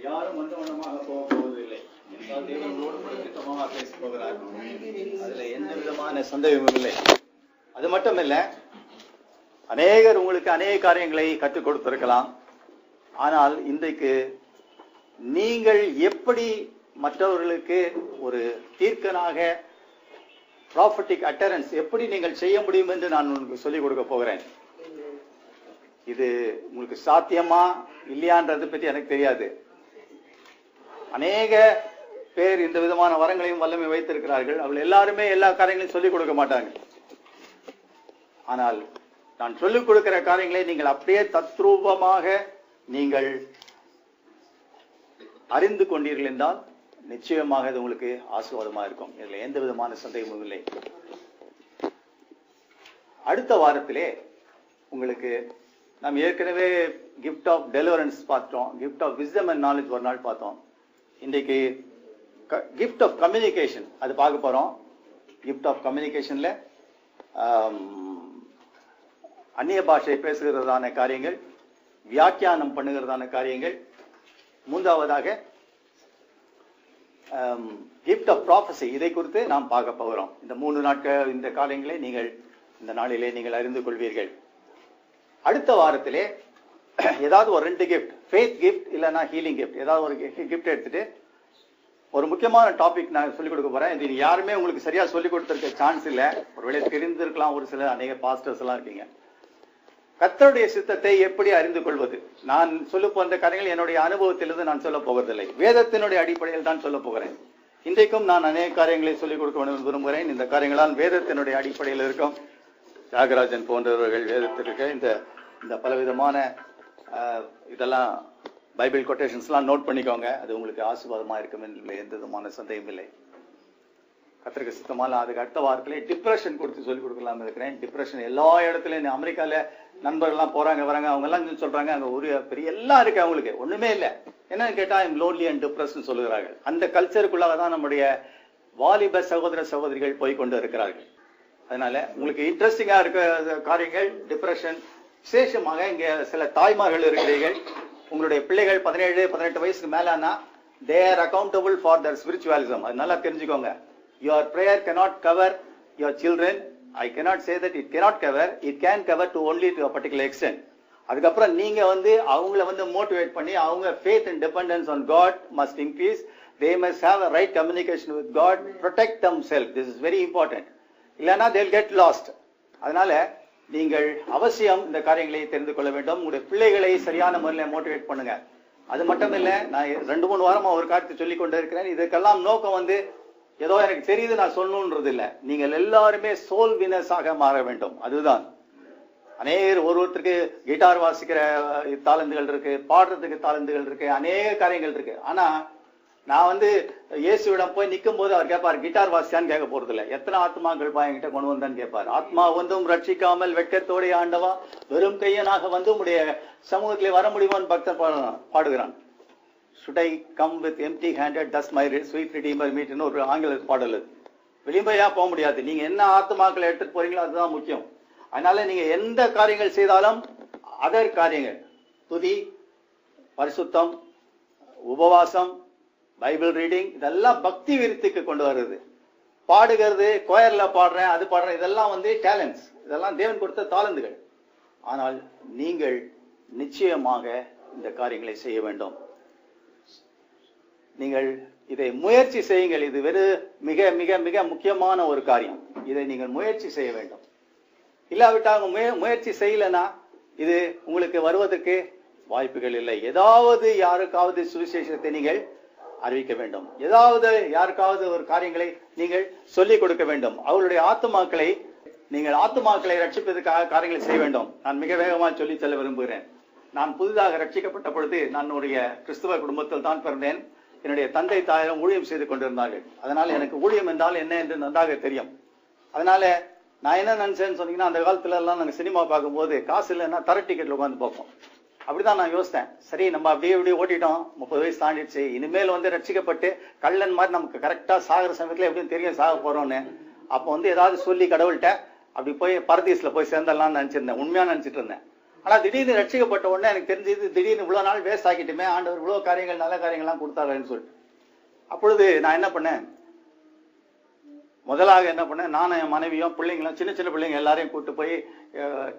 யாரும் மந்தவனமாக போவதில்லை என்றால் தேவனோடு கூட திட்டமாக பேச போகிறார். அதுல எந்த விதமான சந்தேகமும் இல்லை. அது மட்டுமில்ல, அநேகர் உங்களுக்கு அநேக காரியங்களை கற்றுக் கொடுத்திருக்கலாம். ஆனால் இன்றைக்கு நீங்கள் எப்படி மற்றவர்களுக்கு ஒரு தீர்க்கனாக ப்ராஃபட்டிக் அட்டரன்ஸ் எப்படி நீங்கள் செய்ய முடியும் என்று நான் உங்களுக்கு சொல்லிக் கொடுக்க போகிறேன். இது உங்களுக்கு சாத்தியமா இல்லையான்றது பற்றி எனக்கு தெரியாது. அநேக பேர் இந்த விதமான வரங்களையும் வல்லமை வைத்திருக்கிறார்கள். அவள் எல்லாருமே எல்லா காரியங்களையும் சொல்லிக் கொடுக்க மாட்டாங்க. ஆனால் நான் சொல்லிக் கொடுக்கிற காரியங்களை நீங்கள் அப்படியே தத்ரூபமாக நீங்கள் அறிந்து கொண்டீர்கள் என்றால் நிச்சயமாக இது உங்களுக்கு ஆசீர்வாதமாக இருக்கும். இதுல எந்த விதமான சந்தேகமும் இல்லை. அடுத்த வாரத்திலே உங்களுக்கு நாம் ஏற்கனவே கிஃப்ட் ஆஃப் டெலிவரன்ஸ் பார்த்தோம், gift of wisdom and knowledge ஒரு நாள் பார்த்தோம். இன்றைக்கு கிஃப்ட் ஆஃப் கம்யூனிகேஷன் அது பார்க்க போறோம். கிஃப்ட் ஆஃப் கம்யூனிகேஷன்ல அந்நிய பாஷை பேசுகிறதான காரியங்கள், வியாக்கியானம் பண்ணுகிறதான காரியங்கள், மூன்றாவதாக கிஃப்ட் ஆஃப் ப்ராஃபஸி, இதை குறித்து நாம் பார்க்க போகிறோம். இந்த 3 நாட்கள் இந்த காரியங்களை நீங்கள் இந்த நாளிலே நீங்கள் அறிந்து கொள்வீர்கள். அடுத்த வாரத்திலே ஏதாவது ஒரு 2 கிஃப்ட், ஃபேத் கிஃப்ட் இல்லைன்னா ஹீலிங் கிஃப்ட், ஏதாவது ஒரு கிஃப்ட் எடுத்துட்டு ஒரு முக்கியமான டாபிக் நான் சொல்லிக் கொடுக்க போறேன். இது யாருமே உங்களுக்கு சரியா சொல்லிக் கொடுத்திருக்க சான்ஸ் இல்லை. ஒருவேளை தெரிந்திருக்கலாம், ஒரு சில அநேக பாஸ்டர்ஸ் எல்லாம் இருக்கீங்க. கர்த்தருடைய சித்தத்தை எப்படி அறிந்து கொள்வது? நான் சொல்ல போன்ற காரியங்கள் என்னுடைய அனுபவத்திலிருந்து நான் சொல்ல போவதில்லை, வேதத்தினுடைய அடிப்படையில் தான் சொல்ல போகிறேன். இன்றைக்கும் நான் அநேக காரியங்களை சொல்லிக் கொடுக்க வேண்டும் விரும்புகிறேன். இந்த காரியங்களால் வேதத்தினுடைய அடிப்படையில் இருக்கும். தியாகராஜன் போன்றவர்கள் வேதத்திற்கு இந்த பலவிதமான இதெல்லாம் பைபிள் கொட்டேஷன்ஸ்லாம் நோட் பண்ணிக்கோங்க. அது உங்களுக்கு ஆசீர்வாதமா இருக்கும் என்பதில் எந்த விதமான சந்தேகம் இல்லை. கர்த்தருக்கு சித்தமான அதுக்கு அடுத்த வாரத்திலே டிப்ரெஷன் கொடுத்து சொல்லிக் கொடுக்கலாம் இருக்கிறேன். டிப்ரெஷன் எல்லா இடத்துலயும், அமெரிக்கால நண்பர்கள்லாம் போறாங்க வராங்க, அவங்க எல்லாம் சொல்றாங்க அங்க ஒரு பெரிய எல்லாம் இருக்கு, அவங்களுக்கு ஒண்ணுமே இல்லை. என்னன்னு கேட்டா ஐம் லோன்லி அண்ட் டிப்ரெஸ்ன்னு சொல்லுகிறார்கள். அந்த கல்ச்சருக்குள்ளாக தான் நம்முடைய வாலிப சகோதர சகோதரிகள் போய்கொண்டு இருக்கிறார்கள். அதனால உங்களுக்கு இன்ட்ரெஸ்டிங்கா இருக்க காரியங்கள் டிப்ரெஷன், விசேஷமாக இங்க சில தாய்மார்கள் இருக்கிறீர்கள். உங்களுடைய பிள்ளைகள் 17-18 வயசுக்கு மேலானா they are accountable for their spiritualism. அது நல்லா தெரிஞ்சுக்கோங்க. Your prayer cannot cover your children. I cannot say that it cannot cover. It can cover to only to a particular extent. அதுக்கப்புறம் நீங்க அவங்கள மோட்டிவேட் பண்ணி அவங்க faith and dependence on God must increase. They must have a right communication with God. Protect themselves. This is very important. இல்லைன்னா they'll get lost. அதனால நீங்கள் அவசியம் இந்த காரியங்களை தெரிந்து கொள்ள வேண்டும். உங்களுடைய பிள்ளைகளை சரியான முறையில் மோட்டிவேட் பண்ணுங்க. அது மட்டும் இல்லை, நான் 2-3 வாரமா ஒரு காரியத்தை சொல்லிக் கொண்டு இருக்கிறேன். இதுக்கெல்லாம் நோக்கம் ஏதோ எனக்கு தெரியுது நான் சொல்லணும்ன்றது இல்லை. நீங்கள் எல்லாருமே சோல் வினர்ஸ் ஆக மாற வேண்டும். அதுதான். அநேகர் ஒருத்தருக்கு கிட்டார் வாசிக்கிற தாளந்துகள் இருக்கு, பாடுறதுக்கு தாளந்துகள் இருக்கு, அநேக காரியங்கள் இருக்கு. ஆனா நான் இயேசுவிடம் போய் நிற்கும் போது அவர் கேட்பார், கிட்டார் வாசியான்னு கேட்க போறது இல்லை. எத்தனை ஆத்மாக்கள் என்கிட்ட கொண்டு வந்தான்னு கேட்பார். ஆத்மா ரட்சிக்காமல் வெட்கத்தோடைய ஆண்டவா வெறும் கையனாக உடைய சமூகத்திலே வர முடியுமான்னு பக்தர் பாடுகிறான். Should I come with empty handed, does my sweet redeemer meet? ஒரு ஆங்கில பாடல். வெளியே போக முடியாது. நீங்க என்ன ஆத்மாக்களை எடுத்துட்டு போறீங்களோ அதுதான் முக்கியம். அதனால நீங்க எந்த காரியங்கள் செய்தாலும் அதர் காரியங்கள், துதி, பரிசுத்தம், உபவாசம், பைபிள் ரீடிங், இதெல்லாம் பக்தி விருத்திக்கு கொண்டு வருது. பாடுகிறது, கோயர்ல பாடுறேன், அது பாடுறேன், இதெல்லாம் டேலண்ட்ஸ், இதெல்லாம் தேவன் கொடுத்த தாளந்துகள். ஆனால் நீங்கள் நிச்சயமாக இந்த காரியங்களை செய்ய வேண்டும். நீங்கள் இதை முயற்சி செய்யுங்கள். இது மிக மிக மிக முக்கியமான ஒரு காரியம். இதை நீங்கள் முயற்சி செய்ய வேண்டும். இல்லாவிட்டால் முயற்சி செய்யலைன்னா இது உங்களுக்கு வருவதற்கு வாய்ப்புகள் இல்லை. ஏதாவது யாருக்காவது சுவிசேஷத்தை நீங்கள் அறிவிக்க வேண்டும். ஏதாவது யாருக்காவது ஒரு காரியங்களை நீங்கள் சொல்லிக் கொடுக்க வேண்டும். அவர்களுடைய ஆத்துமாக்களை ரட்சிப்பதற்காக காரியங்களை செய்ய வேண்டும். நான் மிக வேகமாக சொல்லி செல்ல விரும்புகிறேன். நான் புதிதாக ரட்சிக்கப்பட்ட பொழுது நான் கிறிஸ்துவ குடும்பத்தில் தான் பிறந்தேன். என்னுடைய தந்தை தாயாரும் ஊழியம் செய்து கொண்டிருந்தார்கள். அதனால எனக்கு ஊழியம் என்றால் என்ன என்று நன்றாக தெரியும். அதனால நான் என்ன நினைச்சேன்னு சொன்னீங்கன்னா, அந்த காலத்துல எல்லாம் நாங்க சினிமா பார்க்கும்போது காசு இல்லைன்னா தர டிக்கெட்ல உட்காந்து பார்ப்போம். அப்படிதான் நான் யோசித்தேன். சரி, நம்ம அப்படியே ஓட்டிட்டோம், 30 வயசு தாண்டிடுச்சு, இனிமேல் ரட்சிக்கப்பட்டு கள்ளன் மாதிரி நமக்கு கரெக்டா சாகிற சமயத்துல எப்படியும் தெரியும் சாக போறோம்னு. அப்போ ஏதாவது சொல்லி கடவுள்கிட்ட அப்படி போய் பரதீஸ்ல போய் சேர்ந்தலாம்னு நினைச்சிருந்தேன், உண்மையா நினைச்சிட்டு இருந்தேன். ஆனா திடீர்னு ரட்சிக்கப்பட்ட உடனே எனக்கு தெரிஞ்சது, திடீர்னு இவ்வளவு நாள் வேஸ்ட் ஆக்கிட்டுமே, ஆண்டவர் இவ்வளவு காரியங்கள் நல்ல காரியங்கள்லாம் கொடுத்தாருன்னு சொல்லிட்டு. அப்பொழுது நான் என்ன பண்ணேன், முதலாக என்ன பண்ணேன், நானும் என் மனைவியும் பிள்ளைங்களும், சின்ன சின்ன பிள்ளைங்க எல்லாரையும் கூட்டு போய்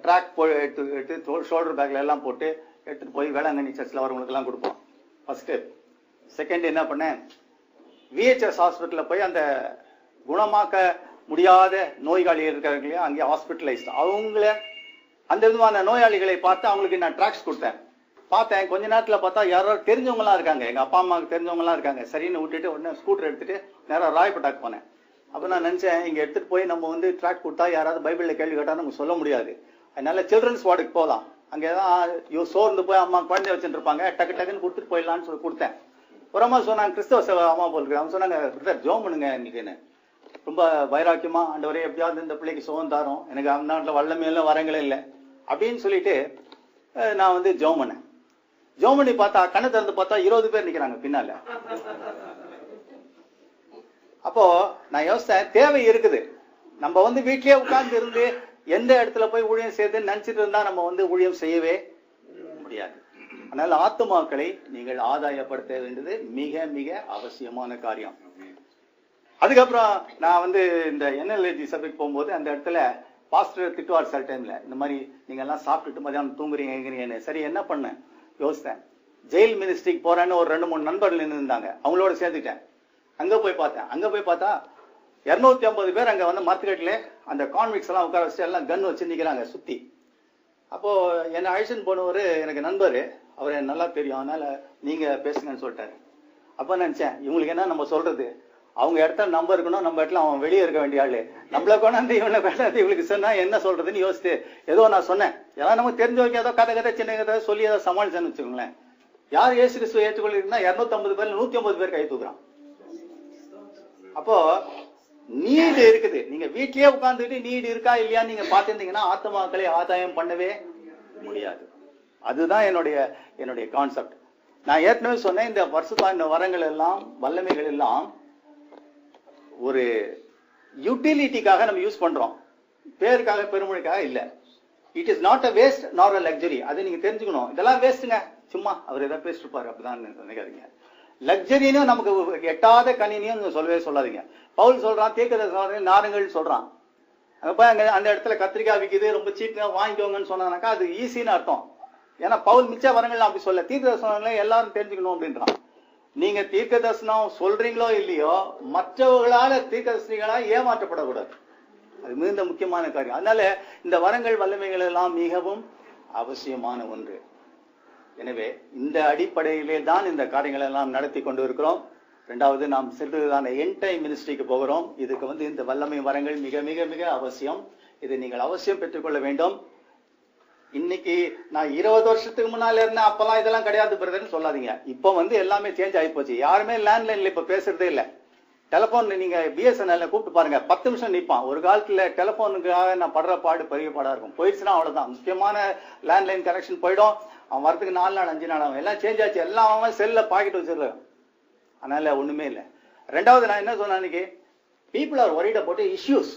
ட்ராக் எடுத்து ஷோல்டர் பேக்ல எல்லாம் போட்டு எடுத்துட்டு போய் வேளாங்கண்ணி சர்ச்சில் வரவங்களுக்கு எல்லாம் கொடுப்போம். ஃபர்ஸ்ட். செகண்ட் என்ன பண்ணேன், விஹெச்எஸ் ஹாஸ்பிட்டல்ல போய் அந்த குணமாக்க முடியாத நோயாளிகள் இருக்காங்க இல்லையா, அங்கே ஹாஸ்பிட்டலைஸ்ட், அவங்கள அந்த விதமான நோயாளிகளை பார்த்து அவங்களுக்கு நான் ட்ராக்ஸ் கொடுத்தேன். பார்த்தேன், கொஞ்ச நேரத்துல பார்த்தா யாரோ தெரிஞ்சவங்கலாம் இருக்காங்க, எங்க அப்பா அம்மாவுக்கு தெரிஞ்சவங்கலாம் இருக்காங்க. சரின்னு விட்டுட்டு உடனே ஸ்கூட்டர் எடுத்துட்டு நேரம் ராயப்பட்டாக்கு போனேன். அப்ப நான் நினைச்சேன், இங்க எடுத்துட்டு போய் நம்ம வந்து ட்ராக் கொடுத்தா யாராவது பைபிள்ல கேள்வி கேட்டா நமக்கு சொல்ல முடியாது, அதனால சில்ட்ரன்ஸ் வார்டுக்கு போகலாம், அங்கேதான் சோர்ந்து போய் அம்மா குழந்தை வச்சுட்டு இருப்பாங்க, டக்கு டக்குன்னு கொடுத்துட்டு போயிடலான்னு சொல்லி கொடுத்தேன். ஒரு அம்மா சொன்னாங்க, கிறிஸ்தவ சேவை அம்மா போல் இருக்கு, அவங்க சொன்னாங்க, பிரதர் ஜோம் பண்ணுங்க இன்னைக்குன்னு. ரொம்ப வைராக்கியமா, ஆண்டவரே எப்படியாவது இந்த பிள்ளைக்கு சுகம் தாரும், எனக்கு அந்த நாட்டில் வல்லமையில வரங்களே இல்லை அப்படின்னு சொல்லிட்டு நான் வந்து ஜோம் பண்ணேன். ஜோம் பண்ணி பார்த்தா கண்ணை திறந்து பார்த்தா 20 பேர் நிக்கிறாங்க பின்னால. அப்போ நான் யோசித்தேன், தேவை இருக்குது. நம்ம வந்து வீட்லயே உட்கார்ந்து இருந்து எந்த இடத்துல போய் ஊழியம் செய்யுதுன்னு நினைச்சிட்டு இருந்தா நம்ம வந்து ஊழியம் செய்யவே முடியாது. அதனால ஆத்துமாக்களை நீங்கள் ஆதாயப்படுத்த வேண்டியது மிக மிக அவசியமான காரியம். அதுக்கப்புறம் நான் வந்து இந்த NLG சபைக்கு போகும்போது அந்த இடத்துல பாஸ்டர் திட்டுவார் சில டைம்ல, இந்த மாதிரி நீங்க எல்லாம் சாப்பிட்டுட்டு மதியானம் தூங்குறீங்கன்னு. சரி என்ன பண்ணேன் யோசித்தேன், ஜெயில் மினிஸ்ட்ரிக்கு போறேன்னு ஒரு 2-3 நண்பர்கள் நின்று இருந்தாங்க, அவங்களோட சேர்த்துக்கிட்டேன். அங்க போய் பார்த்தேன், அங்க போய் பார்த்தா 250 பேர் அங்க வந்து மரத்துக்கட்டில அந்த கான்விக்ஸ் எல்லாம் உட்கார வச்சு எல்லாம் கன் வச்சு நிக்கிறாங்க சுத்தி. அப்போ என்னை அழைச்சின்னு போனவர் எனக்கு நண்பர், அவர் எனக்கு நல்லா தெரியும், அதனால நீங்க பேசுங்கன்னு சொல்லிட்டாரு. அப்ப நினைச்சேன், இவங்களுக்கு என்ன நம்ம சொல்றது, அவங்க இடத்துல நம்ம இருக்கணும், நம்ம இடத்துல அவன் வெளியே இருக்க வேண்டிய ஆளு, நம்மள கொண்டாந்து இவனை கொண்டாந்து இவளுக்கு சொன்னா என்ன சொல்றதுன்னு யோசிச்சு ஏதோ நான் சொன்னேன். ஏதாவது நமக்கு தெரிஞ்ச வைக்க ஏதோ கதை சின்ன கதை சொல்லி ஏதோ சமாளிச்சேன்னு வச்சுக்கோங்களேன். யார் இயேசு கிறிஸ்துவை ஏற்றுக்கொள்ளிருந்தா 250 பேர் 150 பேர் கை தூக்குறான். அப்போ நீடு இருக்குது, நீங்க வீட்லயே உட்கார்ந்துட்டு நீடு இருக்கா இல்லையா நீங்க பாத்துருந்தீங்கன்னா ஆத்மாக்களை ஆதாயம் பண்ணவே முடியாது. அதுதான் என்னுடைய கான்செப்ட். நான் ஏற்கனவே சொன்னேன், இந்த வருஷத்தாண்ட வரங்கள் எல்லாம் வல்லமைகள் எல்லாம் ஒரு யூட்டிலிட்டிக்காக நம்ம யூஸ் பண்றோம், பேருக்காக பெருமொழிக்காக இல்ல. It is not a waste not a luxury. அதை நீங்க தெரிஞ்சுக்கணும். இதெல்லாம் வேஸ்ட்டுங்க, சும்மா அவர் ஏதாவது பேசிட்டு இருப்பாரு அப்படிதான் நினைக்காதீங்க. லக்ஸரின்னு நமக்கு எட்டாத கணினியும் சொல்லவே சொல்லாதீங்க. பவுல் சொல்றான், தீர்க்கதரிசி நாருங்கள் சொல்றான், அங்க அந்த இடத்துல கத்திரிக்காய் விற்குது ரொம்ப சீப்பா வாங்கிக்கோங்கன்னு சொன்னாக்கா அது ஈஸின்னு அர்த்தம். ஏன்னா பவுல் மிச்ச வரங்கள் அப்படி சொல்ல, தீர்க்கதரிசனம் எல்லாரும் தெரிஞ்சுக்கணும் அப்படின்றான். நீங்க தீர்க்க தரிசனம் சொல்றீங்களோ இல்லையோ, மற்றவர்களால தீர்க்கதரிசிகளா ஏமாற்றப்படக்கூடாது. அது மிகுந்த முக்கியமான காரியம். அதனால இந்த வரங்கள் வல்லமைகள் எல்லாம் மிகவும் அவசியமான ஒன்று. எனவே இந்த அடிப்படையிலே தான் இந்த காரியங்கள் எல்லாம் நடத்தி கொண்டு இருக்கிறோம். இரண்டாவது, நாம் செல்வதான எண்ட் டைம் மினிஸ்ட்ரிக்கு போகிறோம். இதுக்கு வந்து இந்த வல்லமை வரங்கள் மிக மிக மிக அவசியம். இதை நீங்கள் அவசியம் பெற்றுக்கொள்ள வேண்டும். இன்னைக்கு நான் 20 வருஷத்துக்கு முன்னால இருந்தேன், அப்பெல்லாம் இதெல்லாம் கிடையாது பிரதர்ன்னு சொல்லாதீங்க. இப்போ வந்து எல்லாமே சேஞ்ச் ஆகி போச்சு. யாருமே லேண்ட்லைன்ல இப்ப பேசுறதே இல்லை. டெலிபோன் நீங்க BSNL கூப்பிட்டு பாருங்க, 10 நிமிஷம் நிற்பான். ஒரு காலத்துல டெலிபோனுக்காக நான் படுற பாடு பெரிய பாடா இருக்கும். போயிடுச்சுன்னா அவ்வளவுதான், முக்கியமான லேண்ட்லைன் கனெக்ஷன் போயிடும். அவன் வரதுக்கு 4 நாள் 5 நாள் ஆகும். எல்லாம் சேஞ்ச் ஆச்சு. எல்லாம் அவன் செல்ல பாக்கெட் வச்சிருக்கான். அதனால ஒண்ணுமே இல்லை. ரெண்டாவது, நான் என்ன சொன்னேன் அன்னைக்கு, people are worried about issues.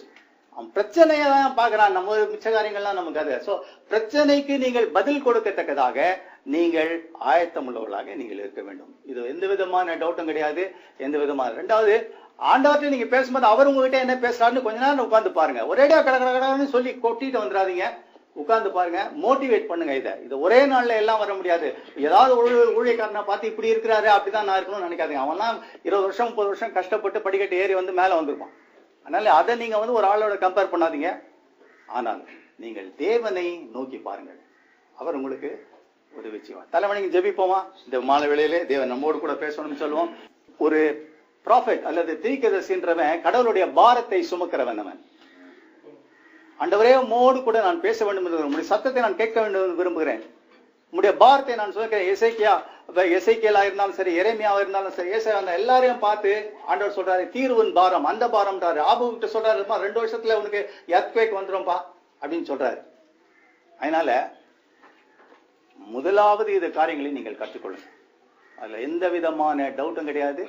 அவன் பிரச்சனையை தான் பாக்குறான், நம்ம மிச்ச காரியங்கள்லாம் நமக்கு அது. சோ பிரச்சனைக்கு நீங்கள் பதில் கொடுக்கத்தக்கதாக நீங்கள் ஆயத்தம் உள்ளவர்களாக நீங்கள் இருக்க வேண்டும். இது எந்த விதமான டவுட்டும் கிடையாது, எந்த விதமான. ரெண்டாவது, ஆண்டவர்கிட்ட நீங்க பேசும்போது அவர் உங்ககிட்ட என்ன பேசுறாருன்னு கொஞ்ச நேரம் உட்கார்ந்து பாருங்க. ஒரேடியா கடற்கடன்னு சொல்லி கொட்டிட்டு வந்துடாதீங்க, உட்கார்ந்து பாருங்க, மோட்டிவேட் பண்ணுங்க. இதை ஒரே நாள்ல எல்லாம் வர முடியாது. ஏதாவது ஊழியக்காரனை பார்த்து இப்படி இருக்கிறாரு அப்படிதான் நான் இருக்கணும்னு நினைக்காதீங்க. அவன்லாம் 20 வருஷம் 30 வருஷம் கஷ்டப்பட்டு படிக்கட்டு ஏறி வந்து மேல வந்திருப்பான். அதனால அதை நீங்க வந்து ஒரு ஆளோட கம்பேர் பண்ணாதீங்க. ஆனால் நீங்கள் தேவனை நோக்கி பாருங்கள், அவர் உங்களுக்கு உதவி செய்வார். தலைவனிக்கு ஜெபிப்போமா? இந்த மாலை வேளையிலே தேவன் நம்மோடு கூட பேசணும்னு சொல்லுவோம். ஒரு ப்ராஃபெட் அல்லது தீர்க்கதரிசின்றவன் கடவுளுடைய பாரத்தை சுமக்கிறவன். அவன் ஆண்டவரே உம்மோடு கூட நான் பேச வேண்டும் என்று, உங்களுடைய சத்தத்தை நான் கேட்க வேண்டும் என்று விரும்புகிறேன், உங்களுடைய பாரத்தை நான் சுமக்கிறேன். எசேக்கியேலா இருந்தாலும் சரி, எரேமியாவா இருந்தாலும் சரி, ஏசாயா எல்லாரையும் பார்த்து ஆண்டவர் சொல்றாரு, தீர்வின் பாரம், அந்த பாரம்ன்றாரு. ஆபுகிட்ட சொல்றாரு, 2 வருஷத்துல உனக்கு எர்த்குவேக் வந்துரும்பா அப்படின்னு சொல்றாரு. அதனால முதலாவது இந்த காரியங்களை நீங்கள் கற்றுக்கொள்ளுங்க. அதுல எந்த விதமான டவுட்டும் கிடையாது.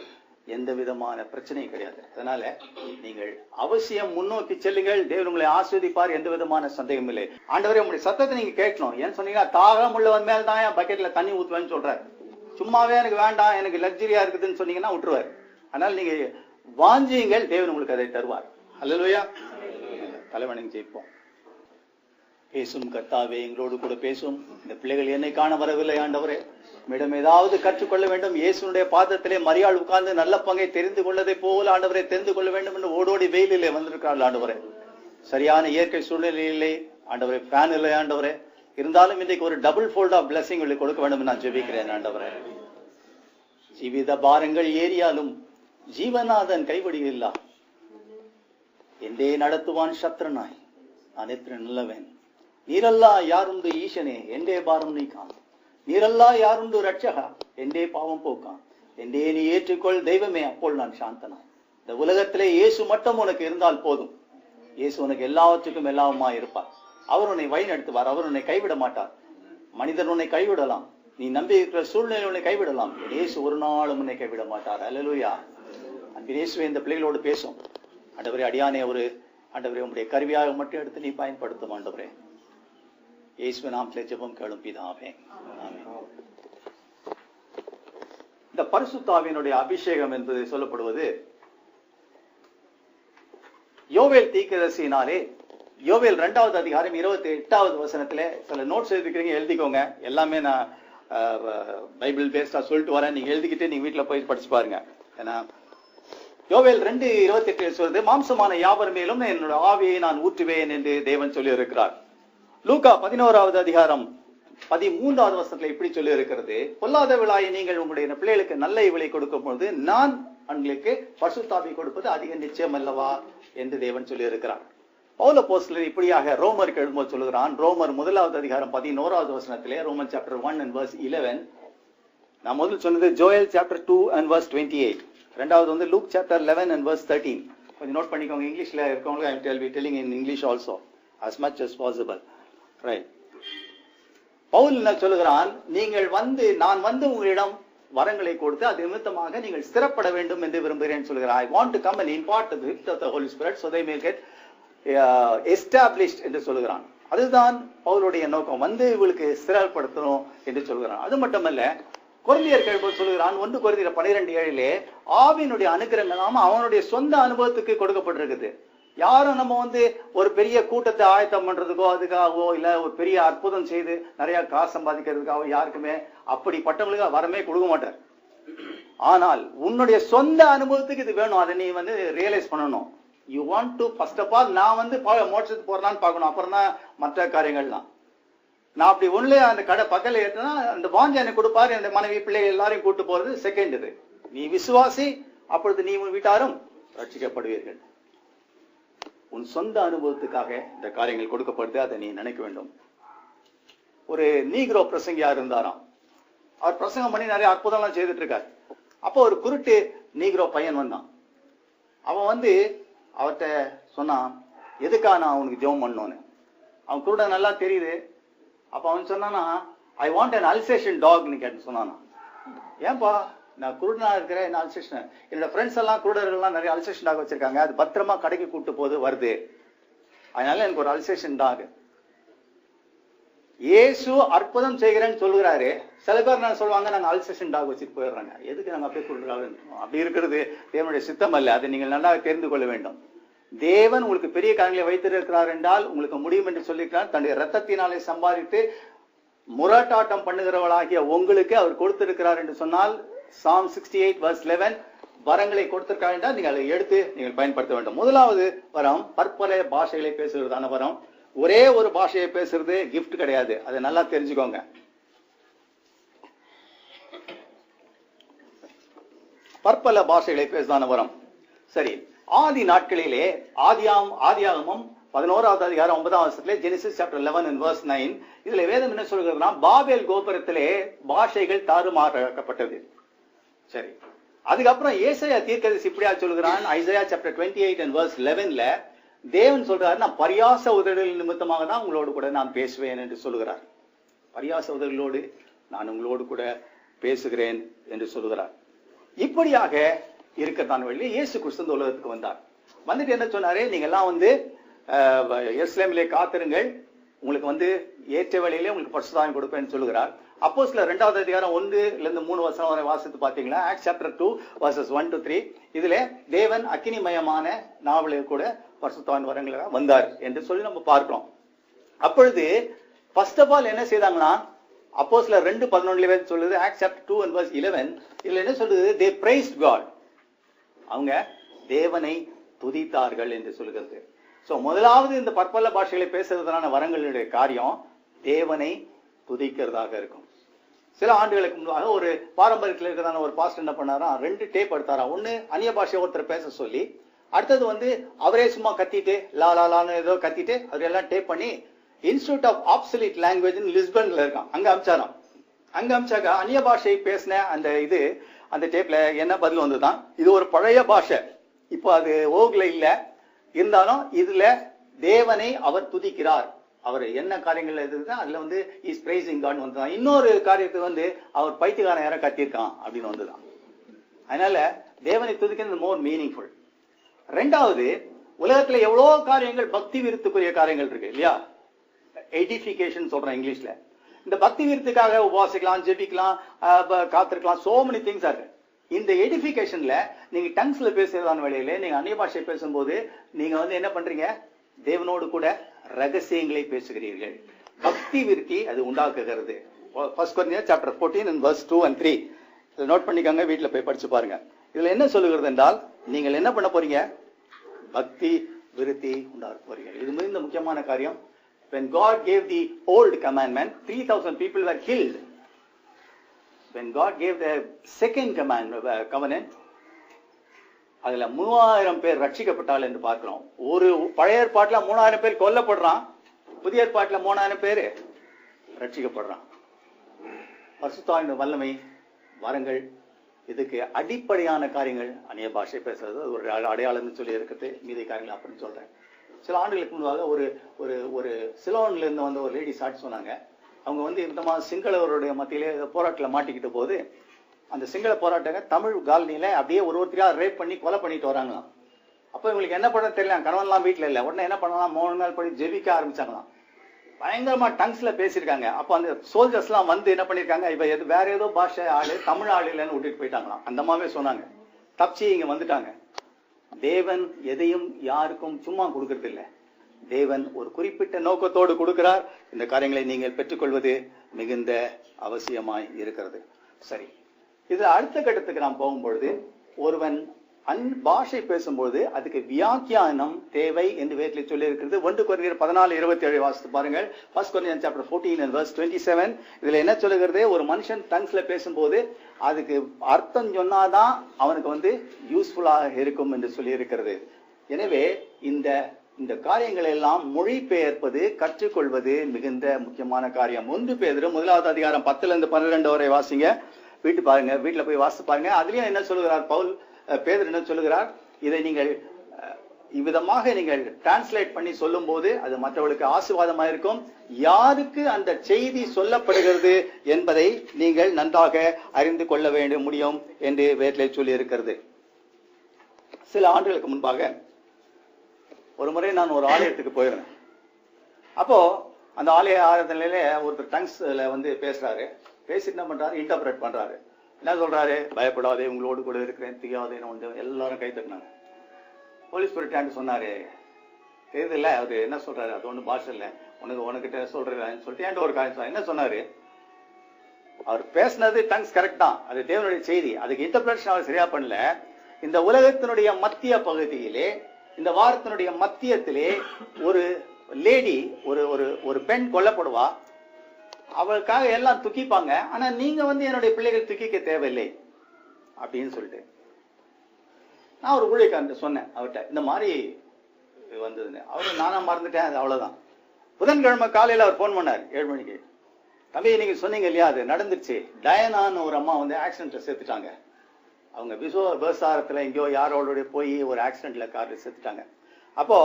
எந்த விதமான பிரச்சனையும் கிடையாது. அதனால நீங்கள் அவசியம் முன்னோக்கி செல்லுங்கள். தேவன் உங்களை ஆஸ்வதிப்பார், எந்த விதமான சந்தேகம் இல்லை. ஆண்டவரே உங்களுடைய சத்தத்தை நீங்க கேட்கணும். ஏன்னு சொன்னீங்கன்னா, தாகம் உள்ளவன் மேல் தான் என் பக்கெட்ல தண்ணி ஊத்துவேன்னு சொல்றாரு. சும்மாவே எனக்கு வேண்டாம், எனக்கு லக்ஸரியா இருக்குதுன்னு சொன்னீங்கன்னா விட்டுருவாரு. அதனால நீங்க வாஞ்சியுங்கள், தேவன் உங்களுக்கு அதை தருவார். அல்லேலூயா. தலைவணங்கி ஜெயிப்போம். பேசும் கர்த்தாவே, எங்களோடு கூட பேசும். இந்த பிள்ளைகள் என்னை காண வரவில்லை ஆண்டவரே, மேடம் ஏதாவது கற்றுக்கொள்ள வேண்டும். இயேசுனுடைய பாதத்திலே மரியாள் உட்கார்ந்து நல்ல பங்கை தெரிந்து கொள்ளதை போல ஆண்டவரை தெரிந்து கொள்ள வேண்டும் என்று ஓடோடி வெயிலிலே வந்திருக்கிறாள் ஆண்டவரே. சரியான இயற்கை சூழ்நிலையிலே ஆண்டவரே, ஃபேன் இல்லை ஆண்டவரே. இருந்தாலும் இன்றைக்கு ஒரு டபுள் ஃபோல்ட் ஆஃப் பிளஸிங் கொடுக்க வேண்டும் நான் ஜெபிக்கிறேன் ஆண்டவரே. ஜீவித பாரங்கள் ஏறியாலும் ஜீவநாதன் கைவடியில்லா எந்தே நடத்துவான் சத்ரனாய் நான் எத்தனை நல்லவன். நீரல்லா யாருண்டு ஈசனே எந்தே பாரம் நீக்கான். நீரல்லா யாருண்டு ரட்சகா எந்தே பாவம் போக்கான். எந்தே நீ ஏற்றுக்கொள் தெய்வமே, அப்போல் நான் சாந்தனாய். இந்த உலகத்திலே இயேசு மட்டும் உனக்கு இருந்தால் போதும். இயேசு உனக்கு எல்லாவற்றுக்கும் எல்லாமா இருப்பார். அவர் உன்னை வழி நடத்துவார். அவர் உன்னை கைவிட மாட்டார். மனிதன் உன்னை கைவிடலாம், நீ நம்பி இருக்கிற சூழ்நிலை உன்னை கைவிடலாம், இயேசு ஒரு நாளும் உன்னை கைவிட மாட்டார். அல்லேலூயா. அன்பின் இயேசுவே, இந்த பிள்ளைகளோடு பேசும் ஆண்டவரே. அடியானே ஒரு ஆண்டவரே, உங்களுடைய கருவியாக மட்டும் எடுத்து நீ பயன்படுத்தும் ஆண்டவரே. இயேசுவின் நாமத்திலே ஜெபம் கேளும் பிதாவே, ஆமென். இந்த பரிசுத்த ஆவியினுடைய அபிஷேகம் என்பது சொல்லப்படுவது யோவேல் தீர்க்கதரிசியினாலே. யோவேல் 2வது அதிகாரம் 28வது வசனத்திலே சில நோட்ஸ் எழுதிக்கிறீங்க, எழுதிக்கோங்க. எல்லாமே நான் பைபிள் பேஸ்டா சொல்லிட்டு வரேன். நீங்க எழுதிக்கிட்டு நீங்க வீட்டுல போய் படிச்சு பாருங்க. ஏன்னா யோவேல் 2:28 சொல்றது, மாம்சமான யாவர் மேலும் என்னோட ஆவியை நான் ஊற்றுவேன் என்று தேவன் சொல்லி இருக்கிறார். லூக்கா 11வது அதிகாரம் 13வது வசனத்துல இப்படி சொல்லி இருக்கிறது, பொல்லாத விழாயை நீங்கள் உங்களுடைய பிள்ளைகளுக்கு நல்ல இவளை கொடுக்கும் பொழுது நான் உங்களுக்கு பரிசுத்தாவி கொடுப்பது அதிக நிச்சயம் அல்லவா என்று தேவன் சொல்லி இருக்கிறார். பவுல் அப்போஸ்தலர் இப்படியாக ரோமருக்கு எழுதும்போது சொல்லுகிறான். ரோமர் 1வது அதிகாரம் 11வது வசனத்திலே, ரோமன் சாப்டர் 1 and verse 11. நான் முதல் சொன்னது ஜோயல் சாப்டர் 2 and verse 28. ரெண்டாவது வந்து லூக் சாப்டர் 11 and verse 13. கொஞ்சம் நோட் பண்ணிக்கோங்க. இங்கிலீஷ்ல இருக்கவங்க I will be telling in English also as much as possible. Right. Pavul என்ன சொல்லுகிறான், நீங்கள் நான் உங்களிடம் வரங்களை கொடுத்து அது நிமித்தமாக நீங்கள் ஸ்திரப்பட வேண்டும் என்று விரும்புகிறேன் சொல்கிறார். I want to come and impart the gift of the Holy Spirit so they may get established என்று சொல்லுகிறான். அதுதான் பவுலுடைய நோக்கம், இவளுக்கு ஸ்திரப்படுத்தணும் என்று சொல்கிறான். அது மட்டுமல்ல, கொரிந்தியர்கள் சொல்லுகிறான் 1 கொரிந்தியர் 12:7 ஆவியினுடைய அனுக்கிரகம் அவனுடைய சொந்த அனுபவத்துக்கு கொடுக்கப்பட்டிருக்குது. யாரும் நம்ம ஒரு பெரிய கூட்டத்தை ஆயத்தம் பண்றதுக்கோ அதுக்காகவோ இல்ல ஒரு பெரிய அற்புதம் செய்து நிறைய காசு சம்பாதிக்கிறதுக்காகவோ யாருக்குமே அப்படிப்பட்டவங்களுக்கு வரமே கொடுக்க மாட்டார். ஆனால் உன்னுடைய சொந்த அனுபவத்துக்கு இது வேணும். அதை நீ ரியலைஸ் பண்ணணும். You want to first of all நான் மோட்சத்துக்கு போறேன்னு பார்க்கணும். அப்புறம் தான் மற்ற காரியங்கள்லாம். நான் அப்படி ஒண்ணுல அந்த கடை பக்கத்துல ஏற்றினா அந்த வாஞ்சை எனக்கு கொடுப்பாரு. என் மனைவி பிள்ளைகள் எல்லாரையும் கூட்டு போறது செகண்ட். இது நீ விசுவாசி, அப்பொழுது நீ உன் வீட்டாரும் ரட்சிக்கப்படுவீர்கள். உன் சொந்த அனுபவத்துக்காக இந்த காரியங்கள் கொடுக்கப்படுது, அதை நீ நினைக்க வேண்டும். ஒரு நீக்ரோ பிரசங்கியா இருந்தாராம். அவர் பிரசங்கம் பண்ணி நிறைய அற்புதம்லாம் செய்துட்டு இருக்காரு. அப்போ ஒரு குருட்டு நீக்ரோ பையன் வந்தான். அவன் அவர்கிட்ட சொன்னான், எதுக்கா நான் உனக்கு ஜெபம் பண்ணணும்னு. அவன் குருட நல்லா தெரியுது. அப்ப அவன் சொன்னானா, ஐ வாண்ட் அன் அல்சேஷன் டாக்னு கேட்டு சொன்னானா. ஏன்பா, நான் குருடனா இருக்கிறேன், என்ன அல்சேஷன்? என்னோட ஃப்ரெண்ட்ஸ் எல்லாம் குருடர்கள்லாம் நிறைய அல்சேஷன் டாக் வச்சிருக்காங்க, அது பத்திரமா கடைக்கு கூட்டு போது வருது, அதனால எனக்கு ஒரு அல்சேஷன் டாக். இயேசு அற்புதம் செய்கிறேன்னு சொல்லுகிறாரு. சில பேர் என்ன சொல்லுவாங்க, நாங்க அல்சேஷன் டாக் வச்சுட்டு போயிடுறாங்க. எதுக்கு நாங்க அப்படியே சொல்றாங்க? அப்படி இருக்கிறது தேவனுடைய சித்தம் அல்ல. அதை நீங்கள் நல்லா தெரிந்து கொள்ள வேண்டும். தேவன் உங்களுக்கு பெரிய காரியங்களை வைத்திருக்கிறார் என்றால் உங்களுக்கு முடியும் என்று சொல்லியிருக்கிறார். தன்னுடைய ரத்தத்தினாலே சம்பாதித்து முரட்டாட்டம் பண்ணுகிறவளாகிய உங்களுக்கு அவர் கொடுத்திருக்கிறார் என்று சொன்னால், Psalm 68 verse 11 வரங்களை கொடுத்திருக்கார் என்றால் நீங்கள் அதை எடுத்து நீங்கள் பயன்படுத்த வேண்டும். முதலாவது வரம் பற்பல பாஷைகளை பேசுகிறதான வரம். ஒரே ஒரு பாஷையை பேசுறது கிஃப்ட் கிடையாது. அதை நல்லா தெரிஞ்சுக்கோங்க. பற்பல பாஷைகளை பேசுதான வரம். சரி, ஆதி நாட்களிலே ஆதியாகமம் 11வது அதிகாரம் 9வது வசனத்திலே, ஜெனிசிஸ் சாப்டர் 11 and verse 9, இதுல வேதம் என்ன சொல்கிறதுனா, பாபேல் கோபுரத்திலே பாஷைகள் தாறுமாறாக்கப்பட்டது. சரி, அதுக்கப்புறம் ஏசாயா தீர்க்கதரிசி இப்படியா சொல்கிறான். ஐசாயா சாப்டர் 28 and verse 11ல தேவன் சொல்றாரு, நான் பரியாச உதடுகள் நிமித்தமாக தான் உங்களோடு கூட நான் பேசுவேன் என்று சொல்லுகிறார். பரியாச உதடுகளோடு நான் உங்களோடு கூட பேசுகிறேன் என்று சொல்லுகிறார். இப்படியாக இருக்கிறதான வழியில இயேசு கிறிஸ்து இந்த உலகத்துக்கு வந்தார். வந்துட்டு என்ன சொன்னாரு, நீங்க எல்லாம் வந்து எருசலேமிலே காத்திருங்கள், உங்களுக்கு வந்து ஏற்ற வழியிலே உங்களுக்கு பரிசுத்தாவியை கொடுப்பேன்னு சொல்லுகிறார். அப்போஸ்தலர் 2வது அதிகாரம் 1-3 வசனம் வரை வாசித்து பாத்தீங்களா, ஆக்ட்ஸ் சாப்டர் 2 verses 1-3, இதுல தேவன் அக்கினிமயமான நாவலில் கூட பரிசுத்தாவின் வரங்களாக வந்தார் என்று சொல்லி நம்ம பார்க்கிறோம். அப்பொழுது ஃபர்ஸ்ட் ஆஃப் ஆல் என்ன செய்தாங்கன்னா, அப்போஸ்தலர் 2:11 சொல்லுது, ஆக்ட்ஸ் சாப்டர் 2 and verse 11, இதுல என்ன சொல்லுது, they praised God, அவங்க தேவனை துதித்தார்கள் என்று சொல்லுகிறது. சோ முதலாவது இந்த பற்பல பாஷைகளை பேசுறதுனான வரங்களுடைய காரியம் தேவனை துதிக்கிறதாக இருக்கும். சில ஆண்டுகளுக்கு முன்பாக ஒரு பாரம்பரியத்தில் இருக்கிறதான ஒரு பாஸ்டர் என்ன பண்ணாரா, 2 டேப் எடுத்தாரா. ஒண்ணு அந்நிய பாஷையை ஒருத்தர் பேச சொல்லி, அடுத்தது வந்து அவரே சும்மா கத்திட்டு லா லா லான்னு ஏதோ கத்திட்டு அதெல்லாம் டேப் பண்ணி இன்ஸ்டிடியூட் ஆஃப் ஆப்சலிட் லாங்குவேஜ் லிஸ்பன்ல இருக்கான், அங்க அமிச்சாராம். அங்க அமிச்சாக்க அந்நிய பாஷை பேசின அந்த டேப்ல என்ன பதில் வந்துதான், இது ஒரு பழைய பாஷை, இப்போ அது ஓகுல இல்ல, இருந்தாலும் இதுல தேவனை அவர் துதிக்கிறார், அவர் என்ன காரியங்கள் எதுதான் அதுல வந்து இஸ் பிரைசிங் காட் வந்துதான். இன்னொரு காரியத்துக்கு வந்து அவர் பைத்தியக்காரன் யாரோ கத்திருக்கான் அப்படின்னு வந்துதான். அதனால தேவனை துதிக்கிறது மோர் மீனிங்ஃபுல். ரெண்டாவது, உலகத்துல எவ்வளவு காரியங்கள் பக்தி விருத்துக்குரிய காரியங்கள் இருக்கு இல்லையா, எடிபிகேஷன் சொல்றேன் இங்கிலீஷ்ல. இந்த பக்தி விருத்துக்காக உபாசிக்கலாம், ஜெபிக்கலாம், காத்திருக்கலாம், சோ மெனி திங்ஸ் ஆர். இந்த எடிபிகேஷன்ல நீங்க டங்ஸ்ல பேசுறதான வேளையில நீங்க அந்நிய பாஷை பேசும்போது நீங்க வந்து என்ன பண்றீங்க, தேவனோடு கூட ரகசியங்களை பேசுகிறீர்கள். பக்தி விருத்தி அது உண்டாக்குகிறது. 1 Corinthians chapter 14 and verse 2 and 3 இதை நோட் பண்ணிக்கோங்க, வீட்டுல போய் படிச்சு பாருங்க. இதுல என்ன சொல்லுகிறது என்றால், நீங்கள் என்ன பண்ண போறீங்க, பக்தி விருத்தி உண்டாக்க போறீங்க. இது மிக முக்கியமான காரியம். When God gave the old commandment, 3,000 people were killed. When God gave the second covenant, அதுல 3000 பேர் ரட்சிக்கப்பட்டால் என்று பார்க்கிறோம். ஒரு பழைய ஏற்பாட்டுல 3000 பேர் கொல்லப்படுறான், புதிய ஏற்பாட்டுல 3000 பேர் ரட்சிக்கப்படுறான். பரிசுத்தாவின் வல்லமை வரங்கள் இதுக்கு அடிப்படையான காரியங்கள். அந்நிய பாஷை பேசுறது ஒரு அடையாளம் சொல்லி இருக்கிறது, மீதி காரியங்கள் அப்படின்னு சொல்றேன். சில ஆண்டுகளுக்கு முன்பாக ஒரு சிலோன்ல இருந்து வந்து ஒரு லேடி சாட்சி சொன்னாங்க. அவங்க வந்து இந்த மாதிரி சிங்களவருடைய மத்தியிலே போராட்டத்தில் மாட்டிக்கிட்ட போது அந்த சிங்கள போராட்டங்க தமிழ் காலனியில அப்படியே ஒருத்தரையா ரேப் பண்ணி கொலை பண்ணிட்டு வராங்களாம். அப்ப இவங்களுக்கு என்ன பண்ண தெரியல, கணவன்லாம் வீட்டுல இல்ல. உடனே என்ன பண்ணலாம், 3 நாள் படி ஜெபிக்க ஆரம்பிச்சாங்களாம். பயங்கரமா டங்ஸ்ல பேசியிருக்காங்க. அப்ப அந்த சோல்ஜர்ஸ் எல்லாம் வந்து என்ன பண்ணிருக்காங்க, இப்ப வேற ஏதோ பாஷை ஆளு தமிழ் ஆளு இல்லைன்னு விட்டுட்டு போயிட்டாங்களாம். அந்த மாதிரி சொன்னாங்க. தப்பிச்சு இங்க வந்துட்டாங்க. தேவன் எதையும் யாருக்கும் சும்மா கொடுக்கறது இல்லை. தேவன் ஒரு குறிப்பிட்ட நோக்கத்தோடு கொடுக்கிறார். இந்த காரியங்களை நீங்கள் பெற்றுக்கொள்வது மிகுந்த அவசியமாய் இருக்கிறது. சரி, இது அடுத்த கட்டத்துக்கு நாம் போகும்பொழுது, ஒருவன் பாஷை பேசும்போது அதுக்கு வியாக்கியானம் தேவை என்று வேதத்தில் சொல்லி இருக்கிறது. 1 Corinthians 14:27 வாசித்து பாருங்கள். 1 Corinthians chapter 14 and verse 27 இதுல என்ன சொல்லுகிறது, ஒரு மனுஷன் டங்ஸ்ல பேசும்போது அதுக்கு அர்த்தம் சொன்னாதான் அவனுக்கு வந்து யூஸ்ஃபுல்லாக இருக்கும் என்று சொல்லி இருக்கிறது. எனவே இந்த காரியங்கள் எல்லாம் மொழிபெயர்ப்பது, கற்றுக்கொள்வது மிகுந்த முக்கியமான காரியம். 1 பேதுரு 1வது அதிகாரம் 10-12 வரை வாசிங்க, வீட்டுல போய் வாசித்து பாருங்க. அதுலயும் என்ன சொல்லுகிறார் பேதுரு என்ன சொல்லுகிறார், இதை நீங்கள் இவ்விதமாக நீங்கள் டிரான்ஸ்லேட் பண்ணி சொல்லும் போது அது மற்றவர்களுக்கு ஆசீர்வாதமாக இருக்கும். யாருக்கு அந்த செய்தி சொல்லப்படுகிறது என்பதை நீங்கள் நன்றாக அறிந்து கொள்ள முடியும் என்று வேதத்திலே சொல்லி இருக்கிறது. சில ஆண்டுகளுக்கு முன்பாக ஒரு முறை நான் ஒரு ஆலயத்துக்கு போயிருந்தேன். அப்போ அந்த ஆலய ஆராதனையில ஒருத்தர் டங்ஸ்ல வந்து பேசுறாரு. பேசிட்டு என்ன பண்றாரு, இன்டர்பிரேட் பண்றாரு. என்ன சொல்றாரு, பயப்படாதே, உங்களோடு கூட இருக்கிறேன், தியாதேன்னு வந்து எல்லாரும் கை தட்டினாங்க. போலீஸ் ஸ்பிரிட் சொன்னாரு, தெரியுதுல்ல அவரு என்ன சொல்றாரு, அது ஒண்ணு பாஷை இல்ல, உனக்கிட்ட சொல்றேன்னு சொல்லிட்டு என்கிட்ட ஒரு காரியம் என்ன சொன்னாரு. அவர் பேசினது டங்ஸ் கரெக்ட் தான், அது தேவனுடைய செய்தி. அதுக்கு இன்டர்பிரேஷன் அவர் சரியா பண்ணல. இந்த உலகத்தினுடைய மத்திய பகுதியிலே, இந்த வாரத்தினுடைய மத்தியத்திலே ஒரு லேடி, ஒரு பெண் கொல்லப்படுவா. அவளுக்காக எல்லாம் துக்கிப்பாங்க. ஆனா நீங்க வந்து என்னுடைய பிள்ளைகள் துக்கிக்க தேவையில்லை அப்படின்னு சொல்லிட்டு நான் ஒரு ஊழியக்காரன் சொன்னேன் அவர்கிட்ட, இந்த மாதிரி வந்ததுன்னு. அவரு நானா மறந்துட்டேன், அது அவ்வளவுதான். புதன்கிழமை காலையில அவர் போன் பண்ணார் 7 மணிக்கு. தம்பி, நீங்க சொன்னீங்க இல்லையா, அது நடந்துருச்சு. டயனான்னு ஒரு அம்மா வந்து ஆக்சிடென்ட்ல சேர்த்துட்டாங்க. அவங்க விசுவாரத்துல எங்கேயோ யாரோட போய் ஒரு ஆக்சிடென்ட்ல கார்ல சேர்த்துட்டாங்க. அப்போ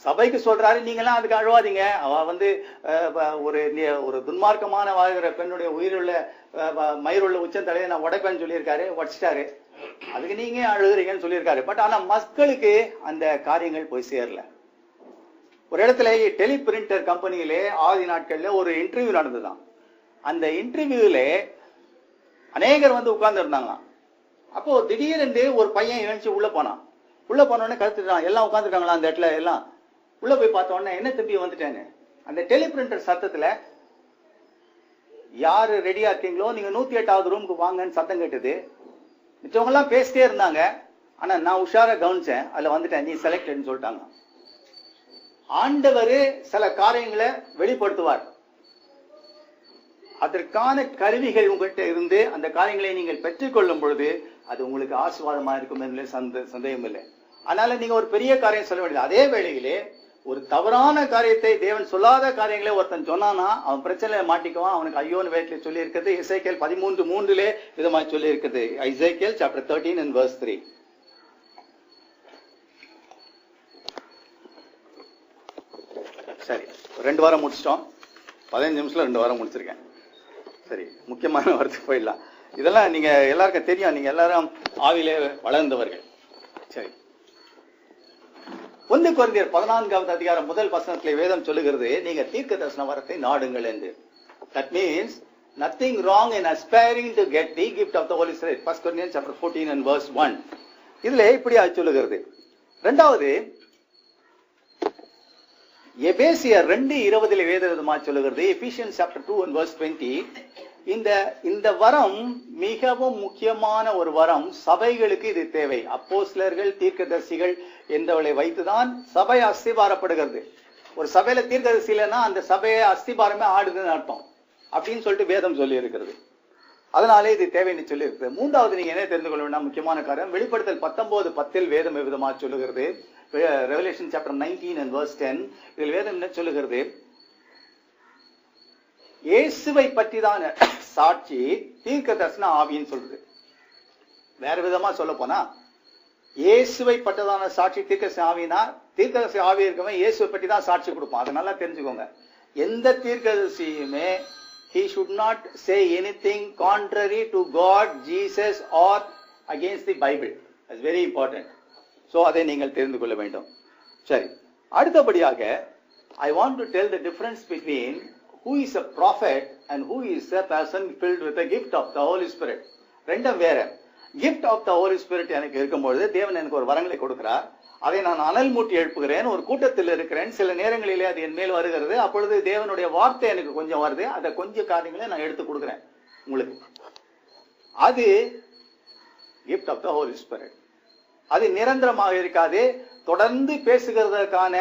சபைக்கு சொல்றாரு, நீங்க எல்லாம் அதுக்கு அழுவாதீங்க. அவ வந்து ஒரு துன்மார்க்கமான வாழ்கிற பெண்ணுடைய உயிருள்ள மயிருள்ள உச்சந்தலையை நான் உடைப்பேன்னு சொல்லியிருக்காரு, உடைச்சிட்டாரு. அதுக்கு நீங்க அழுகுறீங்கன்னு சொல்லியிருக்காரு. பட் ஆனா மக்களுக்கு அந்த காரியங்கள் போய் சேரல. ஒரு இடத்துல டெலி பிரிண்டர் கம்பெனியிலே ஆதி நாட்கள்ல ஒரு இன்டர்வியூ நடந்துதான். அந்த இன்டர்வியூல அநேகர் வந்து உட்கார்ந்து இருந்தாங்களாம். அப்போ திடீரென்று ஒரு பையன் எழுந்து உள்ள போனான். உள்ள போனோடனே கருத்துட்டான், எல்லாம் உட்காந்துருக்காங்களா அந்த இடத்துல எல்லாம். உள்ள போய் பார்த்த உடனே, என்ன தம்பி வந்துட்டேன்னு. அந்த டெலி பிரிண்டர் சத்தத்துல, யாரு ரெடியா இருக்கீங்களோ நீங்க 108வது ரூமுக்கு வாங்கன்னு சத்தம் கேட்டது. மிச்சவங்க எல்லாம் பேசிட்டே இருந்தாங்க. ஆனா நான் உஷாரா கவனிச்சேன், அதுல வந்துட்டேன், நீ செலக்டட்னு சொல்லிட்டாங்க. ஆண்டவர் சில காரியங்களை வெளிப்படுத்துவார். அதற்கான கருவிகள் உங்கள்கிட்ட இருந்து அந்த காரியங்களை நீங்கள் பெற்றுக்கொள்ளும் பொழுது அது உங்களுக்கு ஆசீர்வாதமா இருக்கும் என்பதிலே சந்தேகம் இல்லை. அதனால நீங்க ஒரு பெரிய காரியம் சொல்ல வேண்டியது. அதே வேளையிலே ஒரு தவறான காரியத்தை, தேவன் சொல்லாத காரியங்களை ஒருத்தன் சொன்னானா அவன் பிரச்சனையில மாட்டிக்குவான். அவனுக்கு ஐயோன்னு வேட்டில சொல்லி இருக்கிறது எசேக்கியேல் 13:3 விதமாய் சொல்லி இருக்குது. எசேக்கியேல் chapter 13 and verse 3. சரி, 2 வாரம் முடிச்சிட்டோம். 15 நிமிஷத்துல 2 வாரம் முடிச்சிருக்கேன். சரி, முக்கியமான வார்த்தை போயிடலாம். இதெல்லாம் நீங்க எல்லாருக்கும் தெரியும், நீங்க எல்லாரும் ஆவிலே வளர்ந்தவர்கள். சரி, 1 கொரிந்தியர் 14வது அதிகாரம் 1 வசனத்திலே வேதம் சொல்லுகிறது, நீங்க தீர்க்க தரிசன வரத்தை நாடுங்கள் என்று. That means nothing wrong in aspiring to get the gift of the Holy Spirit. 1 Corinthians chapter 14 and verse 1. இதுல இப்படி சொல்லுகிறது. இரண்டாவது, எபேசியர் 2:20 வேத விதமா சொல்லுகிறது. Ephesians chapter 2 and verse 20. இந்த வரம் மிகவும் முக்கியமான ஒரு வரம். சபைகளுக்கு இது தேவை. அப்போஸ்தலர்கள், தீர்க்கதரிசிகள் என்பவளை வைத்துதான் சபை அஸ்திபாரப்படுகிறது. ஒரு சபையில தீர்க்கதரிசி இல்லைன்னா அந்த சபையை அஸ்திபாரமே ஆடுதுன்னு அர்த்தம் அப்படின்னு சொல்லிட்டு வேதம் சொல்லி இருக்கிறது. அதனாலே இது தேவைன்னு சொல்லி இருக்குது. மூன்றாவது, நீங்க என்ன தெரிந்து கொள்ள வேண்டாம் முக்கியமான காரியம், வெளிப்படுத்தல் 19:10 வேதம் விதமா சொல்லுகிறது. Revelation chapter 19 and verse 10. இதில் வேதம் என்ன சொல்லுகிறது, இயேசுவை பற்றி தான் சாட்சி தீர்க்க தரிசன ஆவின்னு சொல்றது. வேற விதமா சொல்ல போனா, இயேசுவை பட்டதான சாட்சி தீர்க்க ஆவினா, தீர்க்க ஆவி இருக்கவன் இயேசுவை பற்றி தான் சாட்சி கொடுப்பான். அதனால தெரிஞ்சுக்கோங்க, எந்த தீர்க்கதரிசியுமே he should not say anything contrary to God, Jesus or against the Bible. That's very important. So அதை நீங்கள் தெரிந்து கொள்ள வேண்டும். சரி, அடுத்தபடியாக I want to tell the difference between who is a prophet and who is a person filled with the gift of the Holy Spirit. ரெண்டும் வேற. gift of the Holy Spirit எனக்கு இருக்கும்போது தேவன் எனக்கு ஒரு வரங்களை கொடுக்கிறார். அதை நான் அனல் மூட்டி எழுப்புகிறேன். ஒரு கூட்டத்தில் இருக்கிறேன். சில நேரங்களிலே அது என் மேல் வருகிறது. அப்பொழுது தேவனுடைய வார்த்தை எனக்கு கொஞ்சம் வருது. அதை கொஞ்சம் காரியங்களை நான் எடுத்து கொடுக்கிறேன் உங்களுக்கு. அது gift of the Holy Spirit. அது நிரந்தரமாக இருக்காது. தொடர்ந்து பேசுகிறதற்கான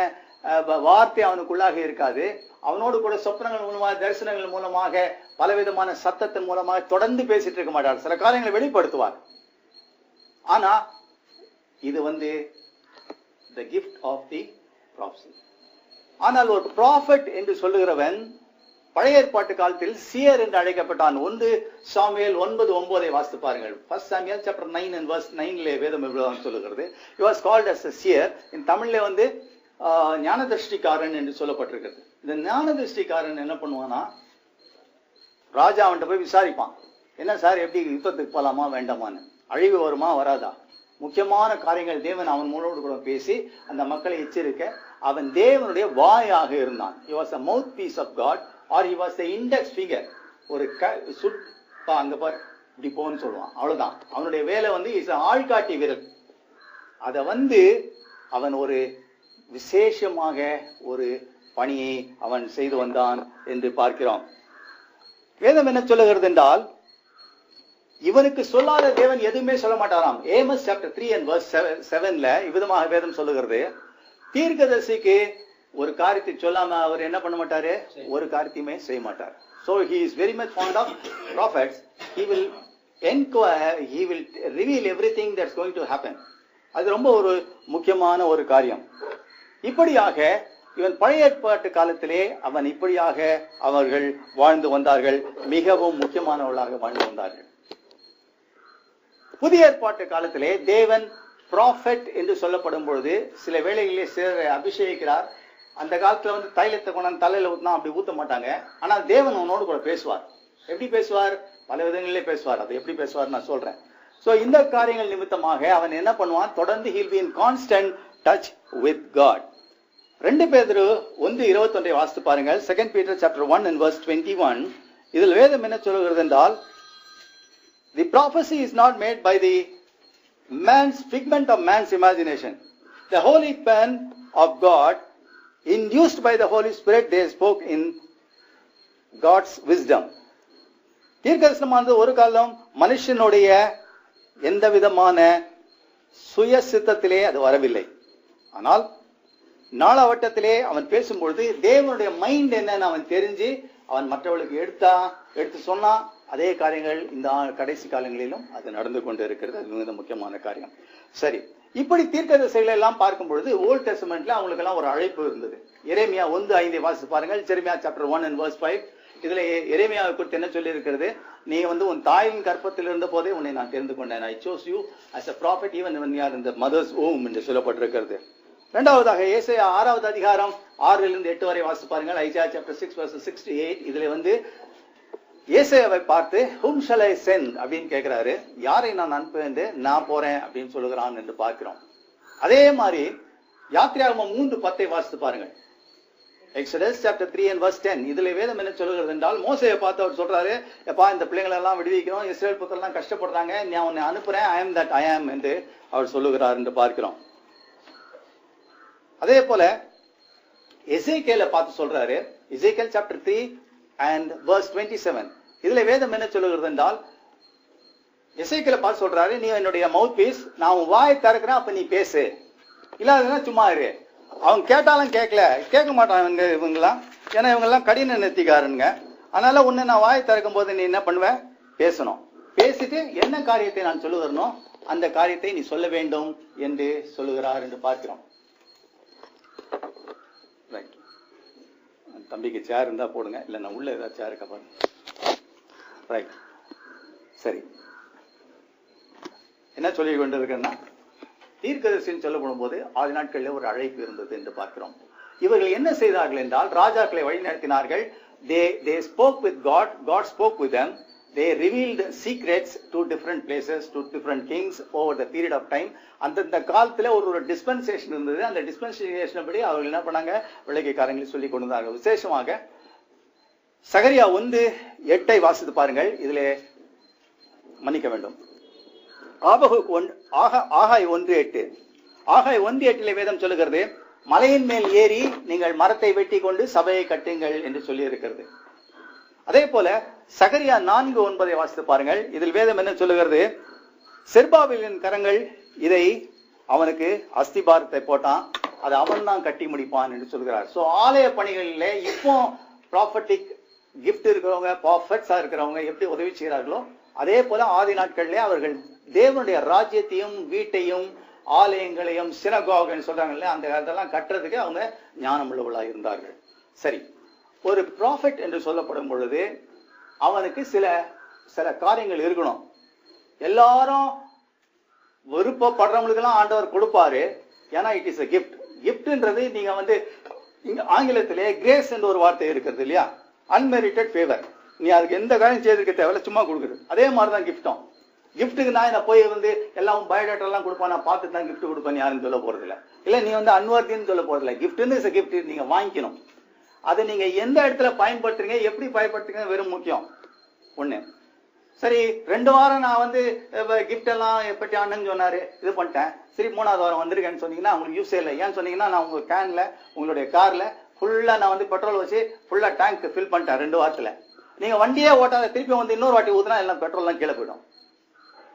வார்த்தை அவனுக்குள்ளாக இருக்காது. அவனோடு கூட சொப்னங்கள் மூலமாக, தரிசனங்கள் மூலமாக, பலவிதமான சத்தத்தின் மூலமாக தொடர்ந்து பேசிட்டு இருக்க மாட்டார். சில காரியங்களை வெளிப்படுத்துவார். ஆனா இது the gift of the prophecy. ஆனால் ஒரு prophet என்று சொல்லுகிறவன் பழைய ஏற்பாட்டு காலத்தில் சியர் என்று அழைக்கப்பட்டான். 1 சாமுவேல் 9:9 வாசித்து பாருங்கள். 1 Samuel chapter 9 and verse 9 வேதம் சொல்லுகிறது, he was called as a seer. in தமிழ்ல ஞானதிருஷ்டிக்காரன் என்று சொல்லப்பட்டிருக்கிறது. இந்த ஞானதிருஷ்டிக்காரன் என்ன பண்ணுவானா, ராஜா அவன்கிட்ட போய் விசாரிப்பான், என்ன சார், எப்படி யுத்தத்துக்கு போலாமா வேண்டாமான்னு, அழிவு வருமா வராதா, முக்கியமான காரியங்கள் தேவன் அவன் மூலோடு கூட பேசி அந்த மக்களை எச்சரிக்க அவன் தேவனுடைய வாயாக இருந்தான். he was a mouthpiece of God or he was the index finger. ஒரு அங்க பாரு இப்படி போன்னு சொல்லுவான், அவ்வளவுதான் அவனுடைய வேலை. இஸ் ஆள்காட்டி விரல். அத அவன் ஒரு விசேஷமாக ஒரு பணியை அவன் செய்து வந்தான் என்று பார்க்கிறோம். வேதம் என்ன சொல்லுகிறது என்றால், இவனுக்கு சொல்லாத தேவன் எதுவுமே சொல்ல மாட்டாராம். Amos chapter 3 and verse 7 இவ்விதமாக வேதம் சொல்லுகிறது, தீர்க்கதரிசிக்கு ஒரு காரியத்தை சொல்லாம அவர் என்ன பண்ண மாட்டாரு, ஒரு காரியத்தையுமே செய்ய மாட்டார். So he is very much fond of prophets. He will inquire, he will reveal everything that's going to happen. அது ரொம்ப ஒரு முக்கியமான ஒரு காரியம். இப்படியாக இவன் பழைய ஏற்பாட்டு காலத்திலே அவன் இப்படியாக அவர்கள் வாழ்ந்து வந்தார்கள். மிகவும் முக்கியமானவர்களாக வாழ்ந்து வந்தார்கள். புதிய ஏற்பாட்டு காலத்திலே தேவன் ப்ராஃபெட் என்று சொல்லப்படும் பொழுது சில வேளைகளிலே சிலர் அபிஷேகிக்கிறார். அந்த காலத்துல வந்து தைலத்தை கொண்டாந்து தலையில ஊத்தினா அப்படி ஊத்த மாட்டாங்க. ஆனால் தேவன் அவனோடு கூட பேசுவார். எப்படி பேசுவார்? பல விதங்களிலே பேசுவார். அது எப்படி பேசுவார் நான் சொல்றேன். சோ இந்த காரியங்கள் நிமித்தமாக அவன் என்ன பண்ணுவான்? தொடர்ந்து he'll be in constant touch with God. 2 பேதுரு 1:21 வாசித்து பாருங்கள். 2 Peter chapter 1 and verse 21. இதில் வேதம் என்ன சொல்கிறது என்றால், the prophecy is not made by the man's figment of man's imagination. The holy pen of God, induced by the Holy Spirit, they spoke in God's wisdom. தீர்க்கதரிசனமானது ஒரு காலம் மனுஷனுடைய எந்த விதமான சுய சித்தத்திலே அது வரவில்லை. ஆனால் நாளாவட்டத்திலே அவன் பேசும்பொழுது தேவனுடைய மைண்ட் என்னன்னு அவன் தெரிஞ்சு அவன் மற்றவர்களுக்கு எடுத்து சொன்னான். அதே காரியங்கள் இந்த கடைசி காலங்களிலும் அது நடந்து கொண்டு இருக்கிறது. அது மிக முக்கியமான காரியம். சரி, இப்படி தீர்க்கதரிசிகளை எல்லாம் பார்க்கும் பொழுது ஓல்ட் டெஸ்டமெண்ட்ல அவங்களுக்கு எல்லாம் ஒரு அழைப்பு இருந்தது. எரேமியா 1:5 வாசித்து பாருங்கள். Jeremiah chapter 1 and verse 5. இதுல எரேமியாவை குறித்து என்ன சொல்லி இருக்கிறது? நீ வந்து உன் தாயின் கர்ப்பத்தில் இருந்த போதே உன்னை நான் தெரிந்து கொண்டேன். I chose you as a prophet even when you are in the mother's womb என்று சொல்லப்பட்டிருக்கிறது. இரண்டாவதாக ஏசாயா 6வது அதிகாரம் 6-8 வரை வாசித்து பாருங்கள். Isaiah chapter 6 verses 6 to 8. இதுல வந்து ஏசாயாவை பார்த்து whom shall I send அப்படின்னு கேட்கிறாரு. யாரை நான் அனுப்புவேன்? நான் போறேன் அப்படின்னு சொல்லுகிறான் என்று பார்க்கிறோம். அதே மாதிரி யாத்திராகமம் 3:10 வாசித்து பாருங்கள். Exodus chapter 3 and verse 10. இதுல வேதம் என்ன சொல்லுகிறது என்றால், மோசேயை பார்த்து அவர் சொல்றாரு, எப்பா இந்த பிள்ளைங்களை எல்லாம் விடுவிக்கிறோம், இஸ்ரேல் புத்திரர் எல்லாம் கஷ்டப்படுறாங்க, நான் உன்னை அனுப்புறேன், I am that I am என்று அவர் சொல்லுகிறார் என்று பார்க்கிறோம். அதே போல எசேக்கியேலை பார்த்து சொல்றாரு. எசேக்கியேல் chapter 3 and verse 27. இதுல வேதம் என்ன சொல்லுகிறது என்றால், எசேக்கியேலை பார்த்து சொல்றாரு, நீ என்னுடைய மவுத் பீஸ், நான் உன் வாயை திறக்கிறேன், அப்ப நீ பேசு, இல்லாததுன்னா சும்மா இரு. அவங்க கேட்டாலும் கேட்க மாட்டாங்க இவங்கெல்லாம். ஏன்னா இவங்கெல்லாம் கடின நெத்திக்காரனுங்க. அதனால உன்னை நான் வாயை திறக்கும் போது நீ என்ன பண்ணுவ? பேசணும். பேசிட்டு என்ன காரியத்தை நான் சொல்லுகிறனோ அந்த காரியத்தை நீ சொல்ல வேண்டும் என்று சொல்லுகிறார் என்று பார்க்கிறோம். தம்பிக்கு சேர் இருந்தா போடுங்க, இல்ல நான் உள்ள ஏதாவது சேர் இருக்க பாருங்க. ரைட், சரி. என்ன சொல்லி கொண்டு இருக்கேன்னா, தீர்க்கதரிசின்னு சொல்லப்படும் போது ஆதி நாட்களில் ஒரு அழைப்பு இருந்தது என்று பார்க்கிறோம். இவர்கள் என்ன செய்தார்கள் என்றால், ராஜாக்களை வழிநடத்தினார்கள். They spoke with God. God spoke with them. They revealed secrets to different places, to different kings over the period of time. அந்த காலத்துல ஒரு டிஸ்பென்சேஷன் இருந்தது. அந்த டிஸ்பென்சேஷன் படி அவர்கள் என்ன பண்ணாங்க? விளக்கிக்காரங்களை சொல்லி கொண்டு வந்தார்கள். விசேஷமாக சகரியா 1:8 வாசித்து பாருங்கள். இதுல மன்னிக்க வேண்டும், ஆகாய் 1:8. ஆகாய் 1:8 வேதம் சொல்லுகிறது, மலையின் மேல் ஏறி நீங்கள் மரத்தை வெட்டி கொண்டு சபையை கட்டுங்கள் என்று சொல்லி இருக்கிறது. அதே போல சகரியா 4:9 வாசித்து பாருங்கள். இதில் வேதம் என்ன சொல்லுகிறது? செருபாபேலின் கரங்கள் இதை அவனுக்கு அஸ்திபாரத்தை போட்டான், அதை அவன் தான் கட்டி முடிப்பான் என்று சொல்கிறார். சோ ஆலய பணிகளிலே இப்போ ப்ராஃபட்டிக் கிஃப்ட் இருக்கிறவங்க, ப்ராஃபட்ஸா இருக்கிறவங்க எப்படி உதவி செய்கிறார்களோ அதே போல ஆதி நாட்களிலே அவர்கள் தேவனுடைய ராஜ்யத்தையும் வீட்டையும் ஆலயங்களையும் சினகாக் சொல்றாங்கல்ல, அந்த காலத்தெல்லாம் கட்டுறதுக்கு அவங்க ஞானம் உள்ளவர்களா இருந்தார்கள். சரி, ஒரு ப்ராஃபெட் என்று சொல்லப்படும் பொழுது அவனுக்கு சில காரியங்கள் இருக்கணும். எல்லாரும் விருப்பப்படுறவங்களுக்கு எல்லாம் ஆண்டவர் கொடுப்பாரு. ஏன்னா இட் இஸ் a gift. கிஃப்ட்ன்றது நீங்க வந்து இங்க ஆங்கிலத்திலே கிரேஸ் என்ற ஒரு வார்த்தை இருக்கிறது இல்லையா? Unmerited favour. நீ அதுக்கு எந்த காரியம் செய்திருக்க தேவையில்ல, சும்மா கொடுக்குறது. அதே மாதிரிதான் கிஃப்டும். கிஃப்ட்டுக்கு நான் என்ன போய் வந்து எல்லாம் பயோடேட்டா எல்லாம் கொடுப்பேன், நான் பார்த்து தான் கிஃப்ட் கொடுப்பேன் யாருன்னு சொல்ல போறது இல்லை. இல்ல நீ வந்து அன்வர்த்தின்னு சொல்ல போறது இல்லை. கிஃப்ட்னு இஸ் a gift. நீங்க வாங்கிக்கணும். அதை நீங்க எந்த இடத்துல பயன்படுத்துறீங்க, எப்படி பயன்படுத்துறீங்க வெறும் முக்கியம். ஒண்ணு. சரி, 2 வாரம் நான் வந்து கிஃப்ட் எல்லாம் பற்றி அண்ணன் சொன்னாரு, இது பண்ணிட்டேன். சரி, 3வது வாரம் வந்திருக்கேன்னு சொன்னீங்கன்னா உங்களுக்கு யூஸே இல்லை. ஏன்னு சொன்னீங்கன்னா, நான் உங்க கேன்ல உங்களுடைய கார்ல ஃபுல்லா நான் வந்து பெட்ரோல் வச்சு ஃபுல்லா டேங்க் ஃபில் பண்ணிட்டேன் 2 வாரத்துல. நீங்க வண்டியே ஓட்டாத திருப்பி வந்து இன்னொரு வாட்டி ஊத்துனா எல்லாம் பெட்ரோல் எல்லாம் கீழே போயிடும்.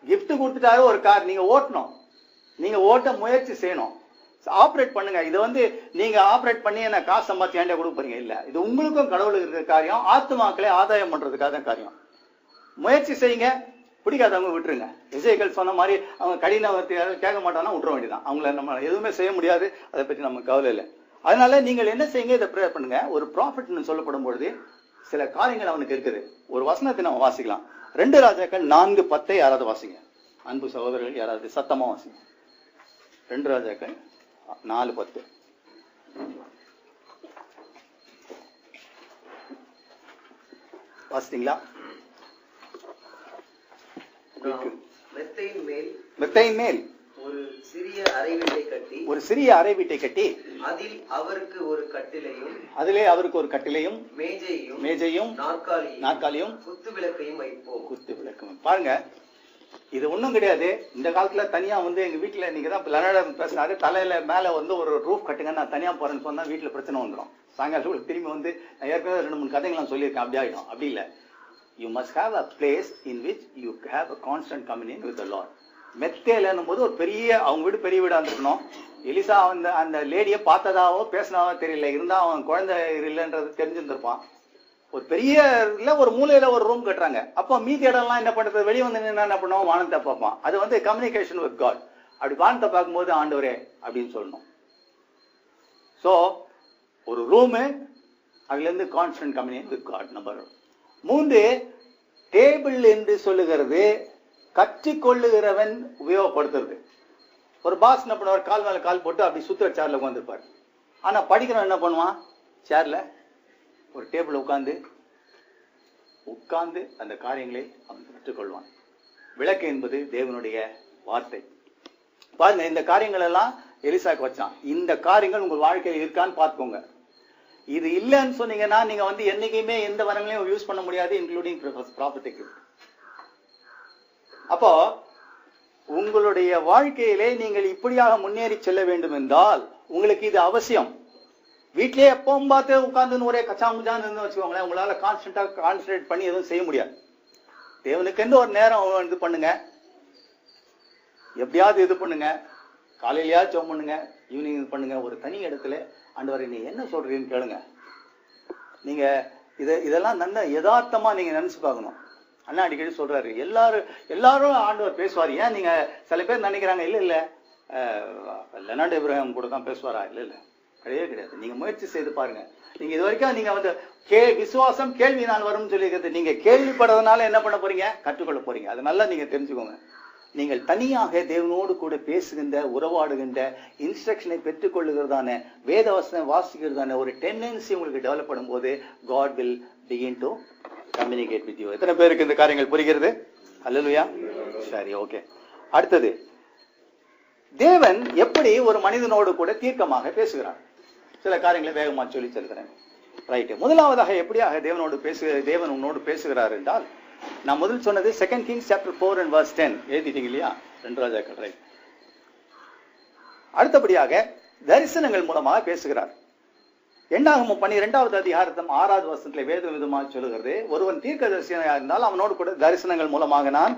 கிஃப்ட் கொடுத்துட்டாரு ஒரு கார், நீங்க ஓட்டணும், நீங்க ஓட்ட முயற்சி செய்யணும், ஆப்ரேட் பண்ணுங்க. இது வந்து நீங்க ஆப்ரேட் பண்ணி என்ன காசு சம்பாத்தி ஏண்டா கொடுக்க போறீங்க? இல்ல, இது உங்களுக்கும் கடவுளுக்கு இருக்கிற காரியம், ஆத்துமாக்களை ஆதாயம் பண்றதுக்காக தான் காரியம். முயற்சி செய்யுங்க, பிடிக்காதவங்க விட்டுருங்க. எசேக்கியேல் சொன்ன மாதிரி அவங்க கடின கேட்க மாட்டாங்கன்னா விட்டுற வேண்டியதான். அவங்கள நம்ம எதுவுமே செய்ய முடியாது, அதை பற்றி நமக்கு கவலை இல்லை. அதனால நீங்கள் என்ன செய்யுங்க, இதை ப்ரேயர் பண்ணுங்க. ஒரு ப்ராஃபிட்னு சொல்லப்படும் பொழுது சில காரியங்கள் அவனுக்கு இருக்குது. ஒரு வசனத்தை நம்ம வாசிக்கலாம். 2 ராஜாக்கள் 4:10 யாராவது வாசிங்க. அன்பு சகோதரர்கள் யாராவது சத்தமா வாசிங்க. 2 ராஜாக்கள் 4:10. வாசித்தீங்களா? மெத்தையின் மேல் ஒரு சிறிய அறை வீட்டை கட்டி அதில் அவருக்கு ஒரு கட்டிலையும் அதிலே அவருக்கு ஒரு கட்டிலையும் மேஜையும் நாற்காலியும் குத்து விளக்கையும் வைப்போம். குத்து விளக்கும். பாருங்க, இது ஒண்ணும் கிடையாது. இந்த காலத்துல தனியா எங்க வீட்டுல நீங்க தான் லெனர்ட் பேசினாரு, தலையில மேல ஒரு ரூஃப் கட்டுங்க, நான் தனியா போறேன்னு சொன்னா வீட்டுல பிரச்சனை வந்துடும். சாயங்காலம் திரும்பி ஏற்கனவே 2-3 கதைகள் நான் சொல்லியிருக்கேன். அப்படி ஆயிடும். அப்படி இல்ல. You must have a place in which you have a constant communion with the Lord. மெத்தேலன்னும் போது ஒரு பெரிய, அவங்க வீடு பெரிய வீடா இருந்திருக்கணும். எலிசா அந்த லேடியை பார்த்ததாவோ பேசினாவோ தெரியல, இருந்தா அவன் குழந்தை இல்லைன்றது தெரிஞ்சிருந்திருப்பான். ஒரு பெரிய ஒரு மூலையில ஒரு ரூம் கட்டுறாங்க. அப்போ மீதி இடம்லாம் என்ன பண்றது, வெளியே வந்து என்ன பண்ணுவோம், வானத்தை பார்ப்பான். அது கம்யூனிகேஷன் வித் காட். அப்படி வானத்தை பார்க்கும்போது ஆண்டவரே அப்படின்னு சொல்லணும். சோ ஒரு ரூமு, அதுல இருந்து constant communion with God. Number 3, table என்று சொல்லுகிறது கற்றுக்கொள்ளுகிறவன் உபயோகப்படுத்துறது. ஒரு பாஸ் என்ன பண்ணுவார், கால் மேல கால் போட்டு அப்படி சுத்துற சேர்ல உட்காந்துருப்பார். ஆனா படிக்கிறவன் என்ன பண்ணுவான், சேர்ல ஒரு டேபிள் உட்கார்ந்து அந்த காரியங்களை அவன் கற்றுக்கொள்வான். விளக்கு என்பது தேவனுடைய வார்த்தை. பாருங்க, இந்த காரியங்கள் எல்லாம் எலிசாக்கு வச்சான். இந்த காரியங்கள் உங்க வாழ்க்கையில் இருக்கான்னு பார்த்துக்கோங்க. இது இல்லைன்னு சொன்னீங்கன்னா நீங்க என்னைக்குமே எந்த வரங்களையும் யூஸ் பண்ண முடியாது, இன்க்ளூடிங் ப்ராப்பர்ட்டி. அப்போ உங்களுடைய வாழ்க்கையிலே நீங்கள் இப்படியாக முன்னேறி செல்ல வேண்டும் என்றால் உங்களுக்கு இது அவசியம். வீட்லயே எப்பவும் பார்த்து உட்கார்ந்து ஒரே கச்சாமுச்சான்னு வச்சுக்கோங்களேன், உங்களால கான்சன்ட்ரேட் பண்ணி எதுவும் செய்ய முடியாது. தேவனுக்கு ஒரு நேரம் இது பண்ணுங்க, எப்படியாவது இது பண்ணுங்க. காலையிலயாவது ஜெபம் பண்ணுங்க, ஈவினிங் இது பண்ணுங்க. ஒரு தனி இடத்துல ஆண்டவரே நீ என்ன சொல்றீன்னு கேளுங்க. நீங்க இதெல்லாம் நல்ல யதார்த்தமா நீங்க நினைச்சு பார்க்கணும். அண்ணா அடிக்கடி சொல்றாரு, எல்லாரும் ஆண்டவர் பேசுவார். ஏன் நீங்க சில பேர் நினைக்கிறாங்க, இல்ல லெனார்ட் இப்ராஹிம் கூட தான் பேசுவாரா? இல்ல, கிடையவே கிடையாது. நீங்க முயற்சி செய்து பாருங்க. நீங்க இது வரைக்கும் நீங்க விசுவாசம் கேள்வினால் வரும்னு சொல்லியிருக்கிறது. நீங்க கேள்விப்படுறதுனால என்ன பண்ண போறீங்க, கற்றுக்கொள்ள போறீங்க. அது நல்லா நீங்க தெரிஞ்சுக்கோங்க. நீங்கள் தனியாக தேவனோடு கூட பேசுகின்ற, உறவாடுகின்ற, இன்ஸ்ட்ரக்ஷனை பெற்றுக் கொள்ளுகிறதான, வேதவசனம் வாசிக்கிறதான ஒரு டெண்டன்சி உங்களுக்கு டெவலப் பண்ணும் போது God will begin to communicate with you. எத்தனை பேருக்கு இந்த காரியங்கள் புரிகிறது? அல்லேலூயா. சரி, ஓகே. அடுத்தது, தேவன் எப்படி ஒரு மனிதனோடு கூட தீர்க்கமாக பேசுகிறார். சில காரியங்களை வேகமா சொல்லி செல்கிறேன். ரைட். முதலாவதாக எப்படியாக தேவன் உன்னோடு பேசுகிறார் என்றால், நான் முதல் சொன்னது 2 Kings chapter 4 and verse 10 எழுதிட்டீங்க இல்லையா? 2 ராஜாக்கள். ரைட். அடுத்தபடியாக தரிசனங்கள் மூலமாக பேசுகிறார். என்னாகும் 12வது அதிகாரம் 6வது வசனத்திலே வேத விதமாக சொல்லுகிறது, ஒருவன் தீர்க்கதரிசியாக இருந்தால் அவனோடு கூட தரிசனங்கள் மூலமாக நான்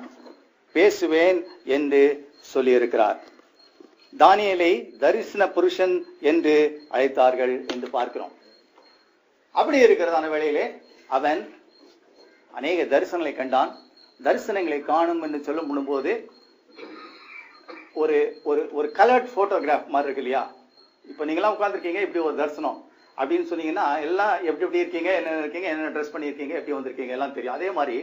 பேசுவேன் என்று சொல்லி இருக்கிறார். தானியேலை தரிசன புருஷன் என்று அழைத்தார்கள் என்று பார்க்கிறோம். அப்படி இருக்கிறதான வேளையிலே அவன் அநேக தரிசனங்களை கண்டான். தரிசனங்களை காணும் என்று சொல்லும் போது ஒரு கலர்ட் போட்டோகிராஃப் மாதிரி இருக்கு இல்லையா? இப்ப நீங்களாம் உட்கார்ந்துருக்கீங்க, இப்படி ஒரு தரிசனம் அப்படின்னு சொன்னீங்கன்னா எல்லாம் எப்படி இருக்கீங்க, என்ன ட்ரெஸ் பண்ணியிருக்கீங்க, எப்படி வந்திருக்கீங்க எல்லாம் தெரியும். அதே மாதிரி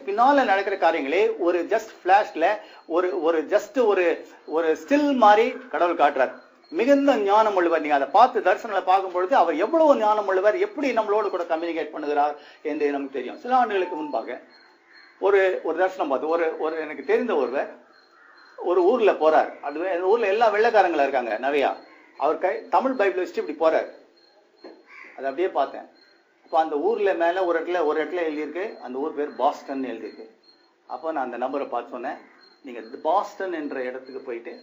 பின்னால நடக்கிற காரியங்களே ஒரு ஜஸ்ட் பிளாஷ்ல ஒரு ஸ்டில் மாதிரி கடவுள் காட்டுறார். மிகுந்த ஞானம் உள்ளவர். நீங்க அதை பார்த்து தரிசனங்களை பார்க்கும் பொழுது அவர் எவ்வளவு ஞானம் உள்ளவர், எப்படி நம்மளோடு கூட கம்யூனிகேட் பண்ணுகிறார் என்று நமக்கு தெரியும். சில ஆண்டுகளுக்கு முன்பாக ஒரு தரிசனம் பார்த்து ஒரு எனக்கு தெரிந்த ஒருவர் ஒரு ஊர்ல போறார். அது ஊர்ல எல்லா வெள்ளைக்காரங்களா இருக்காங்க நிறையா. அவர் தமிழ் பைபிள் வச்சுட்டு இப்படி போறாரு. அதை அப்படியே பார்த்தேன். அப்போ அந்த ஊர்ல மேல ஒரு இடத்துல எழுதியிருக்கு, அந்த ஊர் பேர் பாஸ்டன் எழுதியிருக்கு. அப்போ நான் அந்த நம்பரை பார்த்து சொன்னேன், நீங்க பாஸ்டன் என்ற இடத்துக்கு போயிட்டு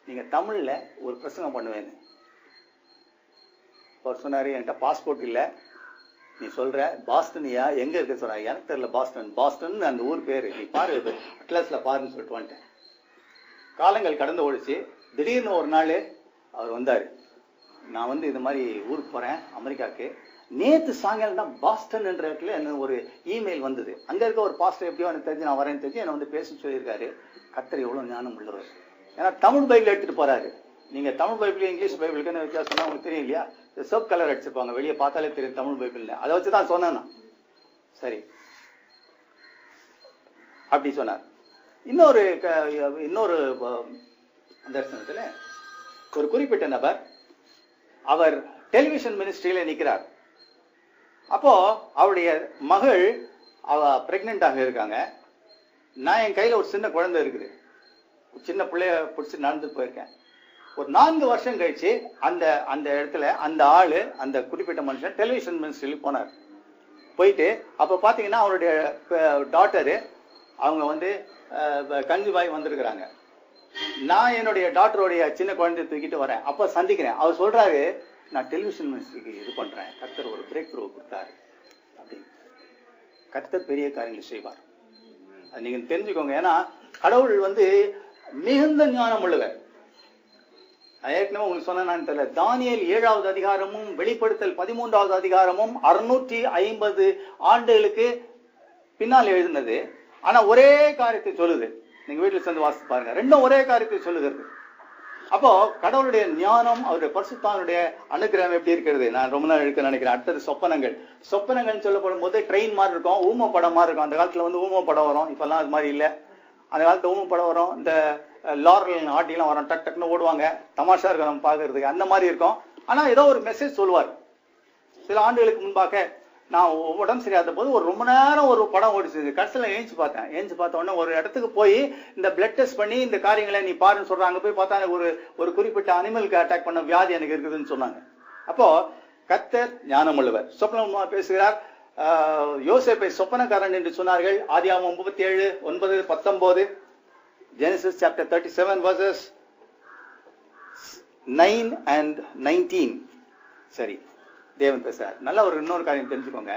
நீங்க தமிழ்ல ஒரு பிரசங்கம் பண்ணுவேன்னு. அவர் சொன்னாரு, என்கிட்ட பாஸ்போர்ட் இல்ல, நீ சொல்ற பாஸ்டனியா எங்க இருக்கு சொன்ன. எனக்கு தெரியல. பாஸ்டன் அந்த ஊர் பேரு, நீ பாரு அட்லாஸ்ல பாருன்னு சொல்லிட்டு வந்துட்டேன். காலங்கள் கடந்து ஓடிச்சு. திடீர்னு ஒரு நாள் அவர் வந்தாரு. நான் இது மாதிரி ஊருக்கு போறேன் அமெரிக்காவுக்கு. நேற்று சாயங்காலம் தான் பாஸ்டன் என்ற இடத்துல என்ன ஒரு இமெயில் வந்தது. அங்க இருக்க ஒரு பாஸ்டர் எப்படியோ எனக்கு தெரிஞ்சு நான் வரேன்னு தெரிஞ்சு என்ன பேச சொல்லியிருக்காரு. கர்த்தர் எவ்வளவு ஞானம் உள்ளவர். ஏன்னா தமிழ் பைபிள் எடுத்துட்டு போறாரு. நீங்க தமிழ் பைபிள் இங்கிலீஷ் பைபிளுக்கு வித்தியாசம் உங்களுக்கு தெரியும் இல்லையா? சோப் கலர் அடிச்சிருப்பாங்க, வெளியே பார்த்தாலே தெரியும் தமிழ் பைபிள். அதை வச்சுதான் சொன்னேன். சரி, அப்படி சொன்னார். இன்னொரு அந்த தரிசனத்துல ஒரு குறிப்பிட்ட நபர் அவர் டெலிவிஷன் மினிஸ்ட்ரியில நிக்கிறார். அப்போ அவருடைய மகள் அவ பிரெக்னென்டாக இருக்காங்க. நான் என் கையில ஒரு சின்ன குழந்தை இருக்குது, சின்ன பிள்ளைய பிடிச்சி நடந்துட்டு போயிருக்கேன். ஒரு 4 வருஷம் கழிச்சு அந்த அந்த இடத்துல அந்த ஆளு, அந்த குறிப்பிட்ட மனுஷன் டெலிவிஷன் மினிஸ்ட்ரியில் போனார். போயிட்டு அப்ப பாத்தீங்கன்னா அவருடைய டாட்டரு அவங்க வந்து கன்ஜிவாய் வந்திருக்கிறாங்க. நான் என்னுடைய டாக்டருடைய சின்ன குழந்தைய தூக்கிட்டு வரேன். அப்ப சந்திக்கிறேன். அவர் சொல்றாரு, நான் டெலிவிஷன் மினிஸ்ட்ரிக்கு இது பண்றேன், கர்த்தர் ஒரு பிரேக் த்ரூ கொடுத்தாரு அப்படின்னு. கர்த்தர் பெரிய காரியங்கள் செய்வார், அது நீங்க தெரிஞ்சுக்கோங்க. ஏன்னா கடவுள் வந்து மிகுந்த ஞானம் உள்ளவர். ஏற்கனவே உங்களுக்கு சொன்னேன்னு தெரியல, தானியேல் 7வது அதிகாரமும் வெளிப்படுத்தல் 13வது அதிகாரமும் 650 ஆண்டுகளுக்கு பின்னால் எழுதினது. ஆனா ஒரே காரியத்தை சொல்லுது. நீங்க வீட்டுல சேர்ந்து வாசித்து பாருங்க, ரெண்டும் ஒரே காரியத்தை சொல்லுகிறது. அப்போ கடவுளுடைய ஞானம், அவருடைய பரிசுத்தானுடைய அனுகிரகம் எப்படி இருக்கிறது? நான் ரொம்ப நாள் எடுக்க நினைக்கிறேன். அடுத்தது சொப்பனங்கள். சொப்பனங்கள் சொல்லப்படும் போது ட்ரெயின் மாதிரி இருக்கும், ஊம படம் மாதிரி இருக்கும். அந்த காலத்துல வந்து ஊம படம் வரும், இப்பெல்லாம் அது மாதிரி இல்லை. அந்த காலத்துல ஊம படம் வரும், இந்த லாரல் ஆட்டிலாம் வரும், டக் டக்குன்னு ஓடுவாங்க, தமாஷா இருக்கும் நம்ம பாக்குறதுக்கு, அந்த மாதிரி இருக்கும். ஆனா ஏதோ ஒரு மெசேஜ் சொல்லுவார். சில ஆண்டுகளுக்கு முன்பாக நான் உடம்பு சரியாத போது ஒரு ரொம்ப நேரம் ஒரு படம் ஓடிச்சு. கடைசியில் ஏஞ்சி பார்த்தேன். ஏஞ்சி பார்த்த உடனே ஒரு இடத்துக்கு போய் இந்த பிளட் டெஸ்ட் பண்ணி இந்த காரியங்களை நீ பாருன்னு சொல்றாங்க. அங்க போய் பார்த்தா ஒரு குறிப்பிட்ட அனிமலுக்கு அட்டாக் பண்ண வியாதி எனக்கு இருக்குதுன்னு சொன்னாங்க. அப்போ கர்த்தர் ஞானம் உள்ளவர். சொப்பனமா பேசுகிறார். யோசேப்பை சொப்பனக்காரன் என்று சொன்னார்கள். ஆதியாகமம் 37:9-19, Genesis chapter 37 verses 9 and 19. சரி, தேவன் பேசுறார். நல்ல ஒரு இன்னொரு காரியம் தெரிஞ்சுக்கோங்க.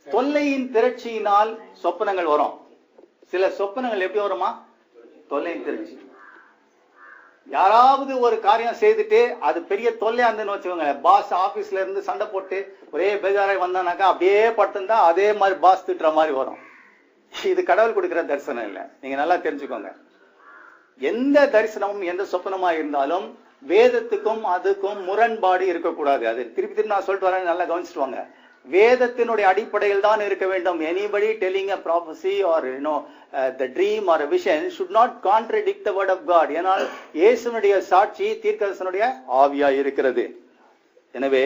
தொல்லையின் திரட்சியினால் சொப்பனங்கள் வரும். சில சொப்பனங்கள் எப்படி வருமா? தொல்லையின் திரட்சி. யாராவது ஒரு காரியம் செய்துட்டு அது பெரிய தொல்லையா இருந்துன்னு வச்சுக்கோங்க. பாஸ் ஆபீஸ்ல இருந்து சண்டை போட்டு ஒரே பேஜாராய் வந்தானாக்கா அப்படியே படுத்திருந்தா அதே மாதிரி பாஸ் திட்டுற மாதிரி வரும். இது கடவுள் கொடுக்கிற தரிசனம் இல்லை. நீங்க நல்லா தெரிஞ்சுக்கோங்க. எந்த தரிசனமும் எந்த சொப்பனமா இருந்தாலும் வேதத்துக்கும் அதுக்கும் முரண்பாடு இருக்கக்கூடாது. அது திருப்பி நான் சொல்லிட்டு வரேன், நல்லா கவனிச்சுட்டு வாங்க. வேதத்தினுடைய அடிப்படையில் தான் இருக்க வேண்டும். Anybody telling a prophecy or the dream or a vision should not contradict the word of God. ஏனால் இயேசுனுடைய சாட்சி தீர்க்கதரிசனுடைய ஆவியா இருக்கிறது. எனவே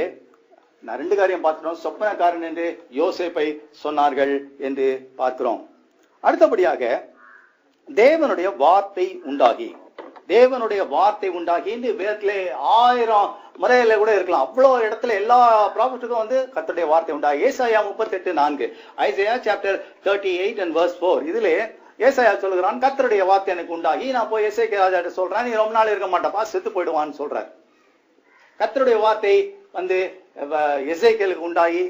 நான் 2 காரியம் பார்க்கிறோம். சொப்பனக்காரன் என்று யோசேப்பை சொன்னார்கள் என்று பார்க்கிறோம். அடுத்தபடியாக தேவனுடைய வார்த்தை உண்டாகி, தேவனுடைய வார்த்தை உண்டாகி இந்த வேதத்திலே 1000 முறையில கூட இருக்கலாம். அவ்வளவு இடத்துல எல்லா ப்ராஃபட்டுக்கும் வந்து கர்த்தருடைய வார்த்தை உண்டாகி. ஏசாயா 38:4, ஐசையா சாப்டர் 38 and verse 4. இதுல ஏசாயா சொல்லுகிறான், கர்த்தருடைய வார்த்தை எனக்கு உண்டாகி நான் போய் எசேக்கியா ராஜாட்ட சொல்றேன், நீ ரொம்ப நாள் இருக்க மாட்டப்பா, செத்து போயிடுவான்னு சொல்றார். கர்த்தருடைய வார்த்தை வந்து எசேக்கியலுக்கு உண்டாகி,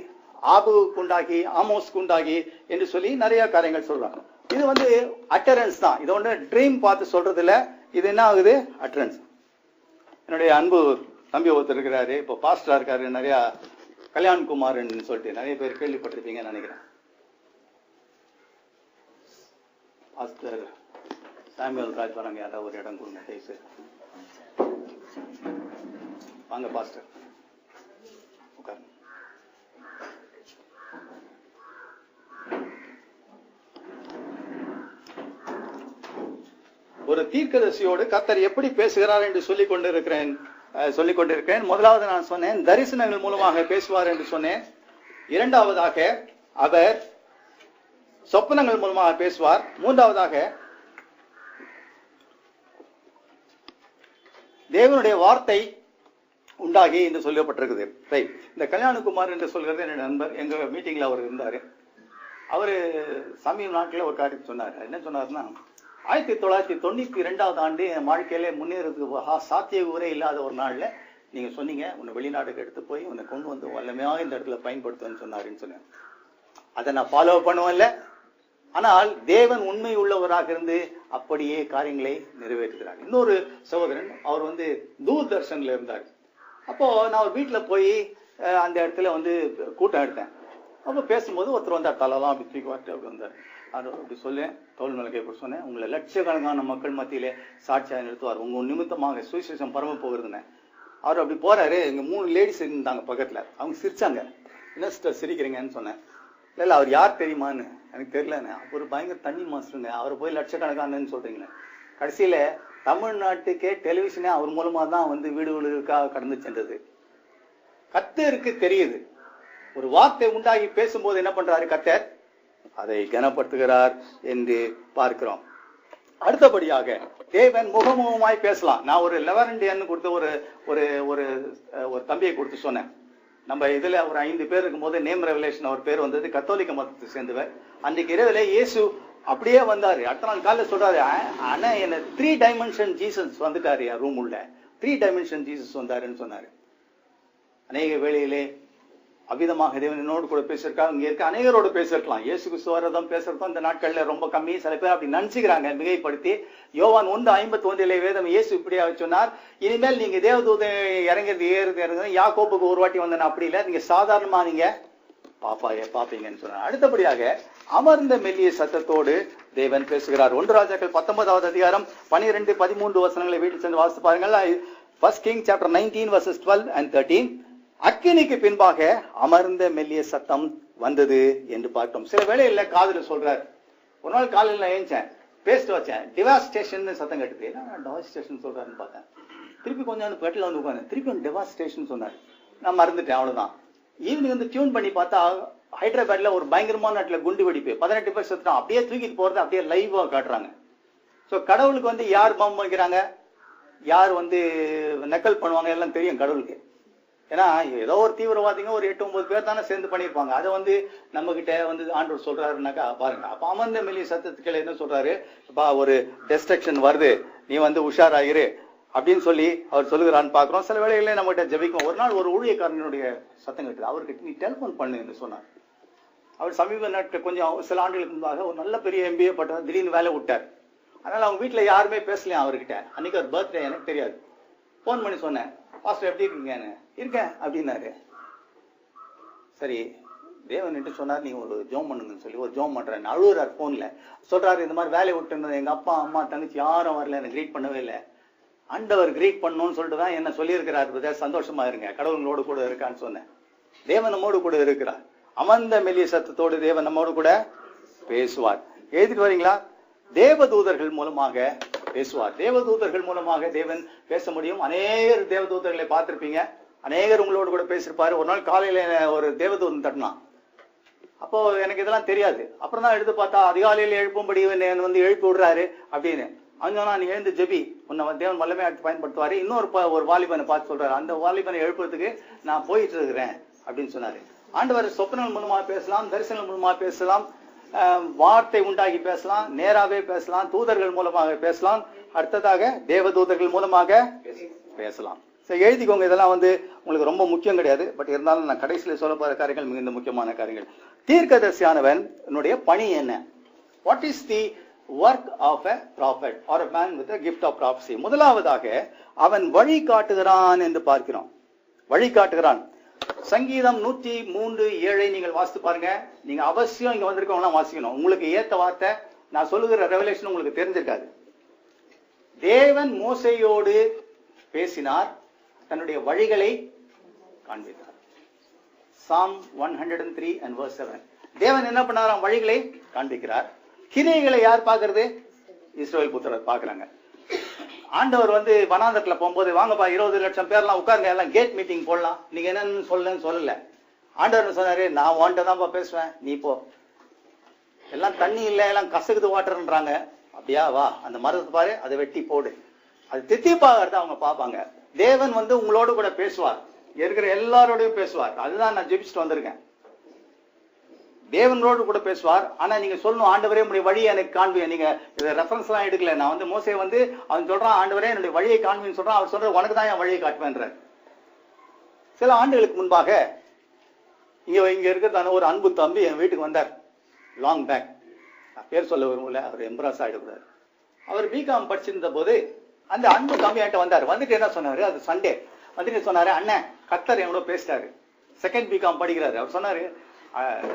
ஆபுக்கு உண்டாகி, ஆமோஸ்க்கு உண்டாகி என்று சொல்லி நிறைய காரியங்கள் சொல்றாங்க. இது வந்து அட்டரன்ஸ் தான். இது ஒண்ணு ட்ரீம் பார்த்து சொல்றது இல்ல. இது என்ன ஆகுது? அட்டரன்ஸ். என்னுடைய அன்பு தம்பி ஒருத்தர் இருக்கிறாரு, இப்போ பாஸ்டரா இருக்காரு. நிறைய கல்யாண்குமார்ன்னு சொல்லிட்டு நிறைய பேர் கேள்விப்பட்டிருப்பீங்கன்னு நினைக்கிறேன். பாஸ்டர் சாமுவேல் ராஜ் வராங்க, யாராவது ஒரு இடம் கொடுங்க தயவுசெய்து. வாங்க பாஸ்டர், உட்காருங்க. ஒரு தீர்க்கதரிசியோடு கர்த்தர் எப்படி பேசுகிறார் என்று சொல்லிக் கொண்டிருக்கிறேன். முதலாவது நான் சொன்னேன் தரிசனங்கள் மூலமாக பேசுவார் என்று சொன்னேன். இரண்டாவதாக அவர் சொப்பனங்கள் மூலமாக பேசுவார். மூன்றாவதாக தேவனுடைய வார்த்தை உண்டாகி என்று சொல்லப்பட்டிருக்குது. இந்த கல்யாணகுமார் என்று சொல்கிறது என்னுடைய நண்பர். எங்க மீட்டிங்ல அவர் இருந்தாரு. அவரு சமீப நாட்களில் ஒரு காரியத்தை சொன்னார். என்ன சொன்னார்னா, 1992 ஆண்டு என் வாழ்க்கையில முன்னேறதுக்கு சாத்தியக்கூறே இல்லாத ஒரு நாள்ல நீங்க சொன்னீங்க, உன்னை வெளிநாட்டுக்கு எடுத்து போய் உன்னை கொண்டு வந்து வல்லமையாக இந்த இடத்துல பயன்படுத்துவேன்னு சொன்னாருன்னு சொன்னேன். அதை நான் ஃபாலோ பண்ணுவேன்ல. ஆனால் தேவன் உண்மை உள்ளவராக இருந்து அப்படியே காரியங்களை நிறைவேற்றுகிறார். இன்னொரு சகோதரன், அவர் வந்து தூர்தர்ஷன்ல இருந்தார். அப்போ நான் ஒரு வீட்டுல போய் அந்த இடத்துல வந்து கூட்டம் எடுத்தேன். அப்போ பேசும்போது ஒருத்தர் வந்தார், தலைலாம் அப்படி தூக்கி வாட்டு அப்படி வந்தார். அப்படி சொல்லேன், தோல் மேல கேட்க சொன்னேன், உங்களை லட்சக்கணக்கான மக்கள் மத்தியிலே சாட்சியாக நிறுத்துவார், உங்க நிமித்தமாக சுவிசேஷம் பரம போகிறதுன்னு. அவர் அப்படி போறாரு. எங்க 3 லேடிஸ் இருந்தாங்க பக்கத்துல. அவங்க சிரிச்சாங்க. என்ன சிஸ்டர் சிரிக்கிறீங்கன்னு சொன்னேன். இல்ல அவர் யார் தெரியுமான்னு எனக்கு தெரியலண்ணே. அவர் பயங்கர தண்ணி மாஸ்டருங்க. அவர் போய் லட்சக்கணக்கானு சொல்றீங்களே. கடைசியில தமிழ்நாட்டுக்கே டெலிவிஷனே அவர் மூலமா தான் வந்து வீடுகளுக்காக கடந்து சென்றது. கர்த்தருக்கு தெரியுது. ஒரு வார்த்தை உண்டாகி பேசும்போது என்ன பண்றாரு கர்த்தர்? அதை கனப்படுத்துகிறார் என்று பார்க்கிறோம். அடுத்தபடியாக தேவன் முகமுகமாய் பேசலாம். நான் ஒரு லெவரண்டியன் கொடுத்து ஒரு ஒரு ஒரு தம்பியை கொடுத்து சொன்னேன். நம்ம இதுல ஒரு 5 பேர் இருக்கும் போது நேம் ரெவலேஷன் அவர் பேர் வந்தது. கத்தோலிக்க மதத்தை சேர்ந்தவர். அன்றைக்கு இரவுல இயேசு அப்படியே வந்தாரு. அடுத்த நாள் காலையில் சொல்றாரு, ஆனா என்ன 3 டைமென்ஷன் ஜீசஸ் வந்துட்டாரு என் ரூம் உள்ள. 3 டைமென்ஷன் ஜீசஸ் வந்தாருன்னு சொன்னாரு. அநேக வேளையிலே அவ்விதமாக தேவன் என்னோடு கூட பேசியிருக்காங்க. இங்க இருக்க அநேகரோடு பேசிருக்கலாம். இயேசு கிறிஸ்து வரதும் பேசுறதும் இந்த நாட்கள்ல ரொம்ப கம்மி. சில பேர் அப்படி நினைச்சுக்கிறாங்க மிகைப்படுத்தி. யோவான் 1:51 வேதம் இயேசு இப்படியா சொன்னார், இனிமேல் நீங்க தேவதூதை இறங்குறது ஏறுறது யாக்கோபுக்கு ஒரு வாட்டி வந்தேன் அப்படி இல்லை, நீங்க சாதாரணமா நீங்க பாப்பீங்கன்னு சொன்னார். அடுத்தபடியாக அமர்ந்த மெல்லிய சத்தத்தோடு தேவன் பேசுகிறார். 1 ராஜாக்கள் 19வது அதிகாரம் 12-13 வசனங்களை வீட்டில் சென்று வாசித்து பாருங்கள். 1 King chapter 19 verses 12 and 13. அக்கினிக்கு பின்பாக அமர்ந்த மெல்லிய சத்தம் வந்தது என்று பார்த்தோம். சில வேளையில காதுல சொல்றார். ஒரு நாள் காலையில் ஏஞ்சேன், பேஸ்ட் வச்சேன், டிவாஸ்டேஷன் சத்தம் கேட்டுது. நான் டிவாஸ்டேஷன் சொல்றாருன்னு பார்த்தேன். திருப்பி கொஞ்சம் பெட்டில் வந்து உட்காந்து திருப்பி டிவாஸ்டேஷன் சொன்னார். நான் மறந்துட்டேன், அவ்வளவுதான். ஈவினிங் வந்து டியூன் பண்ணி பார்த்தா ஹைதராபாத்ல ஒரு பயங்கரமான நாட்டுல குண்டு வெடிப்பு 18 பேர் செத்துறான். அப்படியே தூக்கிட்டு போறது அப்படியே லைவா காட்டுறாங்க. சோ கடவுளுக்கு வந்து யார் பாம்பு வைக்கிறாங்க, யார் வந்து நக்கல் பண்ணுவாங்க எல்லாம் தெரியும் கடவுளுக்கு. ஏன்னா ஏதோ ஒரு தீவிரவாதிங்க ஒரு 8-9 பேர் தானே சேர்ந்து பண்ணிருப்பாங்க. அதை வந்து நம்ம கிட்ட வந்து ஆண்டவர் சொல்றாருனாக்கா பாருங்க. அப்ப அமர்ந்த மெல்லிய சத்தத்துக்கள் என்ன சொல்றாரு, ஒரு டெஸ்ட்ரக்ஷன் வருது, நீ வந்து உஷாராயிரு அப்படின்னு சொல்லி அவர் சொல்லுகிறான்னு பாக்குறோம். சில வேளையில நம்ம கிட்ட ஜெபிக்கும். ஒரு நாள் ஒரு ஊழியக்காரனுடைய சத்தம் கேட்டது. அவர்கிட்ட நீ டெலிபோன் பண்ணு என்று சொன்னார். அவர் சமீப நாட்கள் கொஞ்சம் சில ஆண்டுகளுக்கு முன்பாக ஒரு நல்ல பெரிய MBA பட்டம் திடீர்னு வேலை விட்டார். அதனால அவங்க வீட்டுல யாருமே பேசலையா அவர்கிட்ட. அன்னைக்கு ஒரு பர்த்டே, எனக்கு தெரியாது. போன் பண்ணி சொன்னேன், பாஸ்டர் எப்படி இருக்கீங்கன்னு. இருக்கேன் அப்படின்னாரு. சரி, தேவன் சொன்னார் நீங்க ஒரு ஜோம் பண்ணுங்கன்னு சொல்லி ஒரு ஜோம் பண்றேன். அழுகுறாரு போன்ல. சொல்றாரு, இந்த மாதிரி வேலையை விட்டு எங்க அப்பா அம்மா தங்கச்சி யாரும் வரல, எனக்கு கிரீட் பண்ணவே இல்லை. ஆண்டவர் கிரீட் பண்ணணும்னு சொல்லிட்டு தான் என்ன சொல்லியிருக்கிறார். சந்தோஷமா இருங்க, கடவுளோடு கூட இருக்கான்னு சொன்னேன். தேவன் நம்மோடு கூட இருக்கிறார். அமர்ந்த மெல்லிய சத்தத்தோடு தேவன் நம்மோடு கூட பேசுவார். எழுதிட்டு வரீங்களா? தேவதூதர்கள் மூலமாக பேசுவார். தேவதூதர்கள் மூலமாக தேவன் பேச முடியும். அநேகர் தேவதூதர்களை பார்த்திருப்பீங்க. அநேகர் உங்களோடு கூட பேசியிருப்பாரு. ஒரு நாள் காலையில ஒரு தேவதூதன் தட்டினான். அப்போ எனக்கு இதெல்லாம் தெரியாது. அப்புறம் தான் எடுத்து பார்த்தா அதிகாலையில் எழுப்பும்படி வந்து எழுப்பி விடுறாரு அப்படின்னு. அவன் நீ எழுந்து ஜெபி, உன்னை தேவன் வல்லமையா பயன்படுத்துவாரு. இன்னொரு வாலிபனை பார்த்து சொல்றாரு, அந்த வாலிபனை எழுப்புறதுக்கு நான் போயிட்டு இருக்கிறேன் அப்படின்னு சொன்னாரு. ஆண்டவர் சொப்பனங்கள் மூலமா பேசலாம், தரிசனங்கள் மூலமா பேசலாம், வார்த்தை உண்டாகி பேசலாம், நேராவே பேசலாம், தூதர்கள் மூலமாக பேசலாம், அடுத்ததாக தேவதூதர்கள் மூலமாக பேசலாம். சரி, எழுதிக்கோங்க. இதெல்லாம் வந்து உங்களுக்கு ரொம்ப முக்கியம் கிடையாது. பட் இருந்தாலும் நான் கடைசியில் சொல்ல போற காரியங்கள் மிகுந்த முக்கியமான காரியங்கள். தீர்க்கதரிசியானவன் என்னுடைய பணி என்ன? What is the work of a prophet or a man with a gift of prophecy? முதலாவதாக அவன் வழி காட்டுகிறான் என்று பார்க்கிறோம். வழி காட்டுகிறான். சங்கீதம் 103:7 நீங்கள் வாசித்து பாருங்க. நீங்க அவசியம் இங்க வந்திருக்கவங்க வாசிக்கணும். உங்களுக்கு ஏத்த வார்த்தை நான் சொல்லுகிற ரெவலேஷன் உங்களுக்கு தெரிஞ்சிருக்காது. தேவன் மோசேயோடு பேசினார், தன்னுடைய வழிகளை காண்பித்தார். சாம் 103 and verse 7. தேவன் என்ன பண்ணாராம்? வழிகளை காண்பிக்கிறார். கிரியைகளை யார் பாக்குறது? இஸ்ரவேல் புத்திரர் பாக்குறாங்க. ஆண்டவர் வந்து வனாந்தரத்துல போகும்போது, வாங்கப்பா 20 லட்சம் பேர்லாம் உட்காருங்க, எல்லாம் கேட் மீட்டிங் போடலாம், நீங்க என்னன்னு சொல்லல. ஆண்டவர் சொன்னாரு, நான் வாண்டதான்ப்பா பேசுவேன், நீ போ. எல்லாம் தண்ணி இல்ல, எல்லாம் கசகுது வாட்டர்ன்றாங்க. அப்படியா, வா அந்த மரத்தை பாரு, அதை வெட்டி போடு. அது தித்திப்பாகிறத அவங்க பார்ப்பாங்க. தேவன் வந்து உங்களோடு கூட பேசுவார், இருக்கிற எல்லாரோடையும் பேசுவார். அதுதான் நான் ஜெபிச்சுட்டு வந்திருக்கேன். தேவனோடு கூட பேசுவார். ஆனா நீங்க சொல்லணும், ஆண்டவரே உங்களுடைய வழியை எனக்கு காண்பி. நீங்க இதை ரெஃபரன்ஸ் எல்லாம் எடுக்கல. நான் வந்து மோசே வந்து அவன் சொல்றான், ஆண்டவரே என்னுடைய வழியை காண்பின்னு சொல்றான். அவர் சொல்ற, உனக்கு தான் என் வழியை காட்டுவேன்ற. சில ஆண்டுகளுக்கு முன்பாக இங்க இருக்கிறதான ஒரு அன்பு தம்பி என் வீட்டுக்கு வந்தார். லாங் பேக், பேர் சொல்ல வரும்ல, அவர் எம்ப்ராஸ் ஆயிடக்கூடாது. அவர் பிகாம் படிச்சிருந்த போது அந்த அன்பு தம்பி என்கிட்ட வந்தார். வந்துட்டு என்ன சொன்னாரு, அது சண்டே வந்துட்டு சொன்னாரு, அண்ணன் கர்த்தர் என் கூட பேசிட்டாரு. செகண்ட் பிகாம் படிக்கிறாரு. அவர் சொன்னாரு,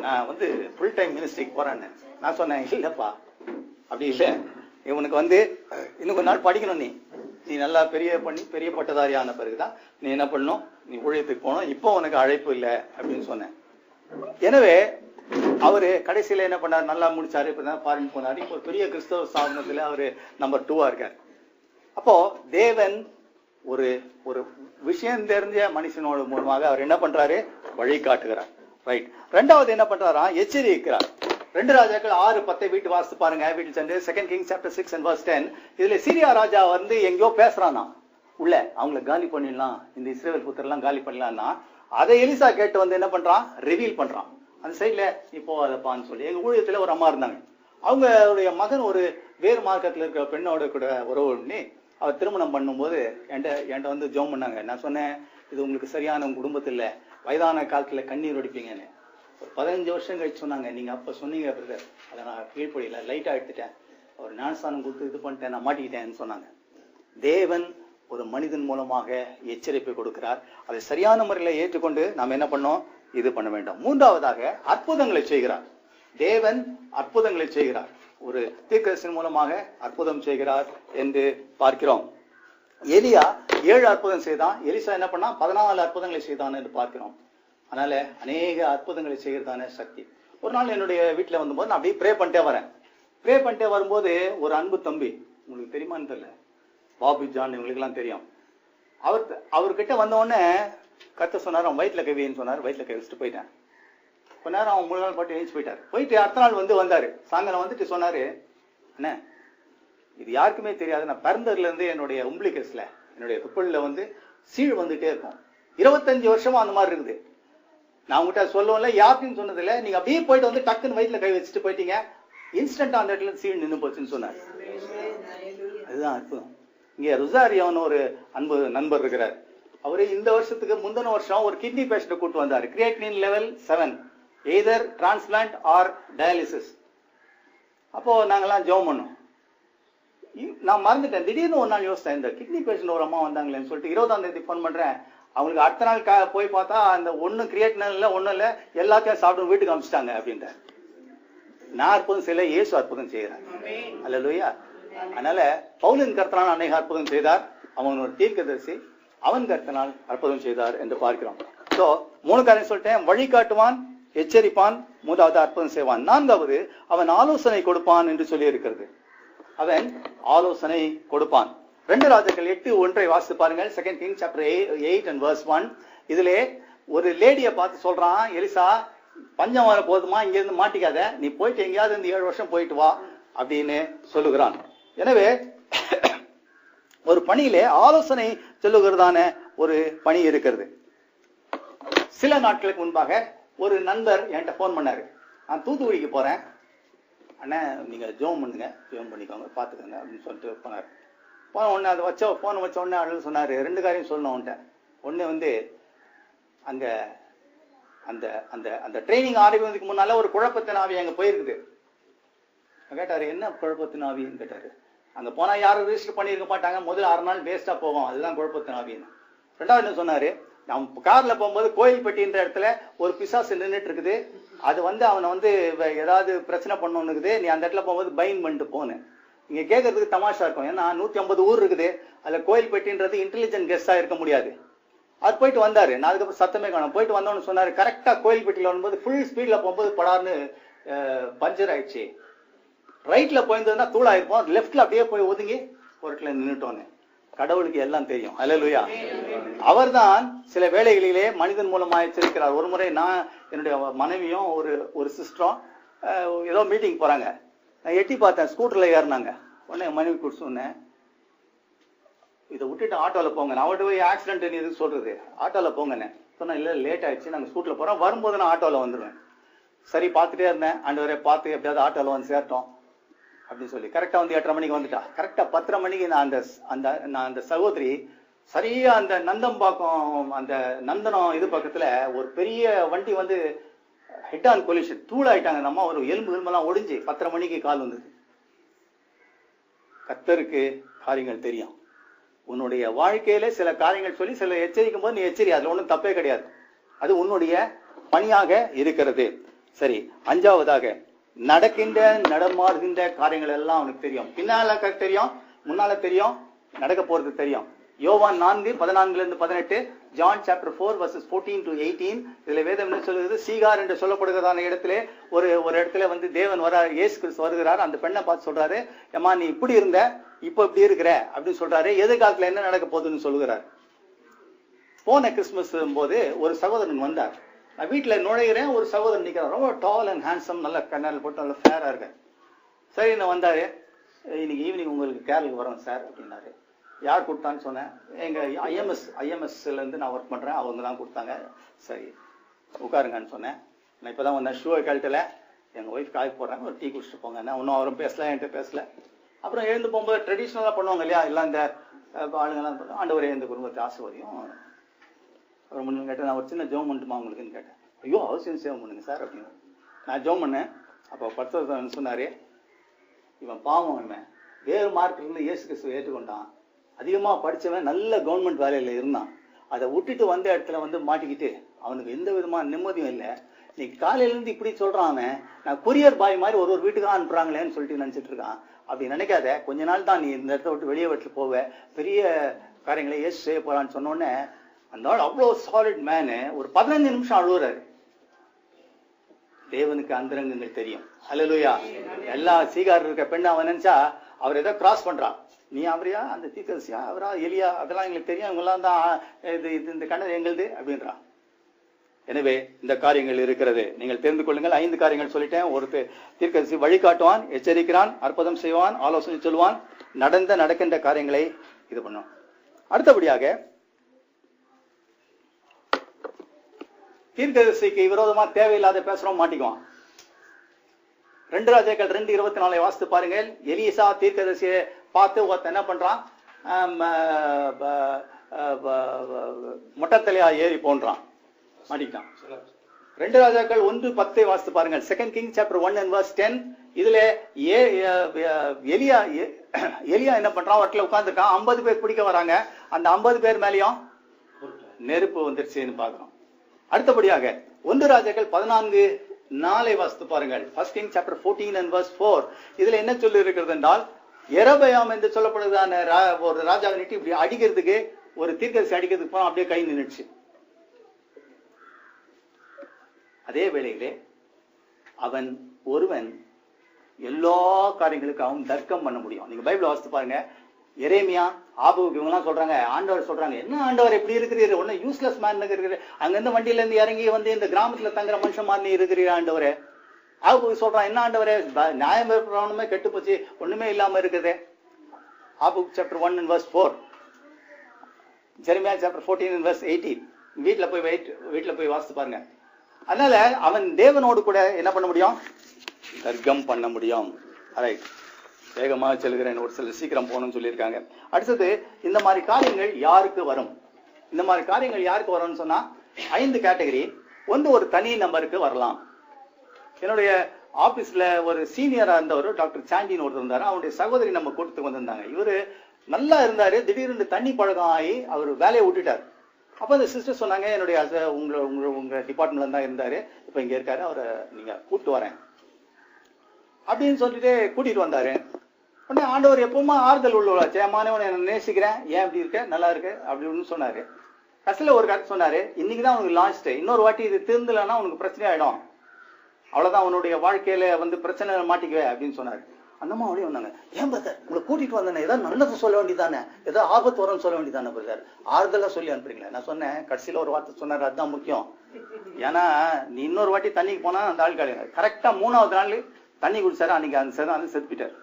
நான் வந்து ஃபுல் டைம் மினிஸ்ட்ரிக்கு போறேன்னு. நான் சொன்னேன், இல்லப்பா அப்படி இல்லை, இவனுக்கு வந்து இன்னும் கொஞ்ச நாள் படிக்கணும். நீ நல்லா பெரிய பட்டதாரியான பிறகுதான் நீ என்ன பண்ணணும், நீ ஊழியத்துக்கு போகணும். இப்போ உனக்கு அழைப்பு இல்லை அப்படின்னு சொன்னேன். எனவே அவரு கடைசியில என்ன பண்ணாரு, நல்லா முடிச்சாரு, இப்பதான் ஃபாரின் போனாரு, இப்போ ஒரு பெரிய கிறிஸ்தவ ஸ்தாபனத்துல அவரு நம்பர் 2 இருக்காரு. அப்போ தேவன் ஒரு ஒரு விஷயம் தெரிஞ்ச மனுஷனோட மூலமாக அவர் என்ன பண்றாரு, வழி காட்டுகிறார். ரைட். ரெண்டாவது என்ன பண்றாரா, எச்சரிக்கிறார். 2 ராஜாக்கள் 6:10 வீட்டு வாசித்து பாருங்க, வீட்டில் சென்று 2 Kings chapter 6 and verse 10. இதுல சீரியா ராஜா வந்து எங்கேயோ பேசுறானா, உள்ள அவங்களை காலி பண்ணிடலாம், இந்த இஸ்ரவேல் புத்திரெல்லாம் காலி பண்ணலாம்னா, அதை எலிசா கேட்டு வந்து என்ன பண்றான், ரிவீல் பண்றான். அந்த சைட்ல இப்போ அதைப்பான்னு சொல்லி எங்க ஊழியத்துல ஒரு அம்மா இருந்தாங்க. அவங்களுடைய மகன் ஒரு வேறு மார்க்கத்துல இருக்கிற பெண்ணோட கூட உறவு பண்ணி அவர் திருமணம் பண்ணும்போது என்கிட்ட வந்து ஜோம் பண்ணாங்க. நான் சொன்னேன், இது உங்களுக்கு சரியான உங்க குடும்பத்துல இல்ல, வயதான காலத்துல கண்ணீர் வடிப்பீங்கன்னு. ஒரு 15 வருஷம் கழிச்சு சொன்னாங்க, நீங்க அப்ப சொன்னீங்க பிரதர், அதை நான் கீழ்ப்படியில லைட்டா எடுத்துட்டேன், ஒரு ஞானஸ்தானம் கொடுத்து இது பண்ணிட்டேன், நான் மாட்டிக்கிட்டேன்னு சொன்னாங்க. தேவன் ஒரு மனிதன் மூலமாக எச்சரிப்பை கொடுக்கிறார். அதை சரியான முறையில ஏற்றுக்கொண்டு நாம் என்ன பண்ணோம், இது பண்ண வேண்டும். மூன்றாவதாக அற்புதங்களை செய்கிறார். தேவன் அற்புதங்களை செய்கிறார். ஒரு தீர்க்கதரிசி மூலமாக அற்புதம் செய்கிறார் என்று பார்க்கிறோம். எலியா 7 அற்புதம் செய்தான், எலிசா என்ன பண்ணா 14 அற்புதங்களை செய்தான் என்று பார்க்கிறோம். அதனால அநேக அற்புதங்களை செய்கிறதான சக்தி. ஒரு நாள் என்னுடைய வீட்டுல வந்தபோது நான் அப்படியே ப்ரே பண்ணிட்டே வரேன். ப்ரே பண்ணிட்டே வரும்போது ஒரு அன்பு தம்பி, உங்களுக்கு தெரியுமான்னு தெரியல, பாபு ஜான், இவங்களுக்கு எல்லாம் தெரியும். அவர்கிட்ட வந்த உடனே கத்த சொன்னார், அவன் வயிற்றுல கவின்னு சொன்னார். வயிற்றுல கை வச்சுட்டு போயிட்டேன். கொஞ்ச நேரம் அவன் 3 நாள் பாட்டு எழுந்து போயிட்டாரு. போயிட்டு அடுத்த நாள் வந்தாரு, சாயங்காலம் வந்துட்டு சொன்னாரு, என்ன இது யாருக்குமே தெரியாது, நான் பிறந்ததுல இருந்து என்னுடைய உம்பிளிகஸ்ல என்னுடைய துப்பல்ல வந்து சீழ் வந்துட்டே இருக்கும், 25 வருஷமா அந்த மாதிரி இருக்குது. நான் உங்ககிட்ட சொல்லல, யாருக்குன்னு சொன்னது இல்லை, நீங்க அப்படியே போயிட்டு வந்து டக்குன்னு வயிற்றுல கை வச்சுட்டு போயிட்டீங்க, இன்ஸ்டன்டா அந்த இடத்துல சீழ் நின்று போச்சுன்னு சொன்னார். அதுதான் அற்புதம். இங்க ருசாரியோன்னு ஒரு அன்பு நண்பர் இருக்கிறார். அவரு இந்த வருஷத்துக்கு முந்தின வருஷம் ஒரு கிட்னி பேஷண்ட் கூட்டு வந்தாரு. Creatinine level 7, either transplant or dialysis. அப்போ நாங்கெல்லாம் ஜெபம் பண்ணோம். நான் மறந்துட்டேன், திடீர்னு ஒரு நாள் யோசித்தேன், இந்த கிட்னி பேஷண்ட் ஒரு அம்மா வந்தாங்களேன்னு சொல்லிட்டு 20ஆம் தேதி ஃபோன் பண்றேன். அவங்களுக்கு அடுத்த நாள் போய் பார்த்தா அந்த ஒண்ணு கிரியேட்டின் இல்ல, ஒண்ணும் இல்ல, எல்லாத்தையும் சாப்பிட்டு வீட்டுக்கு அனுப்பிச்சிட்டாங்க அப்படின்ற. நான் அற்புதம் செய்யல, இயேசு அற்புதம் செய்யறாங்க. அல்லேலூயா. அதனால பவுலின் கர்த்தனால் அநேக அற்புதம் செய்தார். அவன் ஒரு தீர்க்கதரிசி, அவன் கர்த்தனால் அற்புதம் செய்தார் என்று பார்க்கிறோம். சோ 3 காரியம் சொல்லிட்டேன். வழிகாட்டுவான், எச்சரிப்பான், 3வது அற்புதம் செய்வான், 4வது அவன் ஆலோசனை கொடுப்பான் என்று சொல்லி இருக்கிறது. அவன் ஆலோசனை கொடுப்பான். 2 ராஜாக்கள் 8:1 வாசித்து பாருங்கள். 2 Kings chapter 8 and verse 1. இதுல ஒரு லேடிய பார்த்து சொல்றான், எலிசா பஞ்சம் வர போதுமா, இங்க இருந்து மாட்டிக்காத, நீ போயிட்டு எங்கேயாவது இந்த 7 வருஷம் போயிட்டு வா அப்படின்னு சொல்லுகிறான். எனவே ஒரு பணியிலே ஆலோசனை சொல்லுகிறதான ஒரு பணி இருக்கிறது. சில நாட்களுக்கு முன்பாக ஒரு நண்பர் என்கிட்ட போன் பண்ணாரு, நான் தூத்துக்குடிக்கு போறேன் அண்ணா, நீங்க ஜோம் பண்ணுங்க, ஜோம் பண்ணிக்கோங்க, பாத்துக்கோங்க அப்படின்னு சொல்லிட்டு போனாரு. போன உடனே அதை போன் வச்ச உடனே அண்ணன் சொன்னாரு, 2 காரியம் சொல்லணும் அவன்கிட்ட. ஒண்ணு வந்து அங்க அந்த அந்த அந்த ட்ரைனிங் ஆரம்பிக்கிறதுக்கு முன்னால ஒரு குழப்பத்தின் ஆவி அங்க போயிருக்குது. கேட்டாரு, என்ன குழப்பத்தின் ஆவின்னு கேட்டாரு. அங்க போனா யாரும் ரெஜிஸ்டர் பண்ணிருக்க மாட்டாங்க, முதல்ல 6 நாள் வேஸ்டா போகும், அதுதான் குழப்பத்தின் ஆவின்னு. 2வது என்ன சொன்னாரு, நம்ம கார்ல போகும்போது கோயில்பட்டின்ற இடத்துல ஒரு பிசாசு நின்றுட்டு இருக்குது, அது வந்து அவனை வந்து ஏதாவது பிரச்சனை பண்ணணும்னு இருக்குது, நீ அந்த இடத்துல போகும்போது பைன் பண்ணிட்டு போன. இங்க கேட்கறதுக்கு தமாஷா இருக்கும், ஏன்னா 150 ஊர் இருக்குது, அதுல கோயில்பட்டின்றது இன்டெலிஜென்ட் கெஸ்டா இருக்க முடியாது. அது போயிட்டு வந்தாரு. நான் அதுக்கப்புறம் சத்தமே காணும். போயிட்டு வந்தோன்னு சொன்னாரு, கரெக்டா கோயில்பட்டியில வரும்போது ஃபுல் ஸ்பீட்ல போகும்போது படார்னு பஞ்சர் ஆயிடுச்சு, ரைட்ல போயிருந்ததுன்னா தூளாயிருப்போம், லெப்ட்ல அப்படியே போய் ஒதுங்கி ஒரு இடத்துல நின்னுட்டோன்னு. கடவுளுக்கு எல்லாம் தெரியும். அல்லேலூயா. அவர்தான் சில வேளைகளிலே மனிதன் மூலமா எச்சரிக்கிறார். ஒரு முறை நான் என்னுடைய மனைவியும் ஒரு சிஸ்டரும் ஏதோ மீட்டிங் போறாங்க. நான் எட்டி பார்த்தேன், ஸ்கூட்டர்ல ஏறினாங்க. உடனே என் மனைவி கூட்டு சொன்னேன், இதை விட்டுட்டு ஆட்டோல போங்க. நான் அவட்டு போய் ஆக்சிடென்ட் எதுக்கு சொல்றது, ஆட்டோல போங்கன்னு சொன்னா, இல்ல லேட் ஆயிடுச்சு, நாங்க ஸ்கூட்டர்ல போறோம், வரும்போது நான் ஆட்டோல வந்துடுவேன். சரி பார்த்துட்டே இருந்தேன், ஆண்டவரே பார்த்து எப்படியாவது ஆட்டோல வந்து சேர்த்தோம் அப்படின்னு சொல்லி கரெக்டா வந்து 8:30 மணிக்கு வந்துட்டா. கரெக்டா 10:30 மணிக்கு நான் அந்த சகோதரி சரியா அந்த நந்தம்பாக்கம் அந்த நந்தனம் இது பக்கத்துல ஒரு பெரிய வண்டி வந்து ஹெட் ஆன் கொலிஷன், தூளாயிட்டாங்க. நம்ம ஒரு எலும்பெல்லாம் ஒடிஞ்சு 10:30 மணிக்கு கால் வந்தது. கர்த்தருக்கு காரியங்கள் தெரியும். உன்னுடைய வாழ்க்கையில சில காரியங்கள் சொல்லி சில எச்சரிக்கும் போது நீ எச்சரி, அதுல ஒண்ணும் தப்பே கிடையாது, அது உன்னுடைய பணியாக இருக்கிறது. சரி, 5வதாக நடக்கின்ற நடமாறுகின்ற காரியங்கள் எல்லாம் அவனுக்கு தெரியும். பின்னால தெரியும், முன்னால தெரியும், நடக்க போறது தெரியும். யோவான் 4:14-18 ஜான் சாப்டர் 4 verses 14 to 18. இதுல வேதம் என்ன சொல்லுது? சீகார் என்று சொல்லப்படுகிறதான இடத்திலே ஒரு இடத்துல வந்து தேவன் வரார், இயேசு கிறிஸ்து வருகிறார். அந்த பெண்ணை பார்த்து சொல்றாரு, ஏமா நீ இப்படி இருந்த, இப்ப இப்படி இருக்கிற அப்படின்னு சொல்றாரு. எதிர்காலத்துல என்ன நடக்க போகுதுன்னு சொல்லுகிறார். போன கிறிஸ்துமஸ் போது ஒரு சகோதரன் வந்தார். நான் வீட்டுல நுழைகிறேன், ஒரு சகோதரன் நிக்கிறார், ரொம்ப டால் அண்ட் ஹேண்ட்ஸம், நல்ல கண்ணால் போட்டு நல்ல ஃபேரா இருக்க. சரி, நான் வந்தாரு, இன்னைக்கு ஈவினிங் உங்களுக்கு கேரளுக்கு வரோம் சார் அப்படின்னாரு. யார் கொடுத்தான்னு சொன்னேன், எங்க ஐஎம்எஸ்ல இருந்து நான் ஒர்க் பண்றேன், அவங்க தான் கொடுத்தாங்க. சரி உட்காருங்கன்னு சொன்னேன். நான் இப்பதான் வந்தேன், ஷூவை கழட்டல, எங்க ஒய்ஃப் காய் போடுறாங்க, ஒரு டீ குடிச்சிட்டு போங்க. நான் ஒன்னும் அவரும் பேசல, என்கிட்ட பேசல. அப்புறம் எழுந்து போகும்போது ட்ரெடிஷ்னலா பண்ணுவாங்க இல்லையா, எல்லாம் இந்த ஆளுங்கெல்லாம் ஆண்டவரே இந்த குடும்பத்தை ஆசீர்வதியும். அப்புறம் முன்னு கேட்டேன், நான் ஒரு சின்ன ஜோம் பண்ணுமா உங்களுக்குன்னு கேட்டேன். ஐயோ அவசியம் சேவம் பண்ணுங்க சார் அப்படின்னு நான் ஜோம் பண்ணேன். அப்போ பரிசுத்தர் சொன்னாரு, இவன் பாவம், இவன் வேறு மார்க்கில் இருந்து இயேசு கிறிஸ்துவை ஏற்றுக்கொண்டான், அதிகமா படிச்சவன், நல்ல கவர்மெண்ட் வேலையில இருந்தான், அதை விட்டுட்டு வந்த இடத்துல வந்து மாட்டிக்கிட்டு அவனுக்கு எந்த விதமான நிம்மதியும் இல்லை. நீ காலையில இருந்து இப்படி சொல்றான், அவன் நான் கொரியர் பாய் மாதிரி ஒரு வீட்டுக்கு அனுப்புறாங்களேன்னு சொல்லிட்டு நினைச்சிட்டு இருக்கான். அப்படி நினைக்காத, கொஞ்ச நாள் தான் நீ இந்த இடத்த விட்டு வெளியே விட்டு போவ, பெரிய காரியங்களை இயேசு செய்ய போறான்னு சொன்னோடனே அந்த நாள் அவ்வளவு சாலிட் மேனு ஒரு 15 நிமிஷம் அழுகுறாரு. தேவனுக்கு அந்தரங்கங்கள் தெரியும். அல்லேலூயா. எல்லா சீகார் இருக்க பெண்ணு அவன் நினைச்சா அவர் ஏதோ கிராஸ் பண்றான். நீ அவரையா, அந்த தீர்க்கதரிசியா, அவரா, எலியா, அதெல்லாம் எங்களுக்கு தெரியும், இவங்கெல்லாம் தான் இந்த கண்ணது எங்களுது அப்படின்றான். எனவே இந்த காரியங்கள் இருக்கிறது, நீங்கள் தெரிந்து கொள்ளுங்கள். 5 காரியங்கள் சொல்லிட்டேன். ஒரு தீர்க்கதரிசி வழிகாட்டுவான், எச்சரிக்கிறான், அற்புதம் செய்வான், ஆலோசனை சொல்லுவான், நடக்கின்ற காரியங்களை இது பண்ணும். அடுத்தபடியாக தீர்க்கதரிசிக்கு விரோதமா தேவையில்லாத பேசுறோம், மாட்டிக்குவான். 2 ராஜாக்கள் 2:24 வாசித்து பாருங்கள். எலிசா தீர்க்கதரிசியை பார்த்து ஒருத்தன் என்ன பண்றான், மொட்டத்தலையா ஏறி போன்றான், மாட்டிக்கிட்டான். 2 ராஜாக்கள் 1:10 வாசித்து பாருங்கள். 2 Kings chapter 1 and verse 10. இதுல எலியா என்ன பண்றான், ஒருத்தல உட்கார்ந்துருக்கான், 50 பேர் பிடிக்க வராங்க. அந்த 50 பேர் மேலயும் நெருப்பு வந்துருச்சுன்னு பாக்குறோம். அடுத்தபடியாக 1 ராஜாக்கள் 14:4 வாசித்து பாருங்கள். 1 Kings chapter 14 and verse 4. இதுல என்ன சொல்லி இருக்கிறது என்றால், எரபயாம் என்று சொல்லப்படுறதான ஒரு ராஜாவை நிட்டு இப்படி அடிக்கிறதுக்கு, ஒரு தீர்க்கதரிசி அடிக்கிறதுக்கு போனா அப்படியே கை நின்னுச்சு. அதே வேளையிலே அவன் ஒருவன் எல்லா காரியங்களுக்கும் அவன் தர்க்கம் பண்ண முடியும். நீங்க பைபிள் வாசித்து பாருங்க. எரேமியா, ஆபுக்கு இவங்கெல்லாம் சொல்றாங்க, ஆண்டவர் சொல்றாங்க, என்ன ஆண்டவர் எப்படி இருக்கிறீரு, ஒன்னும் யூஸ்லெஸ் மேன் இருக்கிறீரு, அங்கிருந்து வண்டியில இருந்து இறங்கி வந்து இந்த கிராமத்துல தங்குற மனுஷன் மாதிரி இருக்கிறீரா ஆண்டவரே. ஆபுக்கு சொல்றான், என்ன ஆண்டவரே, நியாயம் பிரமாணமே கெட்டு போச்சு, ஒண்ணுமே இல்லாம இருக்குது. Habakkuk chapter 1 and verse 4, Jeremiah chapter 14 and verse 18. வீட்டுல போய் வாசித்து பாருங்க. அதனால அவன் தேவனோடு கூட என்ன பண்ண முடியும், தர்க்கம் பண்ண முடியும். ரைட், வேகமாக செல்கிறேன், ஒரு சில சீக்கிரம் போகணும்னு சொல்லியிருக்காங்க. அடுத்தது, இந்த மாதிரி காரியங்கள் யாருக்கு வரும்? இந்த மாதிரி காரியங்கள் யாருக்கு வரும்னு சொன்னா 5 கேட்டகரி. ஒரு தனி நபருக்கு வரலாம். என்னுடைய ஆபீஸ்ல ஒரு சீனியரா இருந்தவர் டாக்டர் சாண்டின்னு ஒருத்தர் இருந்தாரு. அவருடைய சகோதரி நம்ம கூட்டத்துக்கு வந்திருந்தாங்க. இவரு நல்லா இருந்தாரு, திடீர்னு தண்ணி பழக்கம் ஆகி அவர் வேலையை விட்டுட்டார். அப்ப அந்த சிஸ்டர் சொன்னாங்க, என்னுடைய உங்க டிபார்ட்மெண்ட்ல தான் இருந்தாரு, இப்ப இங்க இருக்காரு, அவரை நீங்க கூப்பிட்டு வரேன் அப்படின்னு சொல்லிட்டு கூட்டிட்டு வந்தாரு. உடனே ஆண்டவர் எப்பவுமா ஆறுதல் உள்ளவளாச்சு, ஏமானவன் என்ன நேசிக்கிறேன், ஏன் இப்படி இருக்க, நல்லா இருக்கு அப்படின்னு சொன்னாரு. கடைசியில ஒரு கருத்து சொன்னாரு, இன்னைக்குதான் உனக்கு லாஸ்ட், இன்னொரு வாட்டி இது திருந்தலன்னா உனக்கு பிரச்சனை ஆயிடும், அவ்வளவுதான், உன்னுடைய வாழ்க்கையில வந்து பிரச்சனை மாட்டிக்குவே அப்படின்னு சொன்னாரு. அந்த அம்மா அப்படியே வந்தாங்க, ஏன் பிரதர் உங்களை கூட்டிட்டு வந்தேன், ஏதாவது நல்லது சொல்ல வேண்டியதானே, ஏதாவது ஆபத்து வரும்னு சொல்ல வேண்டியதானே பிரதர், ஆறுதலா சொல்லி அனுப்புறீங்களா? நான் சொன்னேன், கடைசியில ஒரு வார்த்தை சொன்னாரு, அதுதான் முக்கியம். ஏன்னா நீ இன்னொரு வாட்டி தண்ணிக்கு போனா அந்த ஆள் காலையில கரெக்டா 3வது நாள் தண்ணி குடிச்சாரு, அன்னைக்கு அந்த செத்துப்பிட்டார்.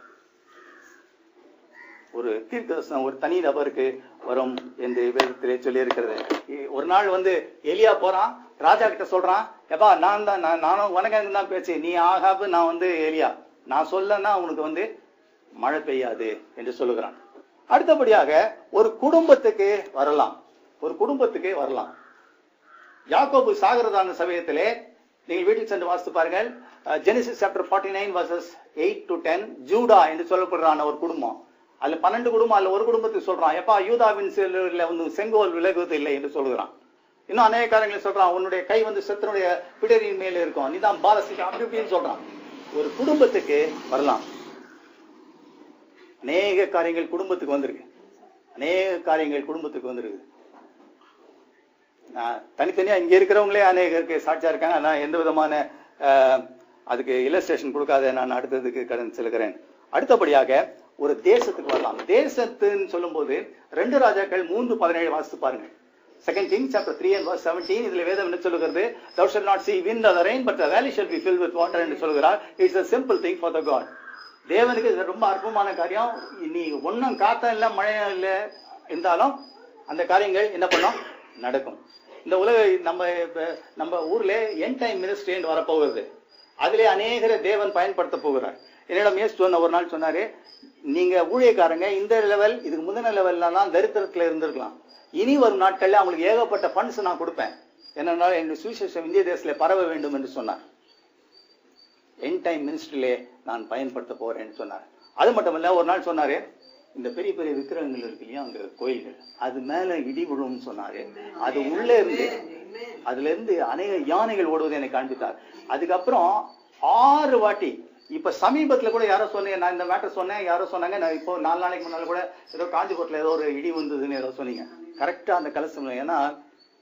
ஒரு தீர்க்கதரிசனம் ஒரு தனி நபருக்கு வரும் என்று வேதத்திலே சொல்லி இருக்கிறது. ஒரு நாள் வந்து எலியா போறான், ராஜா கிட்ட சொல்றான், எப்பா நானும் உனக்கு தான் பேச்சு, நீ ஆகாபு, நான் வந்து எலியா, நான் சொல்லனா உனக்கு வந்து மழை பெய்யாது என்று சொல்லுகிறான். அடுத்தபடியாக ஒரு குடும்பத்துக்கு வரலாம், யாக்கோபு சாகிறதான சமயத்திலே நீங்கள் வீட்டில் சென்று வாசித்து பாருங்கள். Genesis chapter 49 verses 8 to 10. Judah என்று சொல்லப்படுறான ஒரு குடும்பம், அதுல 12 குடும்பம், அதுல ஒரு குடும்பத்துக்கு சொல்றான், எப்பா யூதாவின் செங்கோல் விலகுவது இல்லை என்று சொல்லுகிறான். இன்னும் அநேக காரியங்களை சொல்றான், உன்னுடைய கை வந்து சத்துனுடைய பிடரின் மேல இருக்கும், நீதான் பாலசிக்க, அப்படி இப்படின்னு சொல்றான். ஒரு குடும்பத்துக்கு வரலாம். அநேக காரியங்கள் குடும்பத்துக்கு வந்திருக்கு. தனித்தனியா இங்க இருக்கிறவங்களே அநேகருக்கு சாட்சியா இருக்காங்க. நான் எந்த விதமான அதுக்கு இல்லஸ்ட்ரேஷன் கொடுக்காத நான் அடுத்ததுக்கு கடந்து செல்கிறேன். அடுத்தபடியாக ஒரு தேசத்துக்கு வரலாம். தேசத்துன்னு சொல்லும் போது 2 ராஜாக்கள் 3:17 வாசித்து பாருங்க. 2 Kings chapter 3 and verse 17. இதுல வேதம் என்ன சொல்லுகிறது? Thou shalt not see wind or the rain, but the valley shall be filled with water என்று சொல்கிறார். It's a simple thing for the God. தேவனுக்கு இது ரொம்ப அற்புதமான காரியம். நீ ஒன்னும் காத்தம் இல்ல மழையும் இல்ல இருந்தாலும் அந்த காரியங்கள் என்ன பண்ணும்? நடக்கும். இந்த உலக நம்ம ஊர்ல எண்ட் டைம் மினிஸ்ட்ரி வரப்போகிறது. அதிலே அநேகரை தேவன் பயன்படுத்த போகிறார். என்னிடம் ஒரு நாள் சொன்னாரு, நீங்க ஊழியக்காரங்க இந்த லெவல் இதுக்கு முந்தின லெவல்லாம் தரித்திரத்துல இருந்திருக்கலாம். இனி வரும் நாட்கள்ல அவங்களுக்கு ஏகப்பட்ட ஃபண்ட்ஸ் நான் கொடுப்பேன். என்னன்னா என்னுடைய சுவிசேஷம் இந்திய தேசத்துல பரவ வேண்டும் என்று சொன்னார். எண்ட் டைம் மினிஸ்ட்ரியிலே நான் பயன்படுத்த போறேன்னு சொன்னார். அது மட்டுமல்ல, ஒரு நாள் சொன்னாரு, இந்த பெரிய பெரிய விக்கிரகங்கள் இருக்கு இல்லையா அங்க கோயில்கள், அது மேல இடி விழும்னு சொன்னாரு. அது உள்ள இருந்து அதுல இருந்து அநேக யானைகள் ஓடுவதை எனக்கு காண்பித்தார். அதுக்கப்புறம் 6 வாட்டி இப்ப சமீபத்துல கூட யாரோ சொன்னீங்க, நான் இந்த மேட்டர் சொன்னேன், யாரோ சொன்னாங்க, நான் இப்போ 4 நாளைக்கு முன்னால கூட ஏதோ காஞ்சிபுரத்துல ஏதோ ஒரு இடி வந்ததுன்னு ஏதோ சொன்னீங்க. கரெக்டா அந்த கலசம். ஏன்னா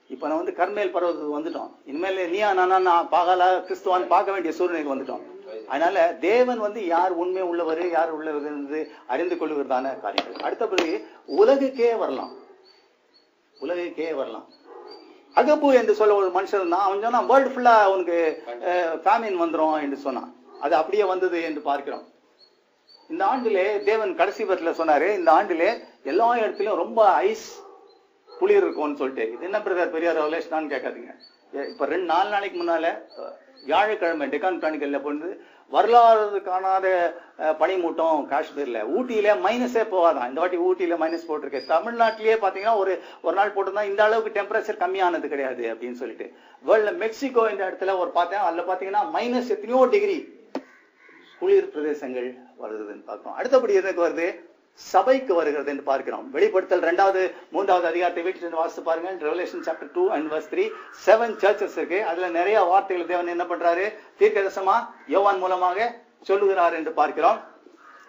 இப்ப நான் கர்மேல் பர்வதத்துக்கு வந்துட்டோம். இனிமேல் நீயா நான் பாகலா கிறிஸ்துவான்னு பார்க்க வேண்டிய சூழ்நிலைக்கு வந்துட்டோம். அதனால தேவன் யார் உண்மை உள்ளவர் யார் உள்ளவர் என்று அறிந்து கொள்வதான காரியங்கள். அடுத்தபடி உலகுக்கே வரலாம். உலகுக்கே வரலாம். அகப்பு என்று சொல்ல ஒரு மனுஷன் தான். அவன் சொன்னா வேர்ல்டு ஃபுல்லா அவனுக்கு ஃபேமின் வந்துரும் என்று சொன்னான். அது அப்படியே வந்தது என்று பார்க்கிறோம். இந்த ஆண்டிலே தேவன் கடைசி பத்தில சொன்னாரு, இந்த ஆண்டிலே எல்லா இடத்துலயும் ரொம்ப ஐஸ் குளிர் இருக்கும்னு சொல்லிட்டு. இது என்ன பிரதர் பெரிய ரெவலேஷனான்னு கேட்காதீங்க. இப்ப 4 நாளைக்கு முன்னால வியாழக்கிழமை டெக்கான் பிராணிகள்ல போனது வரலாறு காணாத பனிமூட்டம் காஷ்மீர்ல. ஊட்டியில மைனஸே போவாதான். இந்த வாட்டி ஊட்டியில மைனஸ் போட்டிருக்கு. தமிழ்நாட்டிலேயே பாத்தீங்கன்னா ஒரு நாள் போட்டிருந்தா இந்த அளவுக்கு டெம்பரேச்சர் கம்மியானது கிடையாது அப்படின்னு சொல்லிட்டு. வேர்ல்ட்ல மெக்சிகோ இந்த இடத்துல பார்த்தேன், அதுல பாத்தீங்கன்னா மைனஸ் எத்தனையோ டிகிரி குளிர் பிரதேசங்கள் வருதுன்னு பார்க்கிறோம். அடுத்தபடி எதுக்கு வருது? சபைக்கு வருகிறது என்று பார்க்கிறோம். வெளிப்படுத்தல் 2வது 3வது அதிகாரத்தை வீட்டு வாசித்து பாருங்க. Revelation chapter 2 and verse 3 7 churches இருக்கு. அதுல நிறைய வார்த்தைகள் தேவன் என்ன பண்றாரு? தீர்க்கதரிசனமா யோவான் மூலமாக சொல்லுகிறார் என்று பார்க்கிறோம்.